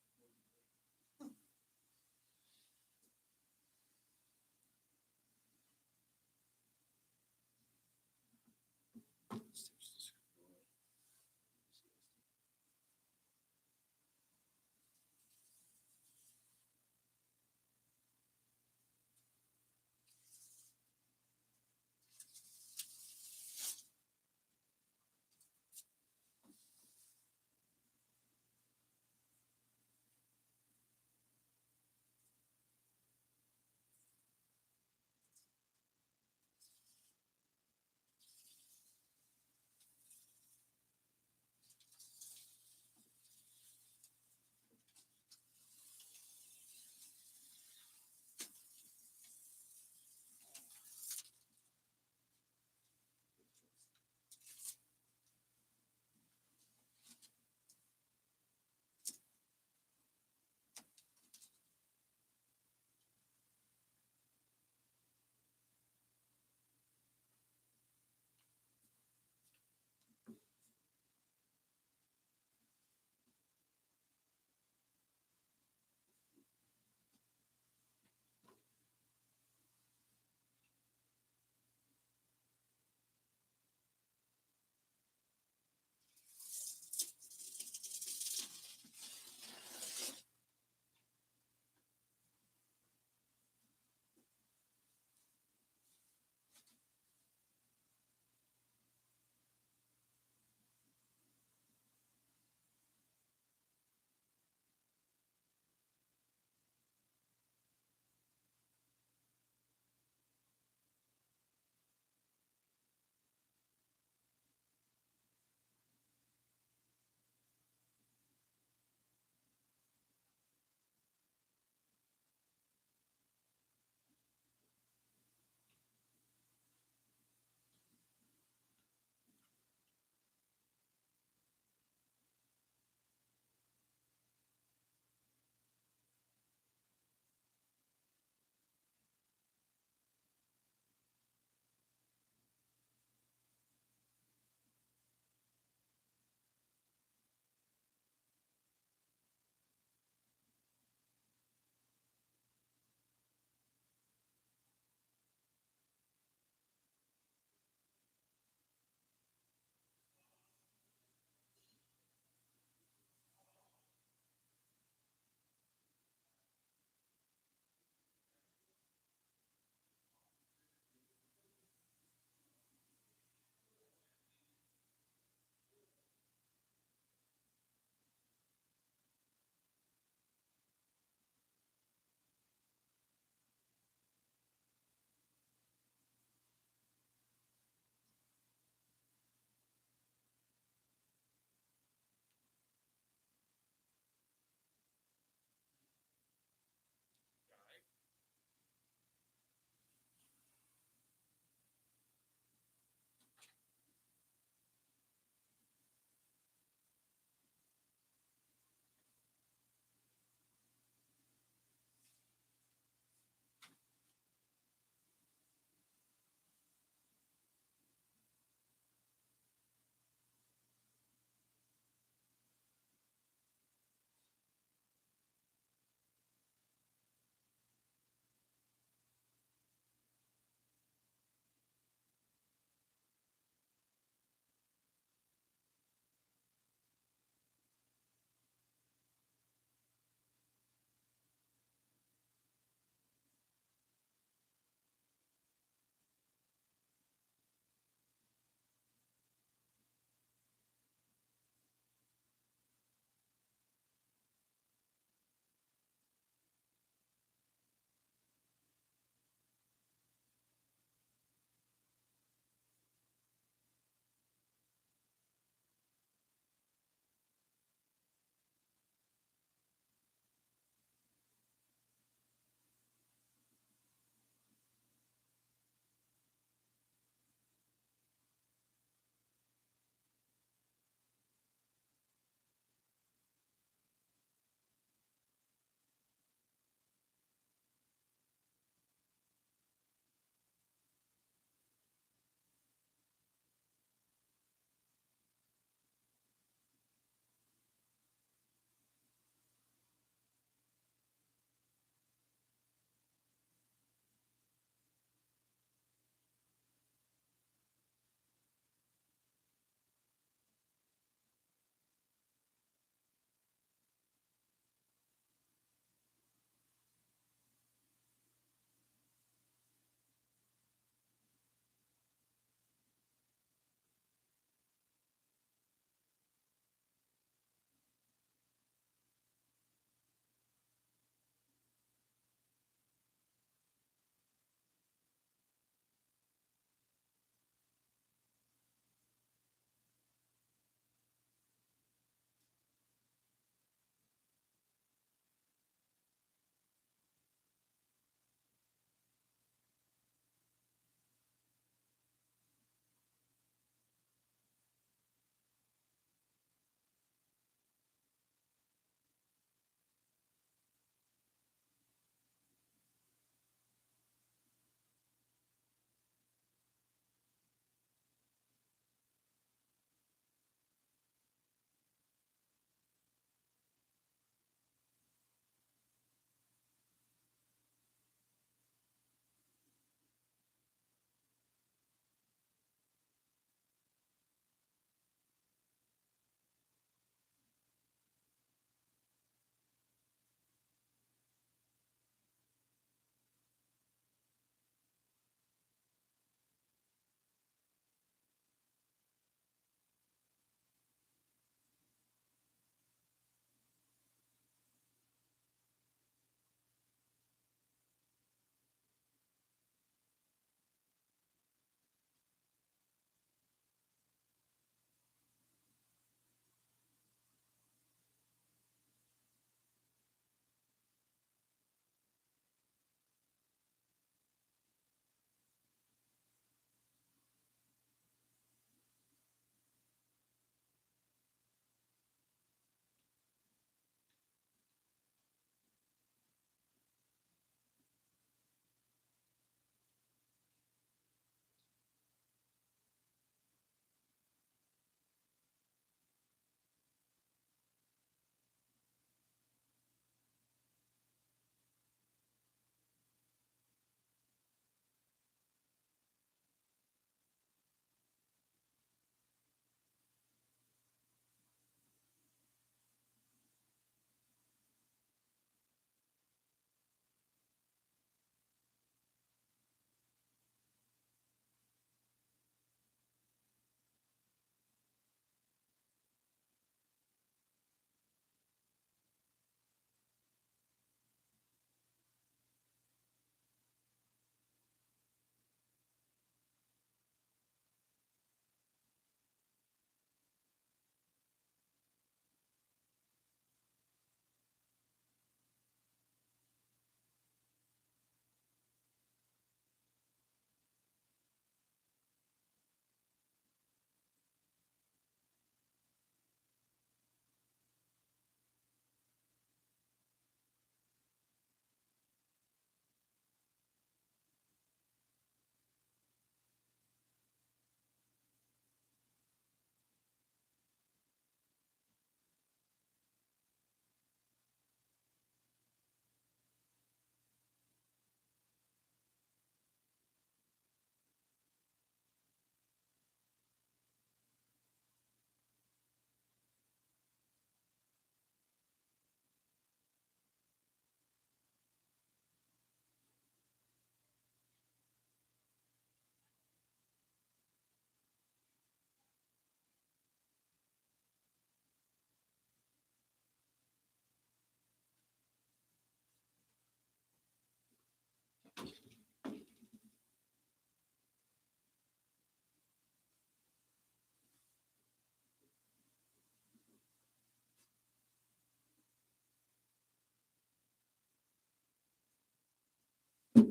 Because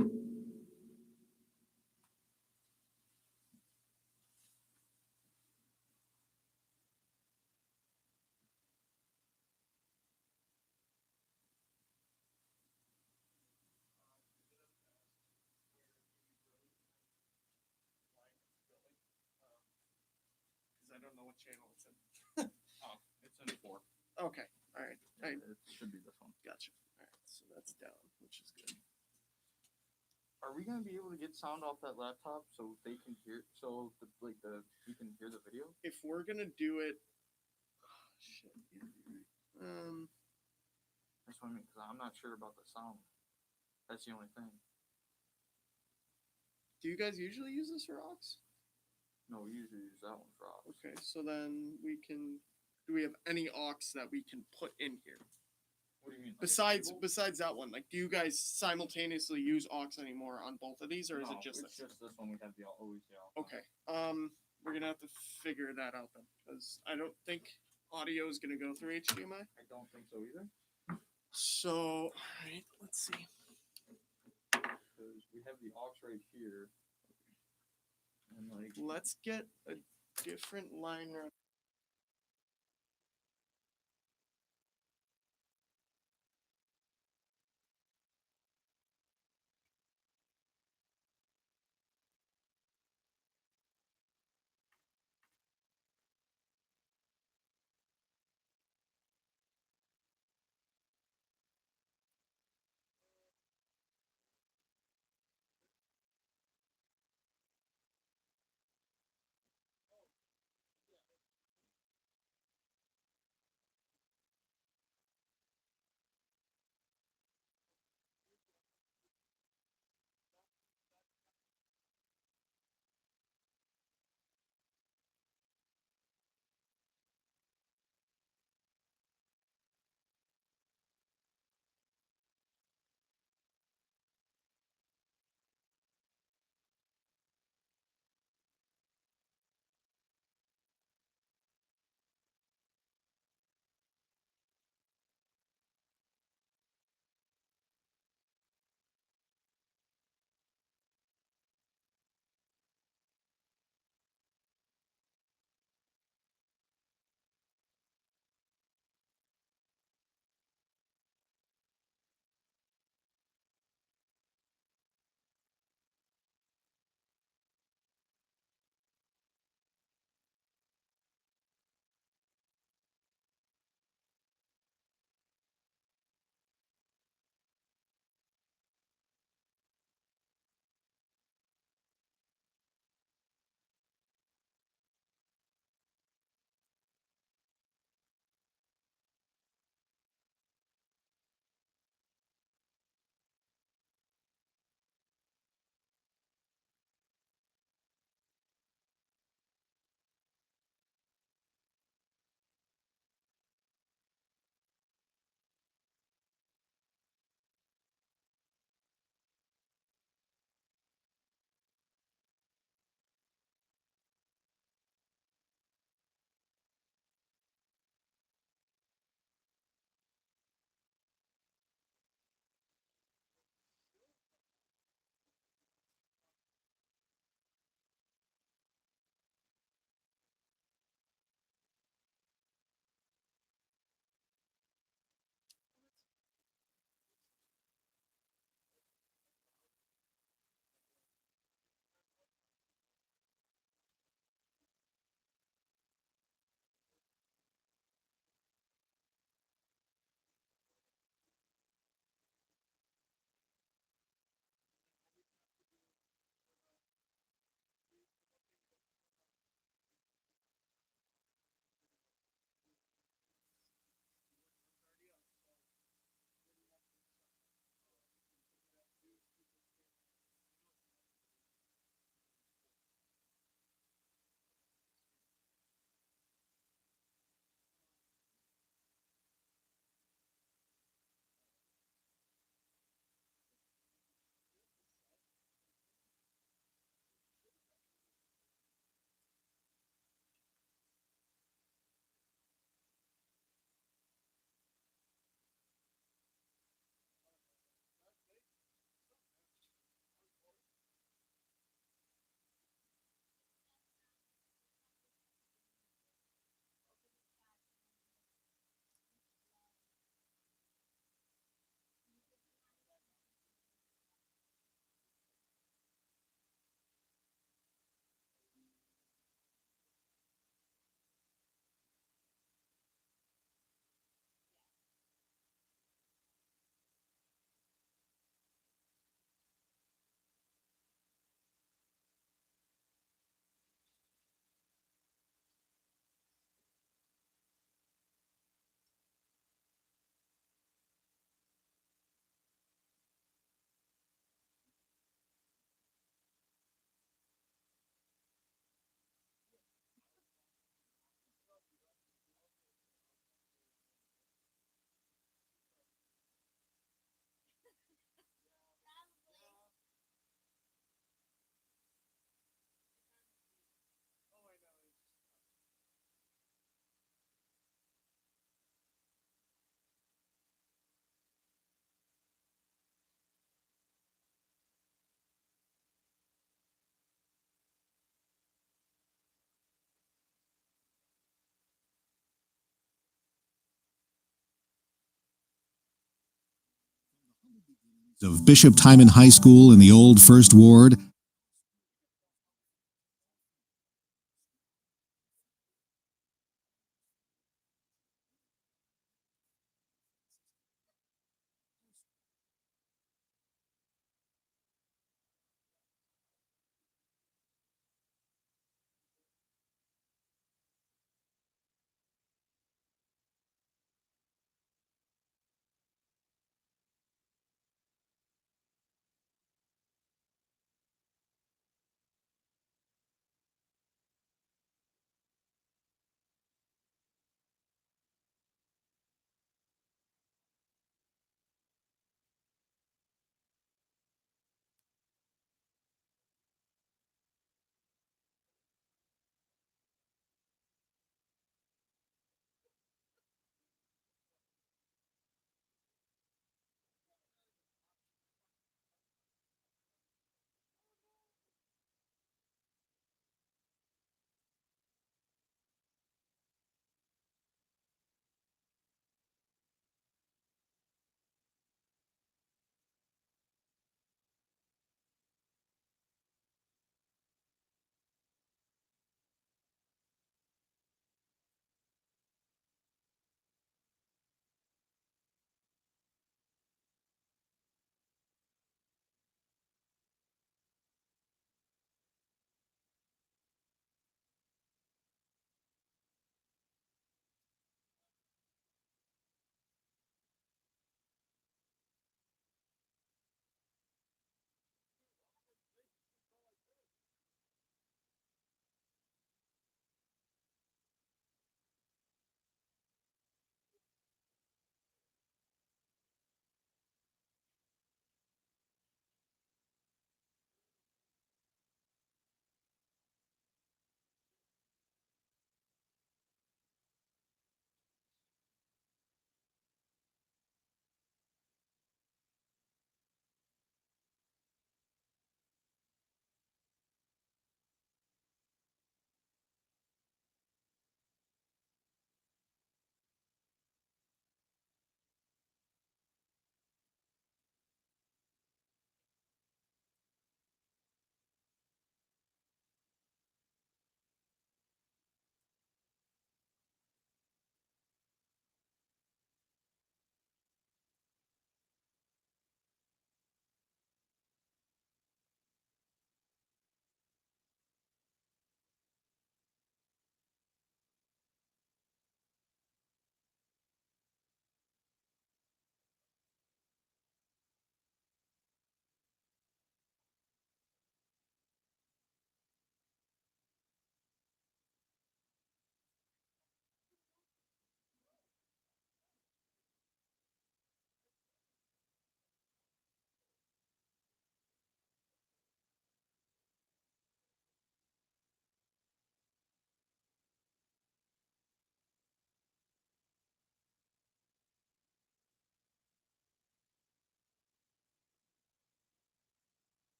I don't know what channel it's in. Oh, it's in 4. Okay. All right. It should be this one. Gotcha. All right. So that's down, which is good. Are we gonna be able to get sound off that laptop so they can hear? So you can hear the video. If we're gonna do it, shit. That's what I mean, because I'm not sure about the sound. That's the only thing. Do you guys usually use this for aux? No, we usually use that one for aux. Okay, so then we can. Do we have any aux that we can put in here What do you mean? besides that one? Like, do you guys simultaneously use aux anymore on both of these, or is it just it's this? just this one. We have the always the aux. Okay. We're gonna have to figure that out then, because I don't think audio is gonna go through HDMI. I don't think so either. So, all right, let's see. Because we have the aux right here. And like, Let's get a different line. of Bishop Timon High School in the old First Ward.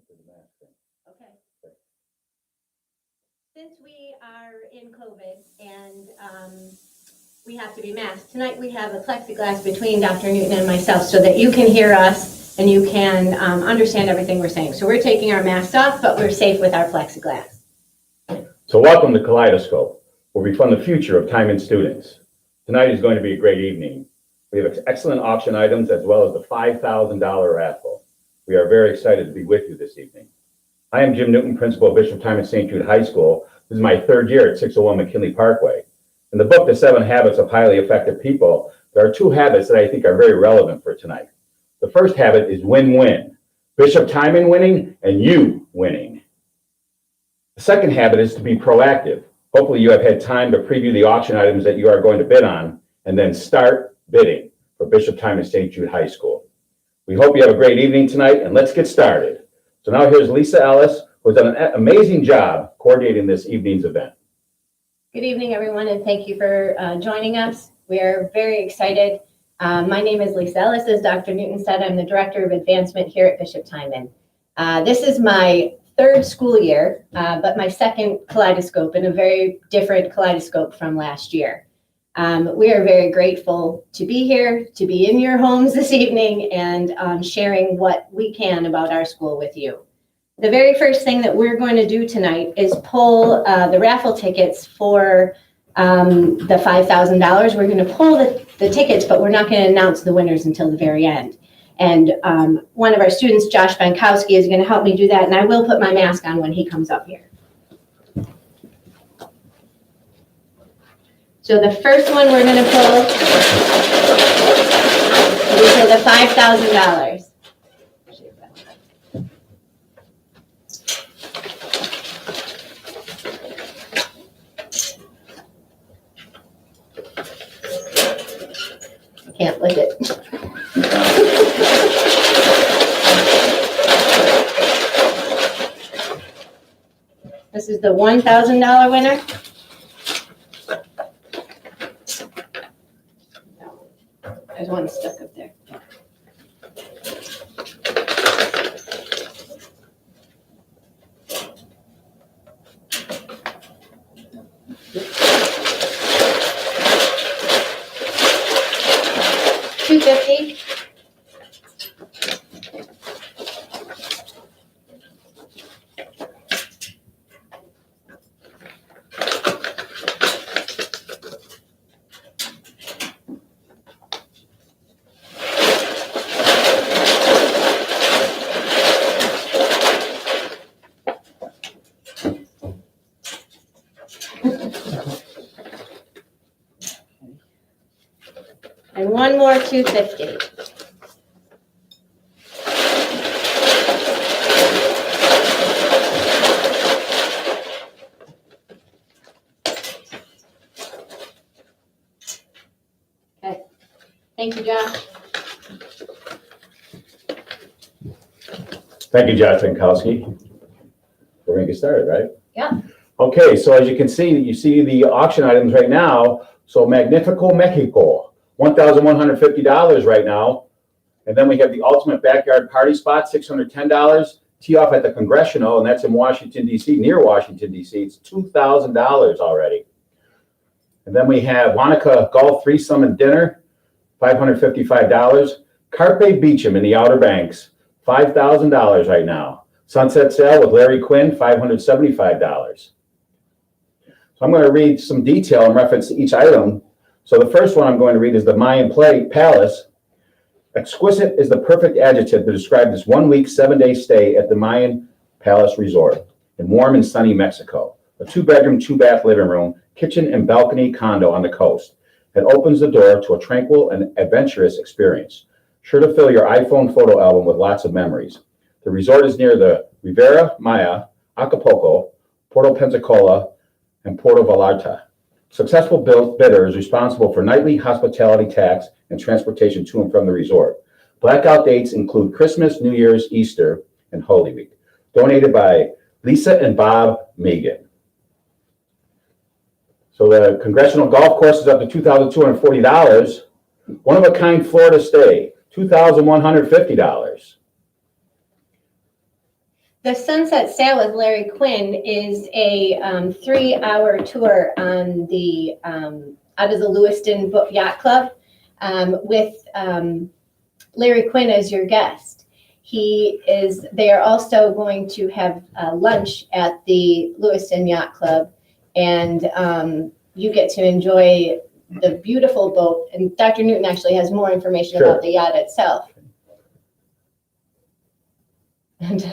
Okay. Since we are in COVID and we have to be masked, tonight we have a plexiglass between Dr. Newton and myself so that you can hear us and you can understand everything we're saying. So we're taking our masks off, but we're safe with our plexiglass. So welcome to Kaleidoscope, where we fund the future of Timon students. Tonight is going to be a great evening. We have excellent auction items as well as the $5,000 raffle. We are very excited to be with you this evening. I am Jim Newton, principal of Bishop Timon St. Jude High School. This is my third year at 601 McKinley Parkway. In the book, The 7 Habits of Highly Effective People, there are 2 habits that I think are very relevant for tonight. The first habit is win-win. Bishop Timon winning and you winning. The second habit is to be proactive. Hopefully you have had time to preview the auction items that you are going to bid on and then start bidding for Bishop Timon St. Jude High School. We hope you have a great evening tonight, and let's get started. So now here's Lisa Ellis, who has done an amazing job coordinating this evening's event. Good evening, everyone, and thank you for joining us. We are very excited. My name is Lisa Ellis. As Dr. Newton said, I'm the Director of Advancement here at Bishop Timon. This is my 3rd school year, but my 2nd Kaleidoscope, and a very different Kaleidoscope from last year. We are very grateful to be here, to be in your homes this evening, and sharing what we can about our school with you. The very first thing that we're going to do tonight is pull the raffle tickets for the $5,000. We're going to pull the tickets, but we're not going to announce the winners until the very end. And one of our students, Josh Bankowski, is going to help me do that, and I will put my mask on when he comes up here. So the first one we're going to pull is for the $5,000. Can't lick it. This is the $1,000 winner. There's one stuck up there. $250. And one more $250. Okay. Thank you, Josh. Thank you, Josh Bankowski. We're going to get started, right? Yeah. Okay, so as you see the auction items right now. So Magnifico Mexico, $1,150 right now. And then we have the Ultimate Backyard Party Spot, $610. Tee off at the Congressional, and that's in Washington, D.C., near Washington, D.C. It's $2,000 already. And then we have Wanaka Golf Threesome and Dinner, $555. Carpe Beachum in the Outer Banks, $5,000 right now. Sunset Sale with Larry Quinn, $575. So I'm going to read some detail in reference to each item. So the first one I'm going to read is the Mayan Palace. Exquisite is the perfect adjective to describe this 1-week, 7-day stay at the Mayan Palace Resort in warm and sunny Mexico. A 2-bedroom, 2-bath living room, kitchen and balcony condo on the coast that opens the door to a tranquil and adventurous experience. Sure to fill your iPhone photo album with lots of memories. The resort is near the Riviera Maya, Acapulco, Puerto Pensacola, and Puerto Vallarta. Successful bidder is responsible for nightly hospitality tax and transportation to and from the resort. Blackout dates include Christmas, New Year's, Easter, and Holy Week. Donated by Lisa and Bob Megan. So the Congressional Golf Course is up to $2,240. One-of-a-kind Florida stay, $2,150. The Sunset Sail with Larry Quinn is a 3-hour tour on the out of the Lewiston Boat Yacht Club with Larry Quinn as your guest. They are also going to have lunch at the Lewiston Yacht Club, and you get to enjoy the beautiful boat. And Dr. Newton actually has more information about the yacht itself. And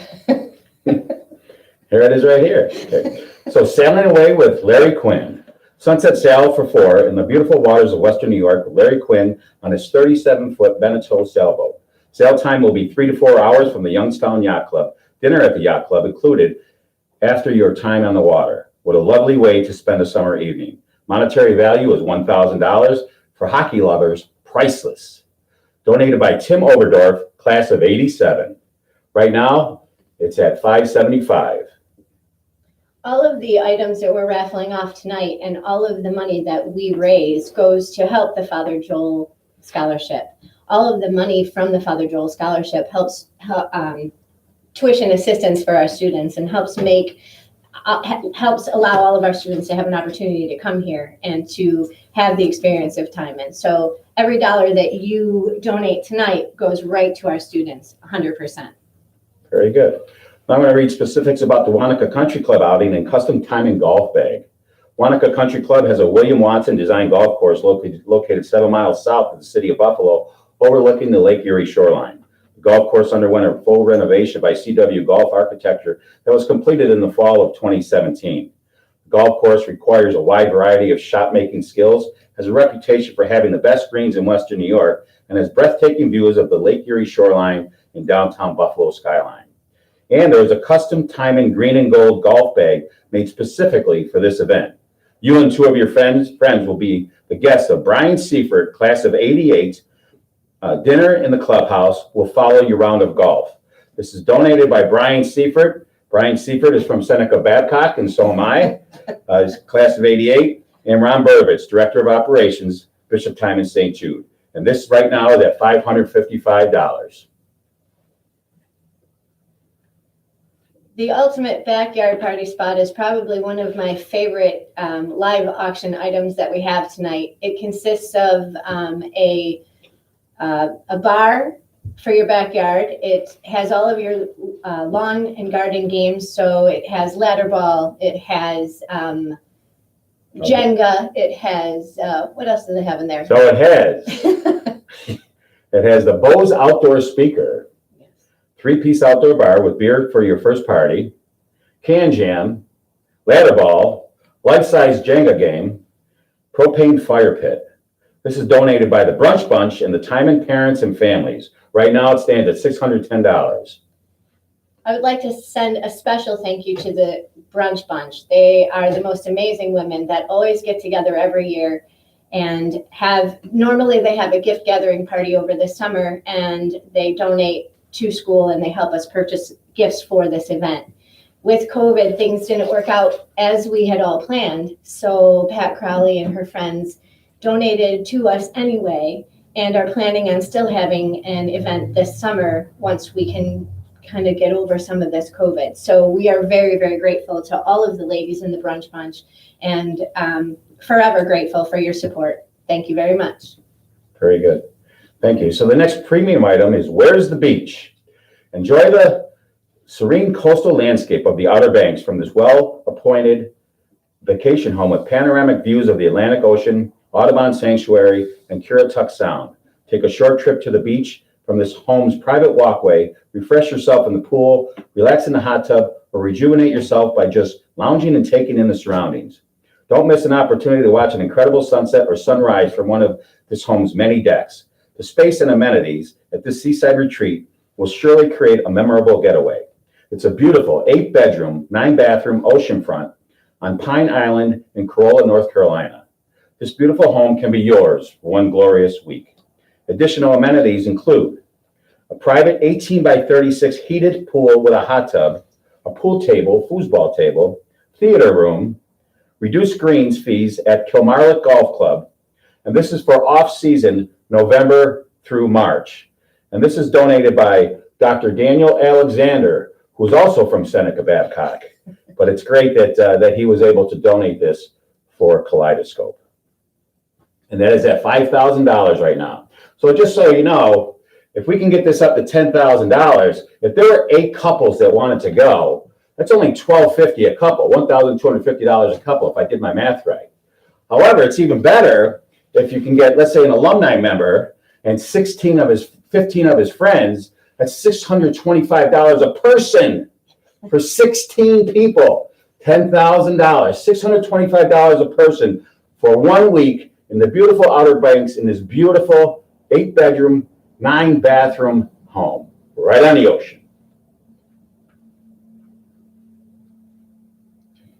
here it is right here. Okay. So sailing away with Larry Quinn. Sunset Sail for 4 in the beautiful waters of Western New York with Larry Quinn on his 37-foot Beneteau sailboat. Sail time will be 3 to 4 hours from the Youngstown Yacht Club. Dinner at the Yacht Club included after your time on the water. What a lovely way to spend a summer evening. Monetary value is $1,000. For hockey lovers, priceless. Donated by Tim Oberdorf, class of 87. Right now, it's at $575. all of the items that we're raffling off tonight and all of the money that we raise goes to help the Father Joel Scholarship. All of the money from the Father Joel Scholarship helps tuition assistance for our students and helps allow all of our students to have an opportunity to come here and to have the experience of Timon. So every dollar that you donate tonight goes right to our students, 100%. Very good. Now I'm going to read specifics about the Wanaka Country Club outing and custom Timon golf bag. Wanaka Country Club has a William Watson designed golf course located 7 miles south of the city of Buffalo, overlooking the Lake Erie shoreline. The golf course underwent a full renovation by CW Golf Architecture that was completed in the fall of 2017. The golf course requires a wide variety of shot-making skills, has a reputation for having the best greens in Western New York, and has breathtaking views of the Lake Erie shoreline and downtown Buffalo skyline. And there's a custom Timon green and gold golf bag made specifically for this event. You and 2 of your friends will be the guests of Brian Seifert, class of 88. Dinner in the clubhouse will follow your round of golf. This is donated by Brian Seifert. Brian Seifert is from Seneca Babcock, and so am I. He's class of 88. And Ron Burbitz, Director of Operations, Bishop Timon St. Jude. And this right now is at $555. The ultimate backyard party spot is probably one of my favorite live auction items that we have tonight. It consists of a bar for your backyard. It has all of your lawn and garden games. So it has ladder ball. It has Jenga. It has, what else do they have in there? So it has the Bose outdoor speaker, 3-piece outdoor bar with beer for your first party, can jam, ladder ball, life-size Jenga game, propane fire pit. This is donated by the Brunch Bunch and the Timon parents and families. Right now it stands at $610. I would like to send a special thank you to the Brunch Bunch. They are the most amazing women that always get together every year and normally they have a gift gathering party over the summer and they donate to school and they help us purchase gifts for this event. With COVID, things didn't work out as we had all planned. So Pat Crowley and her friends donated to us anyway and are planning on still having an event this summer once we can kind of get over some of this COVID. So we are very, very grateful to all of the ladies in the Brunch Bunch and forever grateful for your support. Thank you very much. Very good. Thank you. So the next premium item is Where's the Beach? Enjoy the serene coastal landscape of the Outer Banks from this well-appointed vacation home with panoramic views of the Atlantic Ocean, Audubon Sanctuary, and Currituck Sound. Take a short trip to the beach from this home's private walkway, refresh yourself in the pool, relax in the hot tub, or rejuvenate yourself by just lounging and taking in the surroundings. Don't miss an opportunity to watch an incredible sunset or sunrise from one of this home's many decks. The space and amenities at this seaside retreat will surely create a memorable getaway. It's a beautiful 8-bedroom, 9-bathroom oceanfront on Pine Island in Corolla, North Carolina. This beautiful home can be yours for one glorious week. Additional amenities include a private 18 by 36 heated pool with a hot tub, a pool table, foosball table, theater room, reduced greens fees at Kilmarlock Golf Club, and this is for off-season November through March. And this is donated by Dr. Daniel Alexander, who's also from Seneca Babcock. But it's great that he was able to donate this for Kaleidoscope. And that is at $5,000 right now. So just so you know, if we can get this up to $10,000, if there were 8 couples that wanted to go, that's only $1,250 a couple, $1,250 a couple, if I did my math right. However, it's even better if you can get, let's say, an alumni member and 15 of his friends. That's $625 a person for 16 people. $10,000, $625 a person for 1 week in the beautiful Outer Banks in this beautiful 8-bedroom, 9-bathroom home right on the ocean.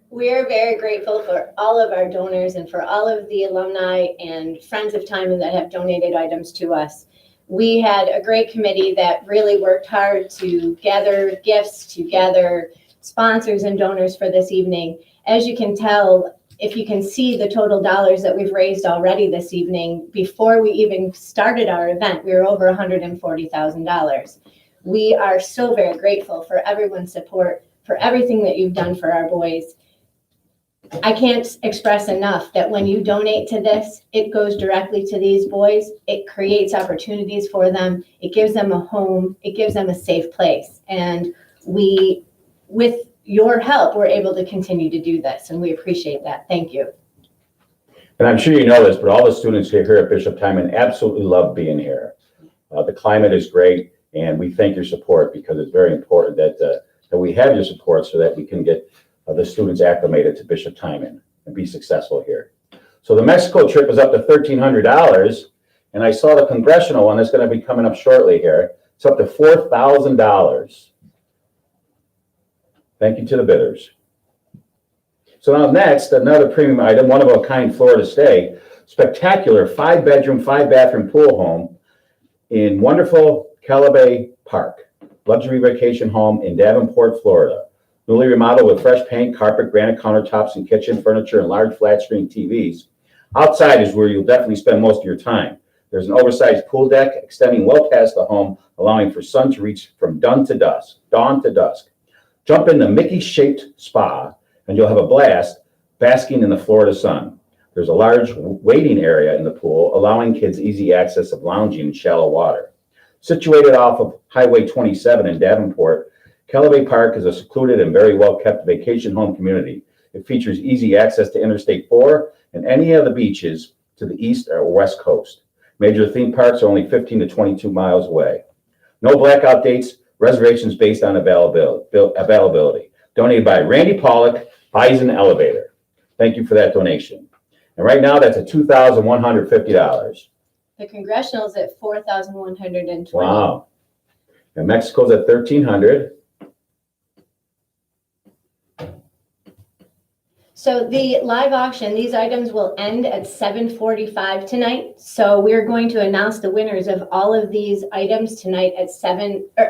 We are very grateful for all of our donors and for all of the alumni and friends of Timon that have donated items to us. We had a great committee that really worked hard to gather gifts, to gather sponsors and donors for this evening. As you can tell, if you can see the total dollars that we've raised already this evening, before we even started our event, we were over $140,000. We are so very grateful for everyone's support, for everything that you've done for our boys. I can't express enough that when you donate to this, it goes directly to these boys. It creates opportunities for them. It gives them a home. It gives them a safe place. And we, with your help, we're able to continue to do this, and we appreciate that. Thank you. And I'm sure you know this, but all the students here at Bishop Timon absolutely love being here. The climate is great, and we thank your support because it's very important that we have your support so that we can get the students acclimated to Bishop Timon and be successful here. So the Mexico trip is up to $1,300, and I saw the congressional one that's going to be coming up shortly here. It's up to $4,000. Thank you to the bidders. So now next, another premium item, one-of-a-kind Florida stay, spectacular 5-bedroom, 5-bathroom pool home in wonderful Kaleidoscope Park, luxury vacation home in Davenport, Florida. Newly remodeled with fresh paint, carpet, granite countertops, and kitchen furniture, and large flat-screen TVs. Outside is where you'll definitely spend most of your time. There's an oversized pool deck extending well past the home, allowing for sun to reach from dawn to dusk. Jump in the Mickey-shaped spa, and you'll have a blast basking in the Florida sun. There's a large waiting area in the pool, allowing kids easy access of lounging in shallow water. Situated off of Highway 27 in Davenport, Kaleidoscope Park is a secluded and very well-kept vacation home community. It features easy access to Interstate 4 and any of the beaches to the east or west coast. Major theme parks are only 15 to 22 miles away. No blackout dates, reservations based on availability. Donated by Randy Pollock, Bison Elevator. Thank you for that donation. And right now, that's at $2,150. The congressional is at $4,120. Wow. And Mexico's at $1,300. So the live auction, these items will end at 7:45 tonight. So we're going to announce the winners of all of these items tonight at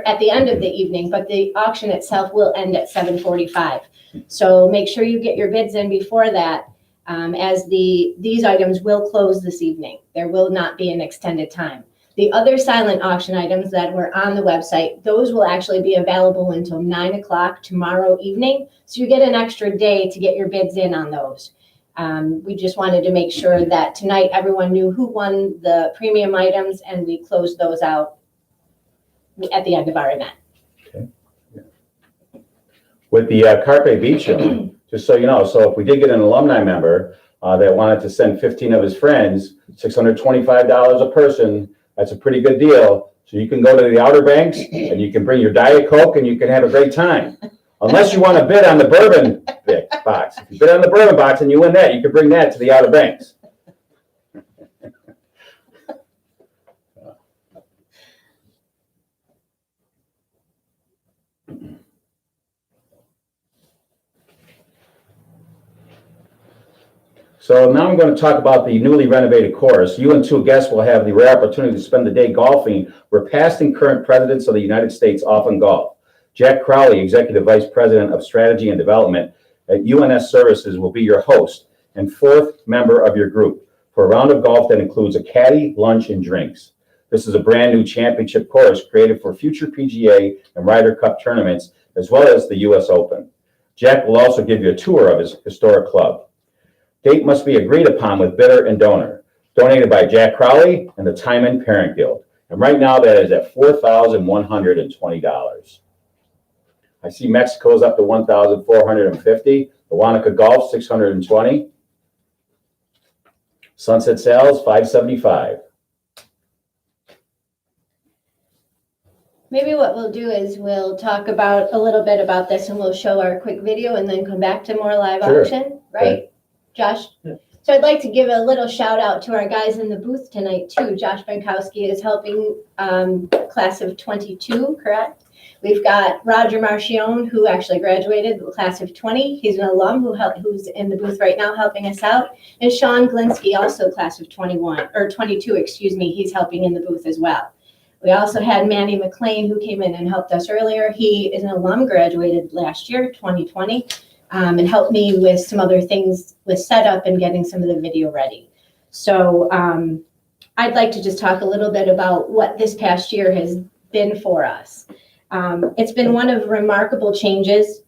at the end of the evening, but the auction itself will end at 7:45. So make sure you get your bids in before that, as these items will close this evening. There will not be an extended time. The other silent auction items that were on the website, those will actually be available until 9 o'clock tomorrow evening. So you get an extra day to get your bids in on those. We just wanted to make sure that tonight everyone knew who won the premium items, and we closed those out at the end of our event. Okay. Yeah. With the Carpe Beach show, just so you know, so if we did get an alumni member that wanted to send 15 of his friends, $625 a person, that's a pretty good deal. So you can go to the Outer Banks and you can bring your Diet Coke and you can have a great time. Unless you want to bid on the bourbon box. If you bid on the bourbon box and you win that, you can bring that to the Outer Banks. So now I'm going to talk about the newly renovated course. You and 2 guests will have the rare opportunity to spend the day golfing where past and current presidents of the United States often golf. Jack Crowley, Executive Vice President of Strategy and Development at UNS Services, will be your host and 4th member of your group for a round of golf that includes a caddy, lunch, and drinks. This is a brand new championship course created for future PGA and Ryder Cup tournaments as well as the U.S. Open. Jack will also give you a tour of his historic club. Date must be agreed upon with bidder and donor. Donated by Jack Crowley and the Timon Parent Guild. And right now that is at $4,120. I see Mexico's up to $1,450. The Wanaka Golf, $620. Sunset Sails, $575. Maybe what we'll do is we'll talk about a little bit about this and we'll show our quick video and then come back to more live Sure. auction, right? Okay. Josh? Yeah. So I'd like to give a little shout out to our guys in the booth tonight too. Josh Bankowski is helping class of 22, correct? We've got Roger Marchione, who actually graduated, the class of 20. He's an alum who's in the booth right now helping us out. And Sean Glinsky, also class of 22, excuse me. He's helping in the booth as well. We also had Manny McLean, who came in and helped us earlier. He is an alum, graduated last year, 2020, and helped me with some other things with setup and getting some of the video ready. So I'd like to just talk a little bit about what this past year has been for us. It's been one of remarkable challenges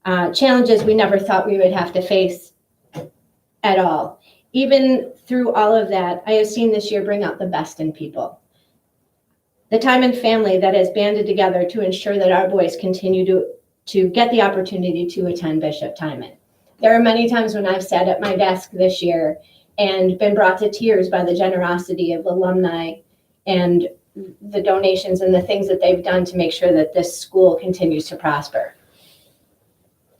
we never thought we would have to face at all. Even through all of that, I have seen this year bring out the best in people. The Timon family that has banded together to ensure that our boys continue to get the opportunity to attend Bishop Timon. There are many times when I've sat at my desk this year and been brought to tears by the generosity of alumni and the donations and the things that they've done to make sure that this school continues to prosper.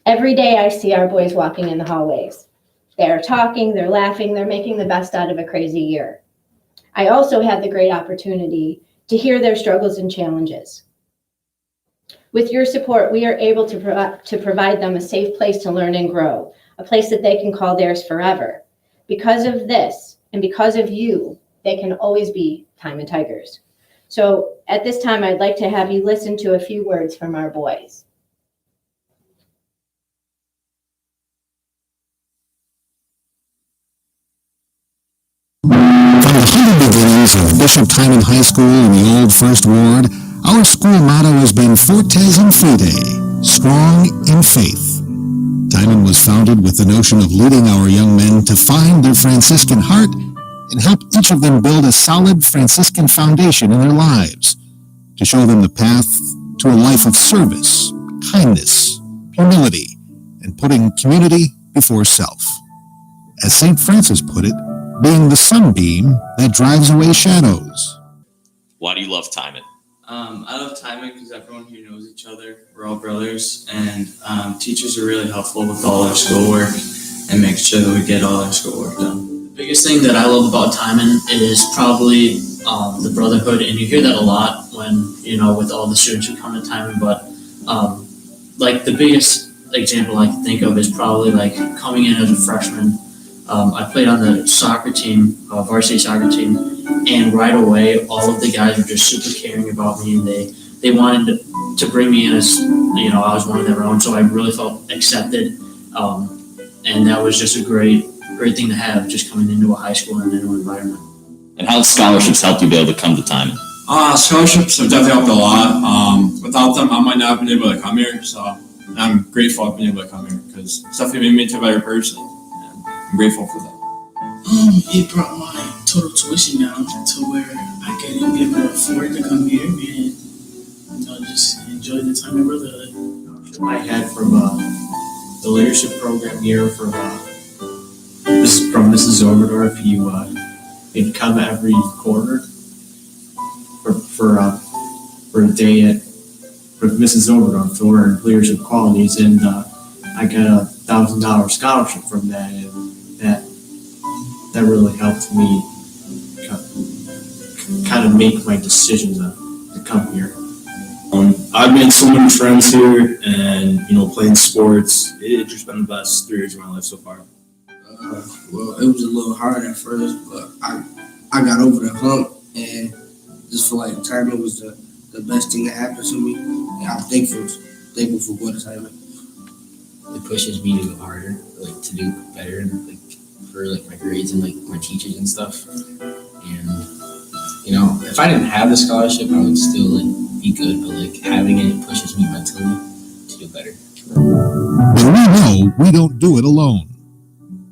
Every day I see our boys walking in the hallways. They're talking, they're laughing, they're making the best out of a crazy year. I also had the great opportunity to hear their struggles and challenges. With your support, we are able to provide them a safe place to learn and grow, a place that they can call theirs forever. Because of this, and because of you, they can always be Timon Tigers. So at this time, I'd like to have you listen to a few words from our boys. From the humble beginnings of Bishop Timon High School in the old First Ward, our school motto has been Fortes in Fide, strong in faith. Timon was founded with the notion of leading our young men to find their Franciscan heart and help each of them build a solid Franciscan foundation in their lives, to show them the path to a life of service, kindness, humility, and putting community before self. As St. Francis put it, being the sunbeam that drives away shadows. Why do you love Timon? I love Timon because everyone here knows each other. We're all brothers, and teachers are really helpful with all our schoolwork and make sure that we get all our schoolwork done. The biggest thing that I love about Timon is probably the brotherhood, and you hear that a lot when, with all the students who come to Timon, but like the biggest example I can think of is probably like coming in as a freshman. I played on the soccer team, varsity soccer team, and right away, all of the guys were just super caring about me, and they wanted to bring me in as, I was one of their own, so I really felt accepted, and that was just a great thing to have, just coming into a high school and a new environment. And how have scholarships helped you be able to come to Timon? Scholarships have definitely helped a lot. Without them, I might not have been able to come here, so I'm grateful I've been able to come here, because it's definitely made me into a better person. I'm grateful for that. It brought my total tuition down to where I could be able to afford to come here and just enjoy the time of brotherhood. I had from the leadership program here from Mrs. Oberdorf. He'd come every quarter for a day with Mrs. Oberdorf for her leadership qualities, and I got a $1,000 scholarship from that, and that really helped me kind of make my decisions to come here. I've made so many friends here, and playing sports, it's just been the best 3 years of my life so far. Well, it was a little hard at first, but I got over the hump, and just feel like Timon was the best thing that happened to me, and I'm thankful for what has happened. It pushes me to go harder, to do better, for my grades and my teachers and stuff. And if I didn't have the scholarship, I would still be good. But having it pushes me mentally to do better. But we know we don't do it alone.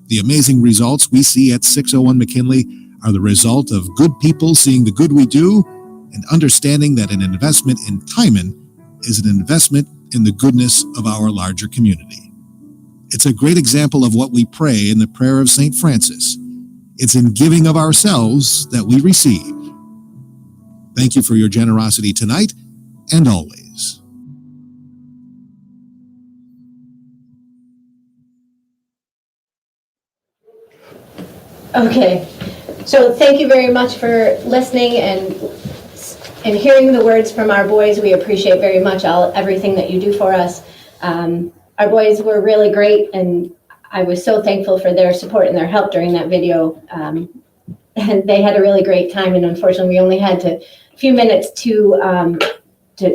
The amazing results we see at 601 McKinley are the result of good people seeing the good we do and understanding that an investment in Timon is an investment in the goodness of our larger community. It's a great example of what we pray in the prayer of St. Francis. It's in giving of ourselves that we receive. Thank you for your generosity tonight and always. Okay, so thank you very much for listening and hearing the words from our boys. We appreciate very much everything that you do for us. Our boys were really great, and I was so thankful for their support and their help during that video. And they had a really great time, and unfortunately, we only had a few minutes to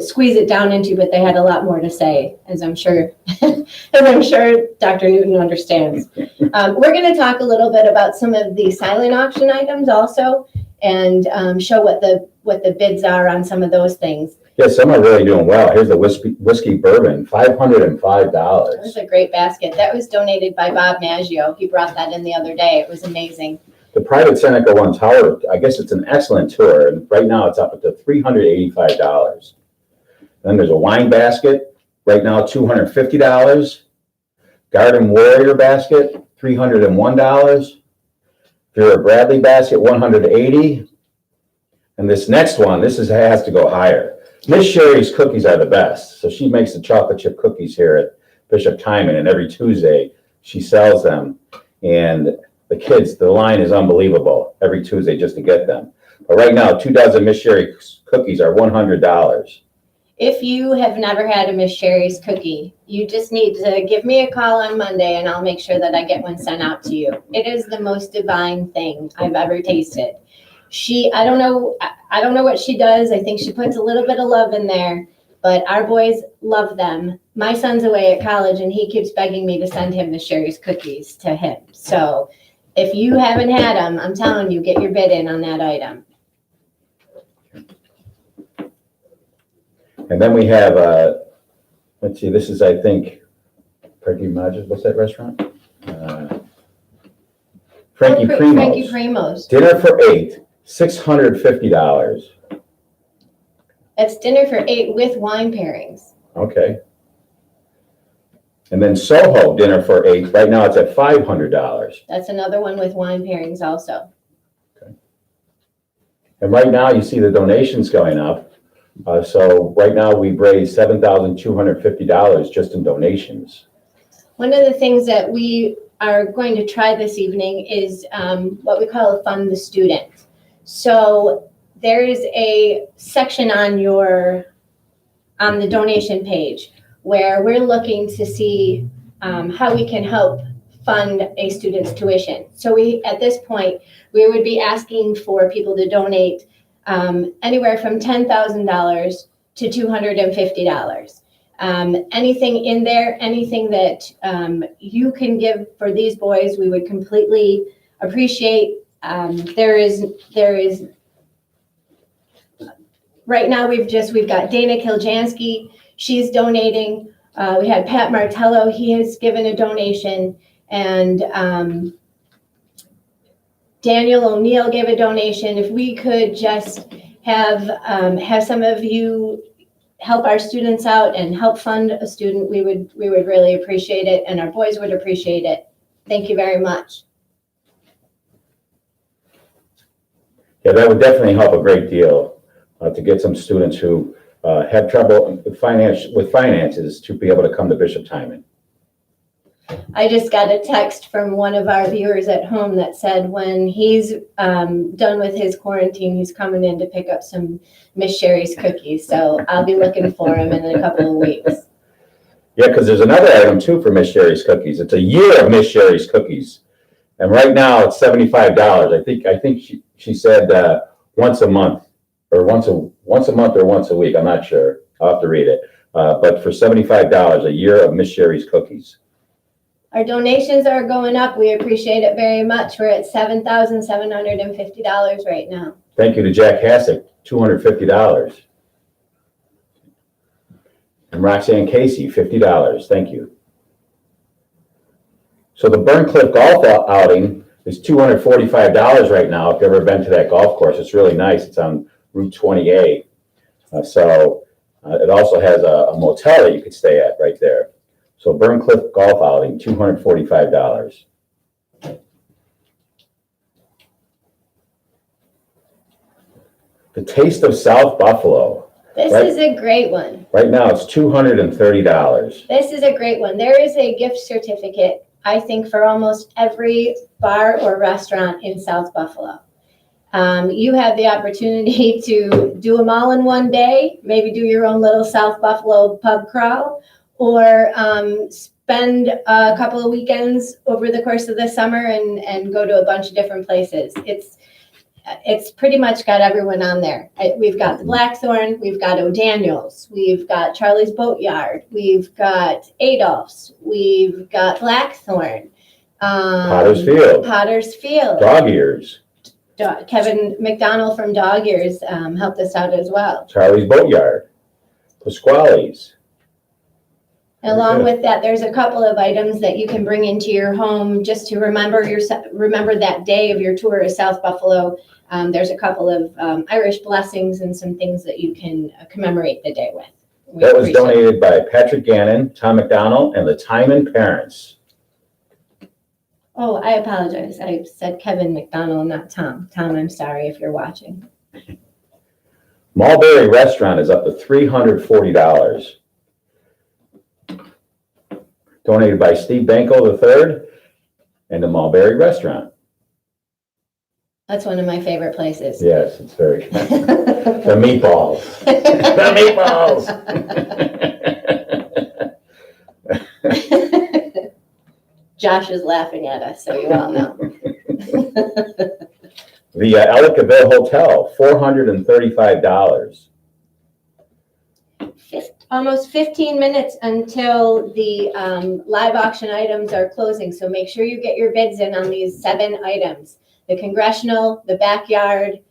squeeze it down into, but they had a lot more to say, as I'm sure Dr. Newton understands. We're going to talk a little bit about some of the silent auction items also, and show what the bids are on some of those things. Yeah, some are really doing well. Here's the whiskey bourbon, $505. That was a great basket. That was donated by Bob Maggio. He brought that in the other day. It was amazing. The private Seneca One Tower, I guess it's an excellent tour, and right now it's up to $385. Then there's a wine basket, right now $250. Garden Warrior basket, $301. Vera Bradley basket, $180. And this next one, has to go higher. Miss Sherry's cookies are the best. So she makes the chocolate chip cookies here at Bishop Timon, and every Tuesday she sells them. And the kids, the line is unbelievable every Tuesday just to get them. But right now, 2 dozen Miss Sherry's cookies are $100. If you have never had a Miss Sherry's cookie, you just need to give me a call on Monday and I'll make sure that I get one sent out to you. It is the most divine thing I've ever tasted. I don't know what she does. I think she puts a little bit of love in there, but our boys love them. My son's away at college and he keeps begging me to send him Miss Sherry's cookies to him. So if you haven't had them, I'm telling you, get your bid in on that item. And then we have, let's see, this is, I think, Frankie Maj's, what's that restaurant? Frankie Primo's. Frankie Primo's. Dinner for 8, $650. That's dinner for 8 with wine pairings. Okay. And then Soho, dinner for 8, right now it's at $500. That's another one with wine pairings also. Okay. And right now you see the donations going up. So right now we've raised $7,250 just in donations. One of the things that we are going to try this evening is what we call a Fund the Student. So there is a section on the donation page where we're looking to see how we can help fund a student's tuition. So at this point, we would be asking for people to donate anywhere from $10,000 to $250. Anything in there, anything that you can give for these boys, we would completely appreciate. There is right now we've got Dana Kiljansky. She's donating. We had Pat Martello. He has given a donation, and Daniel O'Neill gave a donation. If we could just have some of you help our students out and help fund a student, we would really appreciate it, and our boys would appreciate it. Thank you very much. Yeah, that would definitely help a great deal to get some students who have trouble with finances to be able to come to Bishop Timon. I just got a text from one of our viewers at home that said when he's done with his quarantine, he's coming in to pick up some Miss Sherry's cookies. So I'll be looking for him in a couple of weeks. Yeah, because there's another item too for Miss Sherry's cookies. It's a year of Miss Sherry's cookies, and right now it's $75. I think she said once a month or once a week. I'm not sure. I'll have to read it. But for $75 a year of Miss Sherry's cookies. Our donations are going up. We appreciate it very much. We're at $7,750 right now. Thank you to Jack Hassick, $250. And Roxanne Casey, $50. Thank you. So the Burncliffe Golf outing is $245 right now. If you've ever been to that golf course, it's really nice. It's on Route 28. It also has a motel that you could stay at right there. So Burncliffe Golf outing, $245. The Taste of South Buffalo. This is a great one. Right now it's $230. This is a great one. There is a gift certificate, I think, for almost every bar or restaurant in South Buffalo. You have the opportunity to do them all in one day, maybe do your own little South Buffalo pub crawl, or spend a couple of weekends over the course of the summer and go to a bunch of different places. It's pretty much got everyone on there. We've got the Blackthorn, we've got O'Daniel's, we've got Charlie's Boatyard, we've got Adolph's, we've got Blackthorn, Potter's Field, Dog Ears, Kevin McDonald from Dog Ears helped us out as well. Charlie's Boatyard, Pasquale's. Along with that, there's a couple of items that you can bring into your home just to remember that day of your tour of South Buffalo. There's a couple of Irish blessings and some things that you can commemorate the day with. That was donated by Patrick Gannon, Tom McDonald, and the Timon parents. Oh, I apologize. I said Kevin McDonald, not Tom. Tom, I'm sorry if you're watching. Mulberry Restaurant is up to $340. Donated by Steve Banko III and the Mulberry Restaurant. That's one of my favorite places. Yes, it's very good. The meatballs. The meatballs. Josh is laughing at us, so you all know. The Ellicottville Hotel, $435. Almost 15 minutes until the live auction items are closing. So make sure you get your bids in on these 7 items. The Congressional, the Backyard,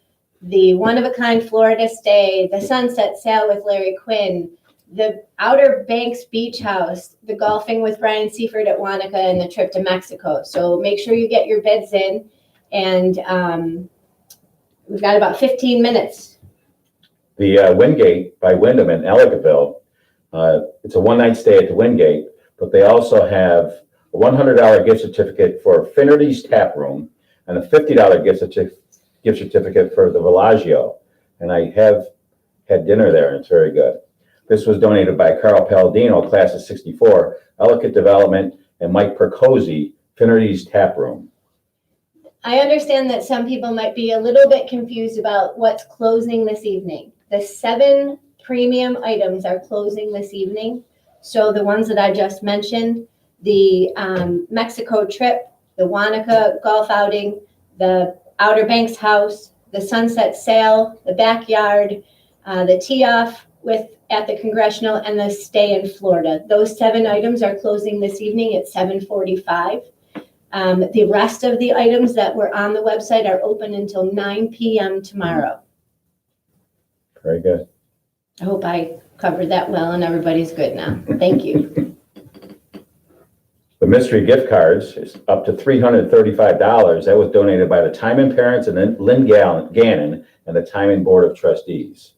the one-of-a-kind Florida stay, the Sunset Sail with Larry Quinn, the Outer Banks Beach House, the golfing with Brian Seifert at Wanaka, and the trip to Mexico. So make sure you get your bids in. And we've got about 15 minutes. The Wingate by Wyndham in Ellicottville. It's a one-night stay at the Wingate, but they also have a $100 gift certificate for Finnerty's Tap Room and a $50 gift certificate for the Villaggio. And I have had dinner there, and it's very good. This was donated by Carl Palladino, class of '64, Ellicott Development, and Mike Percosi, Finnerty's Tap Room. I understand that some people might be a little bit confused about what's closing this evening. The 7 premium items are closing this evening. So the ones that I just mentioned, the Mexico trip, the Wanaka golf outing, the Outer Banks house, the Sunset Sail, the Backyard, the tee-off at the Congressional, and the stay in Florida. Those 7 items are closing this evening at 7:45. The rest of the items that were on the website are open until 9 p.m. tomorrow. Very good. I hope I covered that well and everybody's good now. Thank you. The mystery gift cards is up to $335. That was donated by the Timon parents and then Lynn Gannon and the Timon Board of Trustees.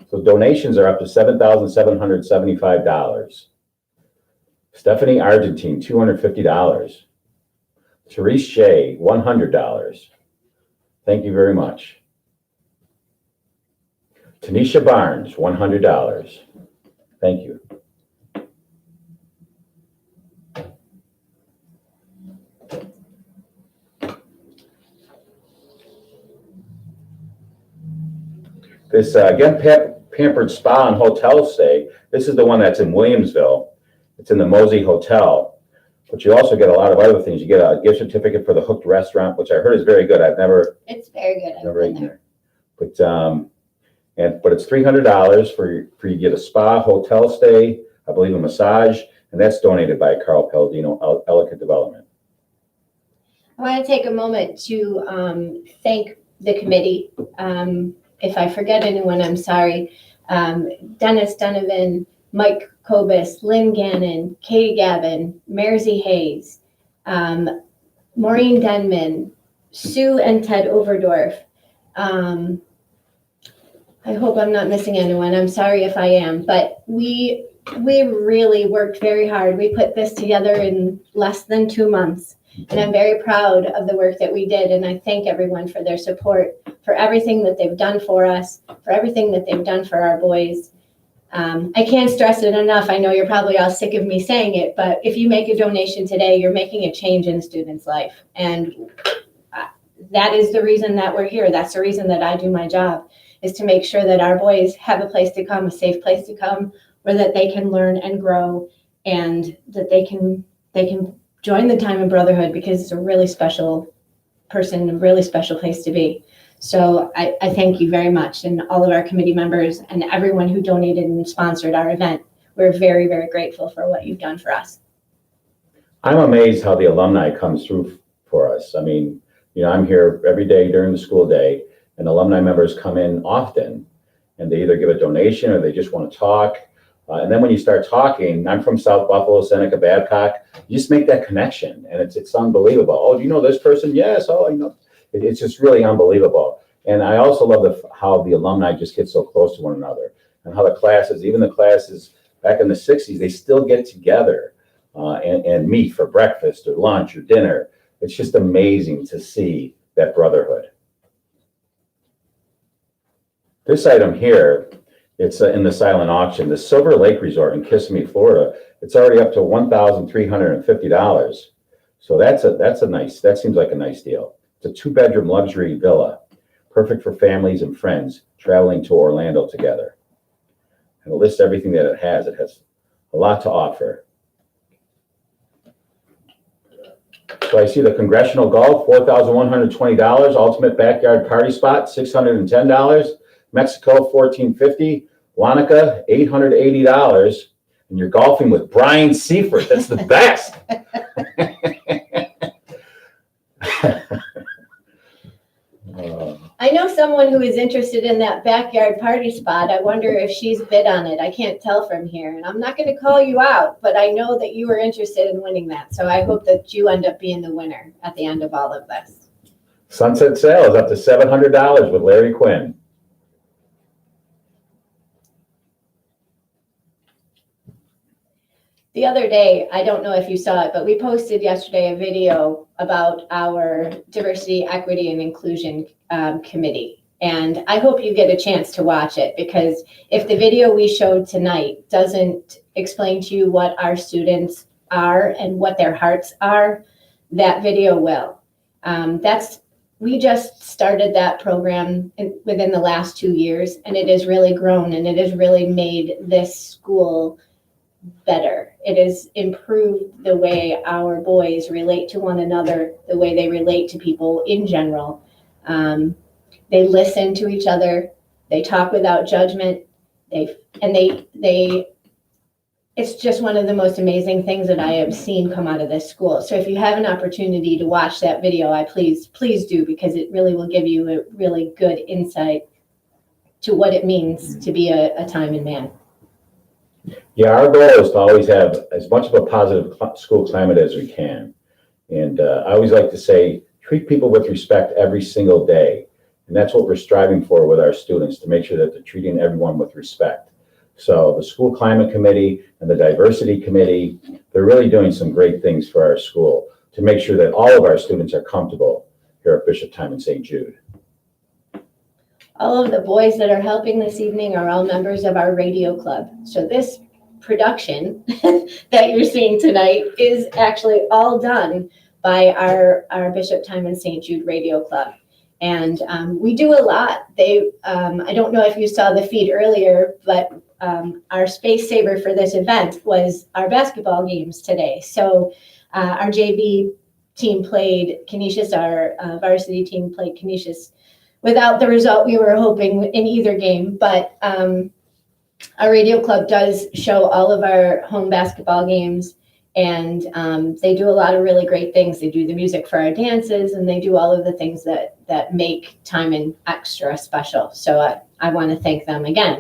So donations are up to $7,775. Stephanie Argentine, $250. Therese Shea, $100. Thank you very much. Tanisha Barnes, $100. Thank you. This, again, Pampered Spa and Hotel Stay. This is the one that's in Williamsville. It's in the Mosey Hotel. But you also get a lot of other things. You get a gift certificate for the Hooked Restaurant, which I heard is very good. It's very good. Never eaten there. But it's $300 for you get a spa, hotel stay, I believe a massage, and that's donated by Carl Palladino, Ellicott Development. I want to take a moment to thank the committee. If I forget anyone, I'm sorry. Dennis Donovan, Mike Kobus, Lynn Gannon, Katie Gavin, Mersey Hayes, Maureen Denman, Sue and Ted Overdorf. I hope I'm not missing anyone. I'm sorry if I am, but we really worked very hard. We put this together in less than 2 months, and I'm very proud of the work that we did. And I thank everyone for their support, for everything that they've done for us, for everything that they've done for our boys. I can't stress it enough. I know you're probably all sick of me saying it, but if you make a donation today, you're making a change in a student's life. And that is the reason that we're here. That's the reason that I do my job, is to make sure that our boys have a place to come, a safe place to come, where that they can learn and grow, and that they can join the Timon Brotherhood, because it's a really special person, a really special place to be. So I thank you very much, and all of our committee members and everyone who donated and sponsored our event. We're very, very grateful for what you've done for us. I'm amazed how the alumni comes through for us. I mean, you know, I'm here every day during the school day, and alumni members come in often, and they either give a donation or they just want to talk. And then when you start talking, I'm from South Buffalo, Seneca, Babcock, you just make that connection, and it's unbelievable. Oh, do you know this person? Yes. Oh, you know, it's just really unbelievable. And I also love how the alumni just get so close to one another, and how the classes, even the classes back in the 60s, they still get together and meet for breakfast or lunch or dinner. It's just amazing to see that brotherhood. This item here, it's in the silent auction, the Silver Lake Resort in Kissimmee, Florida. It's already up to $1,350. So that's a nice, that seems like a nice deal. It's a 2-bedroom luxury villa, perfect for families and friends traveling to Orlando together. And it lists everything that it has. It has a lot to offer. So I see the Congressional Golf, $4,120. Ultimate Backyard Party Spot, $610. Mexico, $1,450. Wanaka, $880. And you're golfing with Brian Seifert. That's the best. I know someone who is interested in that backyard party spot. I wonder if she's bid on it. I can't tell from here, and I'm not going to call you out, but I know that you were interested in winning that. So I hope that you end up being the winner at the end of all of this. Sunset sale is up to $700 with Larry Quinn. The other day, I don't know if you saw it, but we posted yesterday a video about our diversity, equity, and inclusion committee. And I hope you get a chance to watch it, because if the video we showed tonight doesn't explain to you what our students are and what their hearts are, that video will. We just started that program within the last 2 years, and it has really grown, and it has really made this school better. It has improved the way our boys relate to one another, the way they relate to people in general. They listen to each other. They talk without judgment. It's just one of the most amazing things that I have seen come out of this school. So if you have an opportunity to watch that video, please do, because it really will give you a really good insight to what it means to be a Timon man. Yeah, our goal is to always have as much of a positive school climate as we can. And I always like to say, treat people with respect every single day. And that's what we're striving for with our students, to make sure that they're treating everyone with respect. So the School Climate Committee and the Diversity Committee, they're really doing some great things for our school to make sure that all of our students are comfortable here at Bishop Timon St. Jude. All of the boys that are helping this evening are all members of our radio club. So this production that you're seeing tonight is actually all done by our Bishop Timon St. Jude Radio Club. And we do a lot. I don't know if you saw the feed earlier, but our space saver for this event was our basketball games today. So our JV team played Canisius, our varsity team played Canisius, without the result we were hoping in either game. But our radio club does show all of our home basketball games, and they do a lot of really great things. They do the music for our dances, and they do all of the things that make Timon extra special. So I want to thank them again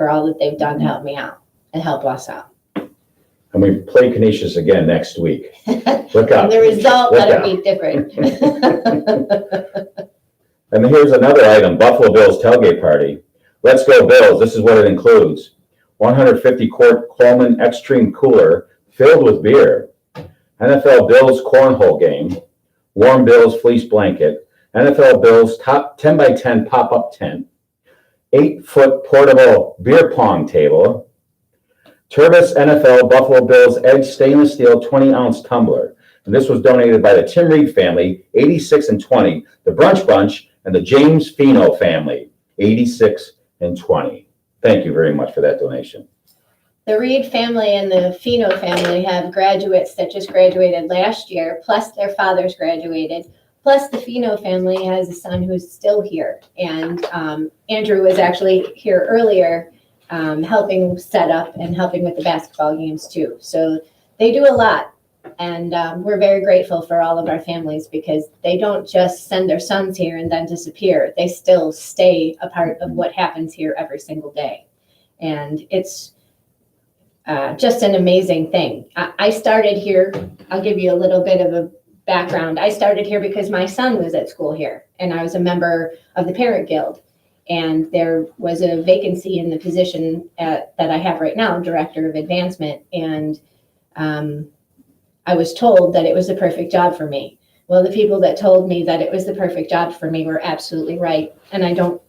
for all that they've done to help me out and help us out. And we play Canisius again next week. Look out. And the result Look better out. be different. And here's another item, Buffalo Bills tailgate party. Let's go Bills. This is what it includes. 150-quart Coleman Extreme Cooler filled with beer. NFL Bills cornhole game. Warm Bills fleece blanket. NFL Bills top 10x10 pop-up tent. 8-foot portable beer pong table. Turbis NFL Buffalo Bills Edge stainless steel 20-ounce tumbler. And this was donated by the Tim Reed family, 86 and 20, the Brunch Bunch, and the James Fino family, 86 and 20. Thank you very much for that donation. The Reed family and the Fino family have graduates that just graduated last year, plus their fathers graduated, plus the Fino family has a son who's still here. And Andrew was actually here earlier helping set up and helping with the basketball games too. So they do a lot. And we're very grateful for all of our families because they don't just send their sons here and then disappear. They still stay a part of what happens here every single day. And it's just an amazing thing. I started here. I'll give you a little bit of a background. I started here because my son was at school here and I was a member of the Parent Guild. And there was a vacancy in the position that I have right now, Director of Advancement. And I was told that it was the perfect job for me. Well, the people that told me that it was the perfect job for me were absolutely right. And I don't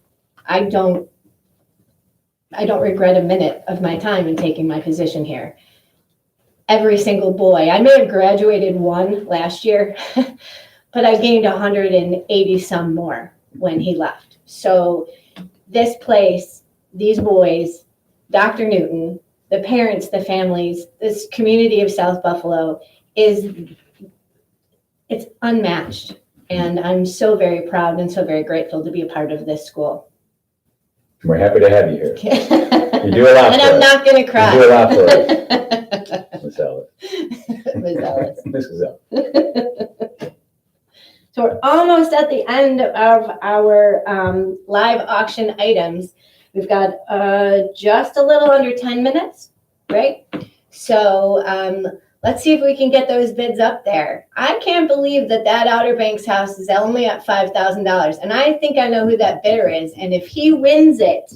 regret a minute of my time in taking my position here. Every single boy, I may have graduated one last year, but I gained 180 some more when he left. So this place, these boys, Dr. Newton, the parents, the families, this community of South Buffalo it's unmatched. And I'm so very proud and so very grateful to be a part of this school. We're happy to have you here. You do a lot and for I'm us. not going to cry. You do a lot for us. Miss Ellis. Miss Ellis. Mrs. Ellis. So we're almost at the end of our live auction items. We've got just a little under 10 minutes, right? So let's see if we can get those bids up there. I can't believe that Outer Banks house is only at $5,000. And I think I know who that bidder is. And if he wins it,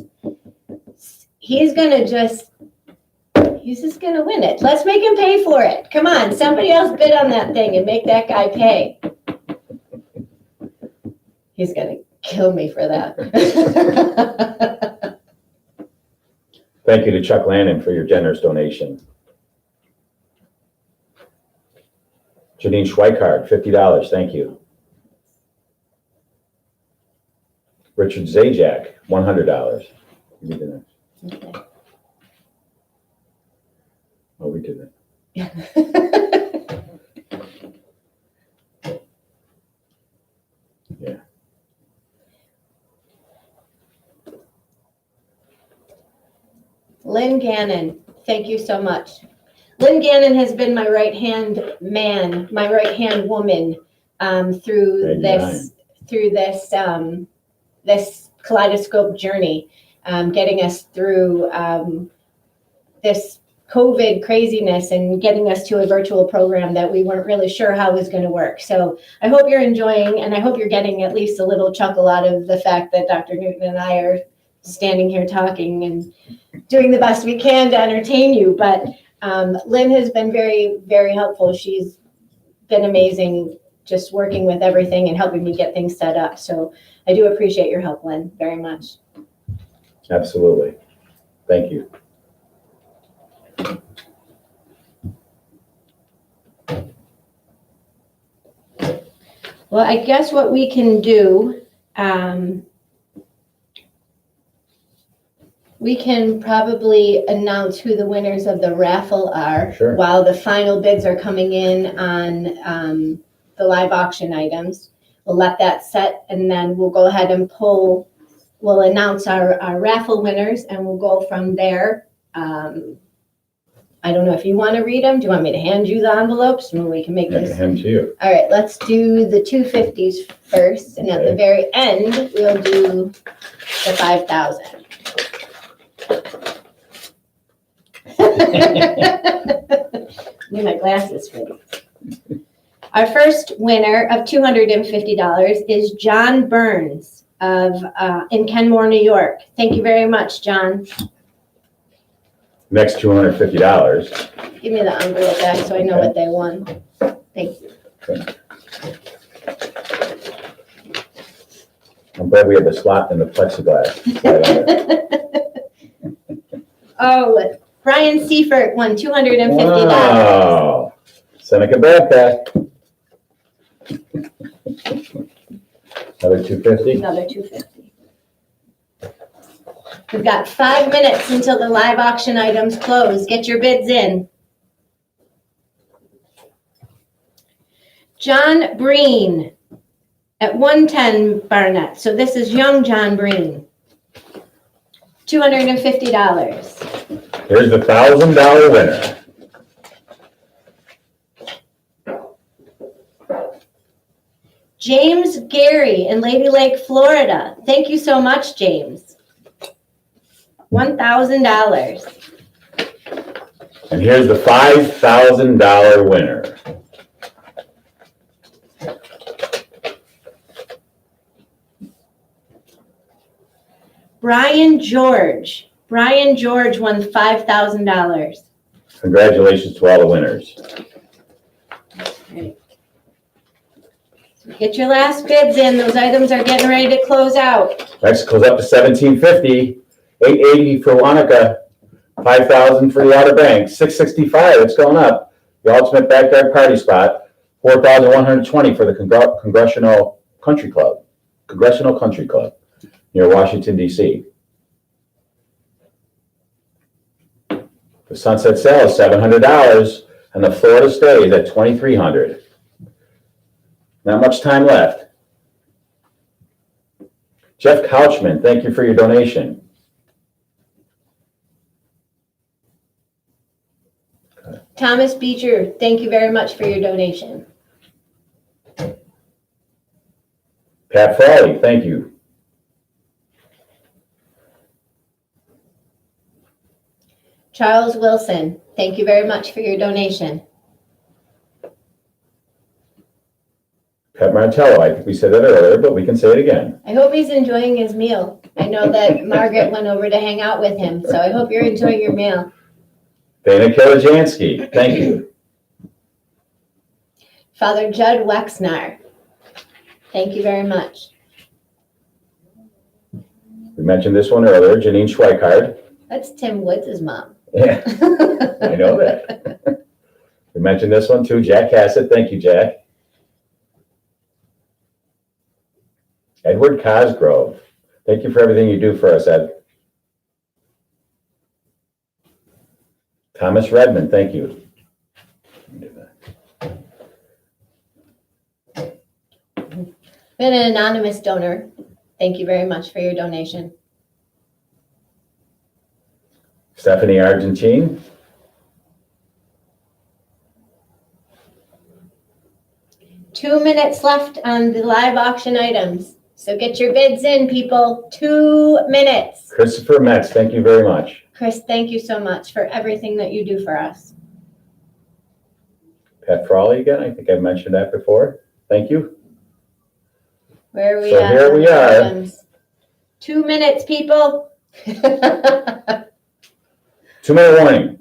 he's just going to win it. Let's make him pay for it. Come on, somebody else bid on that thing and make that guy pay. He's going to kill me for that. Thank you to Chuck Lannon for your generous donation. Janine Schweikart, $50. Thank you. Richard Zajac, $100. You did that. Okay. Oh, we did it. Yeah. Lynn Gannon, thank you so much. Lynn Gannon has been my right-hand man, my right-hand woman through this Kaleidoscope journey, getting us through this COVID craziness and getting us to a virtual program that we weren't really sure how it was going to work. So I hope you're enjoying, and I hope you're getting at least a little chuckle out of the fact that Dr. Newton and I are standing here talking and doing the best we can to entertain you. But Lynn has been very, very helpful. She's been amazing just working with everything and helping me get things set up. So I do appreciate your help, Lynn, very much. Absolutely. Thank you. Well, I guess what we can do, we can probably announce who the winners of the raffle are while the final bids are coming in on the live auction items. We'll let that set, and then we'll go ahead and we'll announce our raffle winners, and we'll go from there. I don't know if you want to read them. Do you want me to hand you the envelopes and we can make this? Hand to you. All right, let's do the 250s first, and at the very end, we'll do the 5,000. Need my glasses for these. Our first winner of $250 is John Burns of in Kenmore, New York. Thank you very much, John. Next $250. Give me the envelope back so I know what they won. Thank you. I'm glad we have the slot in the plexiglass. Oh, Brian Seifert won $250. Wow. Seneca backpack. Another 250. Another 250. We've got 5 minutes until the live auction items close. Get your bids in. John Breen at 110 Barnett. So this is young John Breen. $250. Here's the $1,000 winner. James Gary in Lady Lake, Florida. Thank you so much, James. $1,000. And here's the $5,000 winner. Brian George. Brian George won $5,000. Congratulations to all the winners. Right. So get your last bids in. Those items are getting ready to close out. Next goes up to $1,750, $880 for Wanaka, $5,000 for the Outer Banks, $665. It's going up. The Ultimate Backyard Party Spot, $4,120 for the Congressional Country Club near Washington, D.C. The Sunset Sale is $700, and the Florida Stay is at $2,300. Not much time left. Jeff Couchman, thank you for your donation. Thomas Beecher, thank you very much for your donation. Pat Frawley, thank you. Charles Wilson, thank you very much for your donation. Pat Martello, I think we said that earlier, but we can say it again. I hope he's enjoying his meal. I know that Margaret went over to hang out with him, so I hope you're enjoying your meal. Dana Kilajansky, thank you. Father Judd Wexner, thank you very much. We mentioned this one earlier, Janine Schweikart. That's Tim Woods' mom. Yeah, I know that. We mentioned this one too, Jack Cassett, thank you, Jack. Edward Cosgrove, thank you for everything you do for us, Ed. Thomas Redmond, thank you. Been an anonymous donor. Thank you very much for your donation. Stephanie Argentine. Two minutes left on the live auction items. So get your bids in, people. 2 minutes. Christopher Metz, thank you very much. Chris, thank you so much for everything that you do for us. Pat Frawley again, I think I mentioned that before. Thank you. Where are we So at? here we are. Items? 2 minutes, people. 2-minute warning.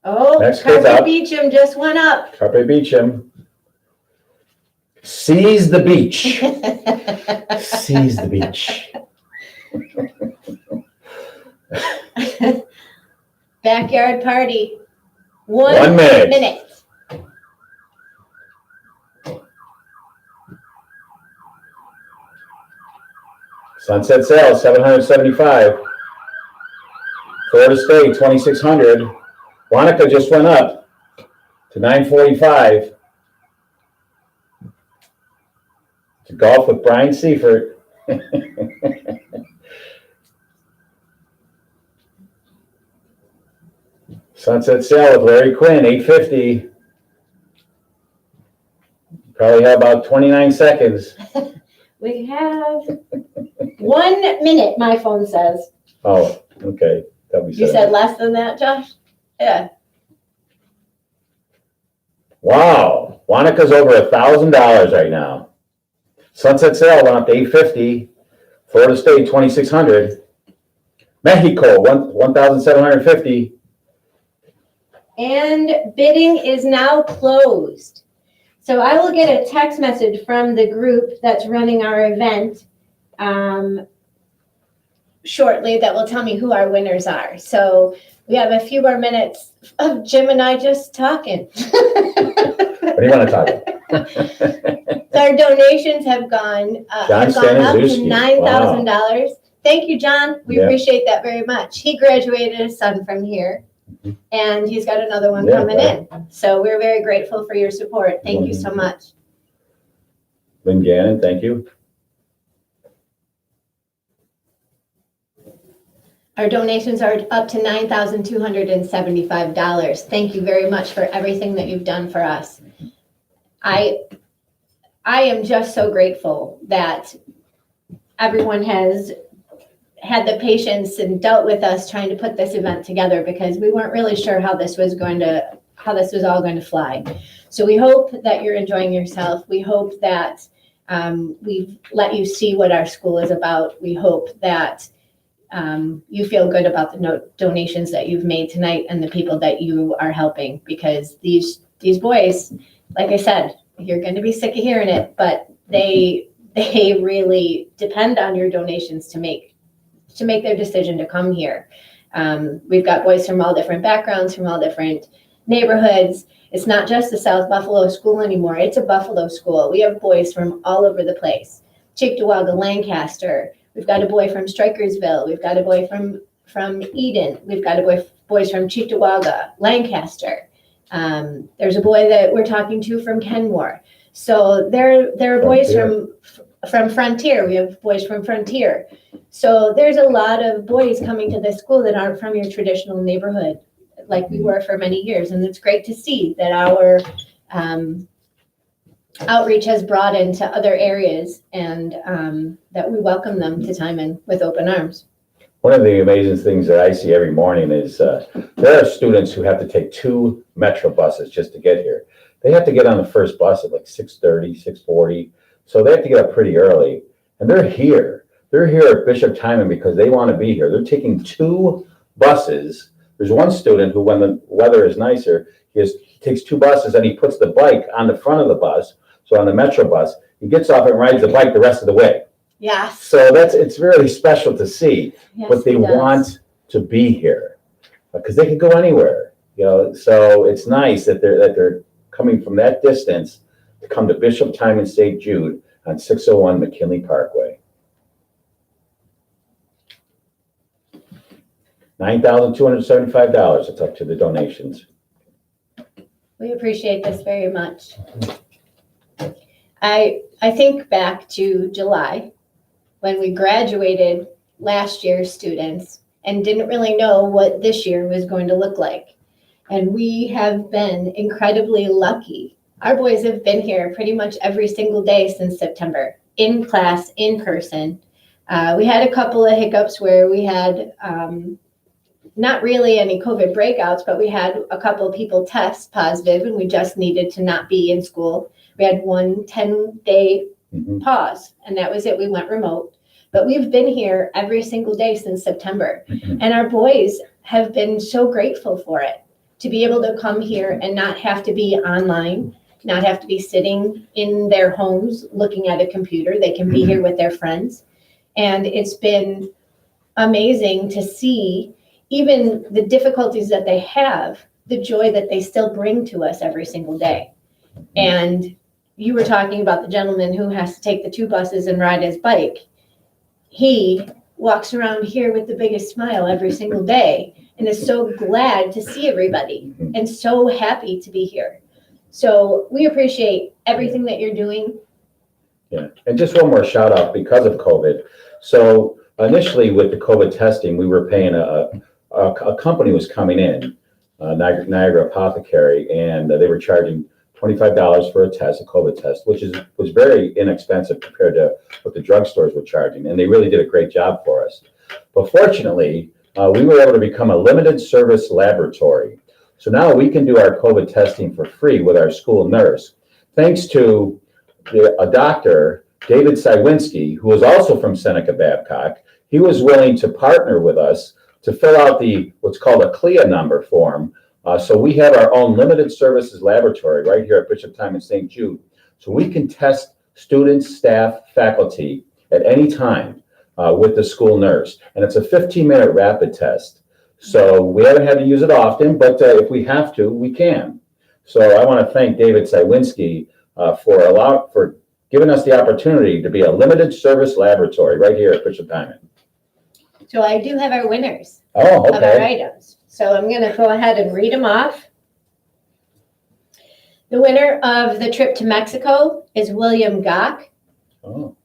Oh, Next goes Carpe up. Beecham just went up. Carpe Beecham. Seize the beach. Seize the beach. Backyard party. 1 minute. minute. Sunset Sale, $775. Florida State, $2,600. Wanaka just went up to $945. To golf with Brian Seifert. Sunset Sale with Larry Quinn, $850. Probably have about 29 seconds. We have 1 minute, my phone says. Oh, Okay, that'll be You said less than that, Josh? Yeah. Wow, Wanaka's over $1,000 right now. Sunset Sale went up to $850. Florida State $2,600. Mexico 1,750. And bidding is now closed. So I will get a text message from the group that's running our event shortly that will tell me who our winners are. So we have a few more minutes of Jim and I just talking. What do you want to talk about? So our donations have gone up to $9,000. Thank you, John. We appreciate that very much. He graduated his son from here, and he's got another one coming in. So we're very grateful for your support. Thank you so much. Lynn Gannon, thank you. Our donations are up to $9,275. Thank you very much for everything that you've done for us. I am just so grateful that everyone has had the patience and dealt with us trying to put this event together, because we weren't really sure how this was all going to fly. So we hope that you're enjoying yourself. We hope that we've let you see what our school is about. We hope that you feel good about the donations that you've made tonight and the people that you are helping, because these boys, like I said, you're going to be sick of hearing it, but they really depend on your donations to make their decision to come here. We've got boys from all different backgrounds, from all different neighborhoods. It's not just the South Buffalo school anymore. It's a Buffalo school. We have boys from all over the place. Cheektowaga, Lancaster. We've got a boy from Strikersville. We've got a boy from Eden. We've got boys from Cheektowaga, Lancaster. There's a boy that we're talking to from Kenmore. So there are boys from Frontier. We have boys from Frontier. So there's a lot of boys coming to this school that aren't from your traditional neighborhood, like we were for many years. And it's great to see that our outreach has broadened to other areas, and that we welcome them to Timon with open arms. One of the amazing things that I see every morning is there are students who have to take 2 Metro buses just to get here. They have to get on the first bus at like 6:30, 6:40. So they have to get up pretty early. And they're here. They're here at Bishop Timon because they want to be here. They're taking 2 buses. There's one student who, when the weather is nicer, he takes 2 buses and he puts the bike on the front of the bus. So on the Metro bus, he gets off and rides the bike the rest of the way. Yes. So it's really special to see, yes, but they want to be here because they can go anywhere, so it's nice that they're coming from that distance to come to Bishop Timon St. Jude on 601 McKinley Parkway. $9,275. It's up to the donations. We appreciate this very much. I think back to July when we graduated last year's students and didn't really know what this year was going to look like. And we have been incredibly lucky. Our boys have been here pretty much every single day since September, in class, in person. We had a couple of hiccups where we had not really any COVID breakouts, but we had a couple of people test positive and we just needed to not be in school. We had one 10-day pause, and that was it. We went remote. But we've been here every single day since September. And our boys have been so grateful for it, to be able to come here and not have to be online, not have to be sitting in their homes looking at a computer. They can be here with their friends. And it's been amazing to see even the difficulties that they have, the joy that they still bring to us every single day. And you were talking about the gentleman who has to take the 2 buses and ride his bike. He walks around here with the biggest smile every single day and is so glad to see everybody and so happy to be here. So we appreciate everything that you're doing. Yeah, and just one more shout out because of COVID. So initially with the COVID testing, we were paying a company was coming in, Niagara Apothecary, and they were charging $25 for a COVID test, which was very inexpensive compared to what the drugstores were charging. And they really did a great job for us. But fortunately, we were able to become a limited service laboratory. So now we can do our COVID testing for free with our school nurse. Thanks to a doctor, David Sywinski, who is also from Seneca Babcock. He was willing to partner with us to fill out what's called a CLIA number form. So we have our own limited services laboratory right here at Bishop Timon St. Jude. So we can test students, staff, faculty at any time with the school nurse. And it's a 15-minute rapid test. So we haven't had to use it often, but if we have to, we can. So I want to thank David Sywinski for giving us the opportunity to be a limited service laboratory right here at Bishop Timon. So I do have our winners of our items. So I'm going to go ahead and read them off. The winner of the trip to Mexico is William Gock. Oh.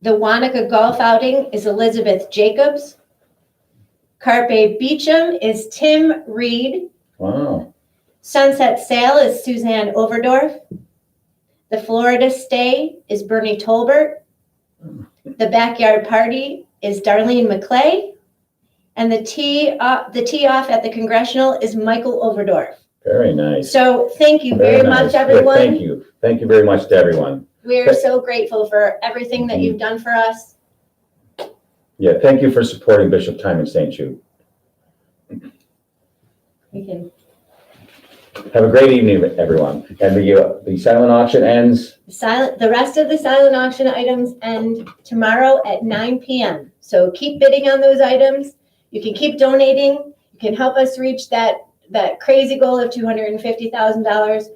The Wanaka golf outing is Elizabeth Jacobs. Carpe Beecham is Tim Reed. Wow. Sunset Sail is Suzanne Overdorf. The Florida Stay is Bernie Tolbert. The Backyard Party is Darlene McClay. And the tee off at the Congressional is Michael Overdorf. Very nice. So thank you very much, everyone. Thank you. Thank you very much to everyone. We are so grateful for everything that you've done for us. Yeah, thank you for supporting Bishop Timon St. Jude. We can. Have a great evening, everyone. And the silent auction ends. The rest of the silent auction items end tomorrow at 9 p.m. So keep bidding on those items. You can keep donating. You can help us reach that crazy goal of $250,000.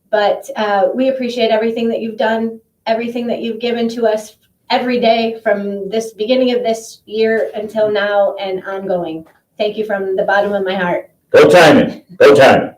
But we appreciate everything that you've done, everything that you've given to us every day from this beginning of this year until now and ongoing. Thank you from the bottom of my heart. Go Timon. Go Timon.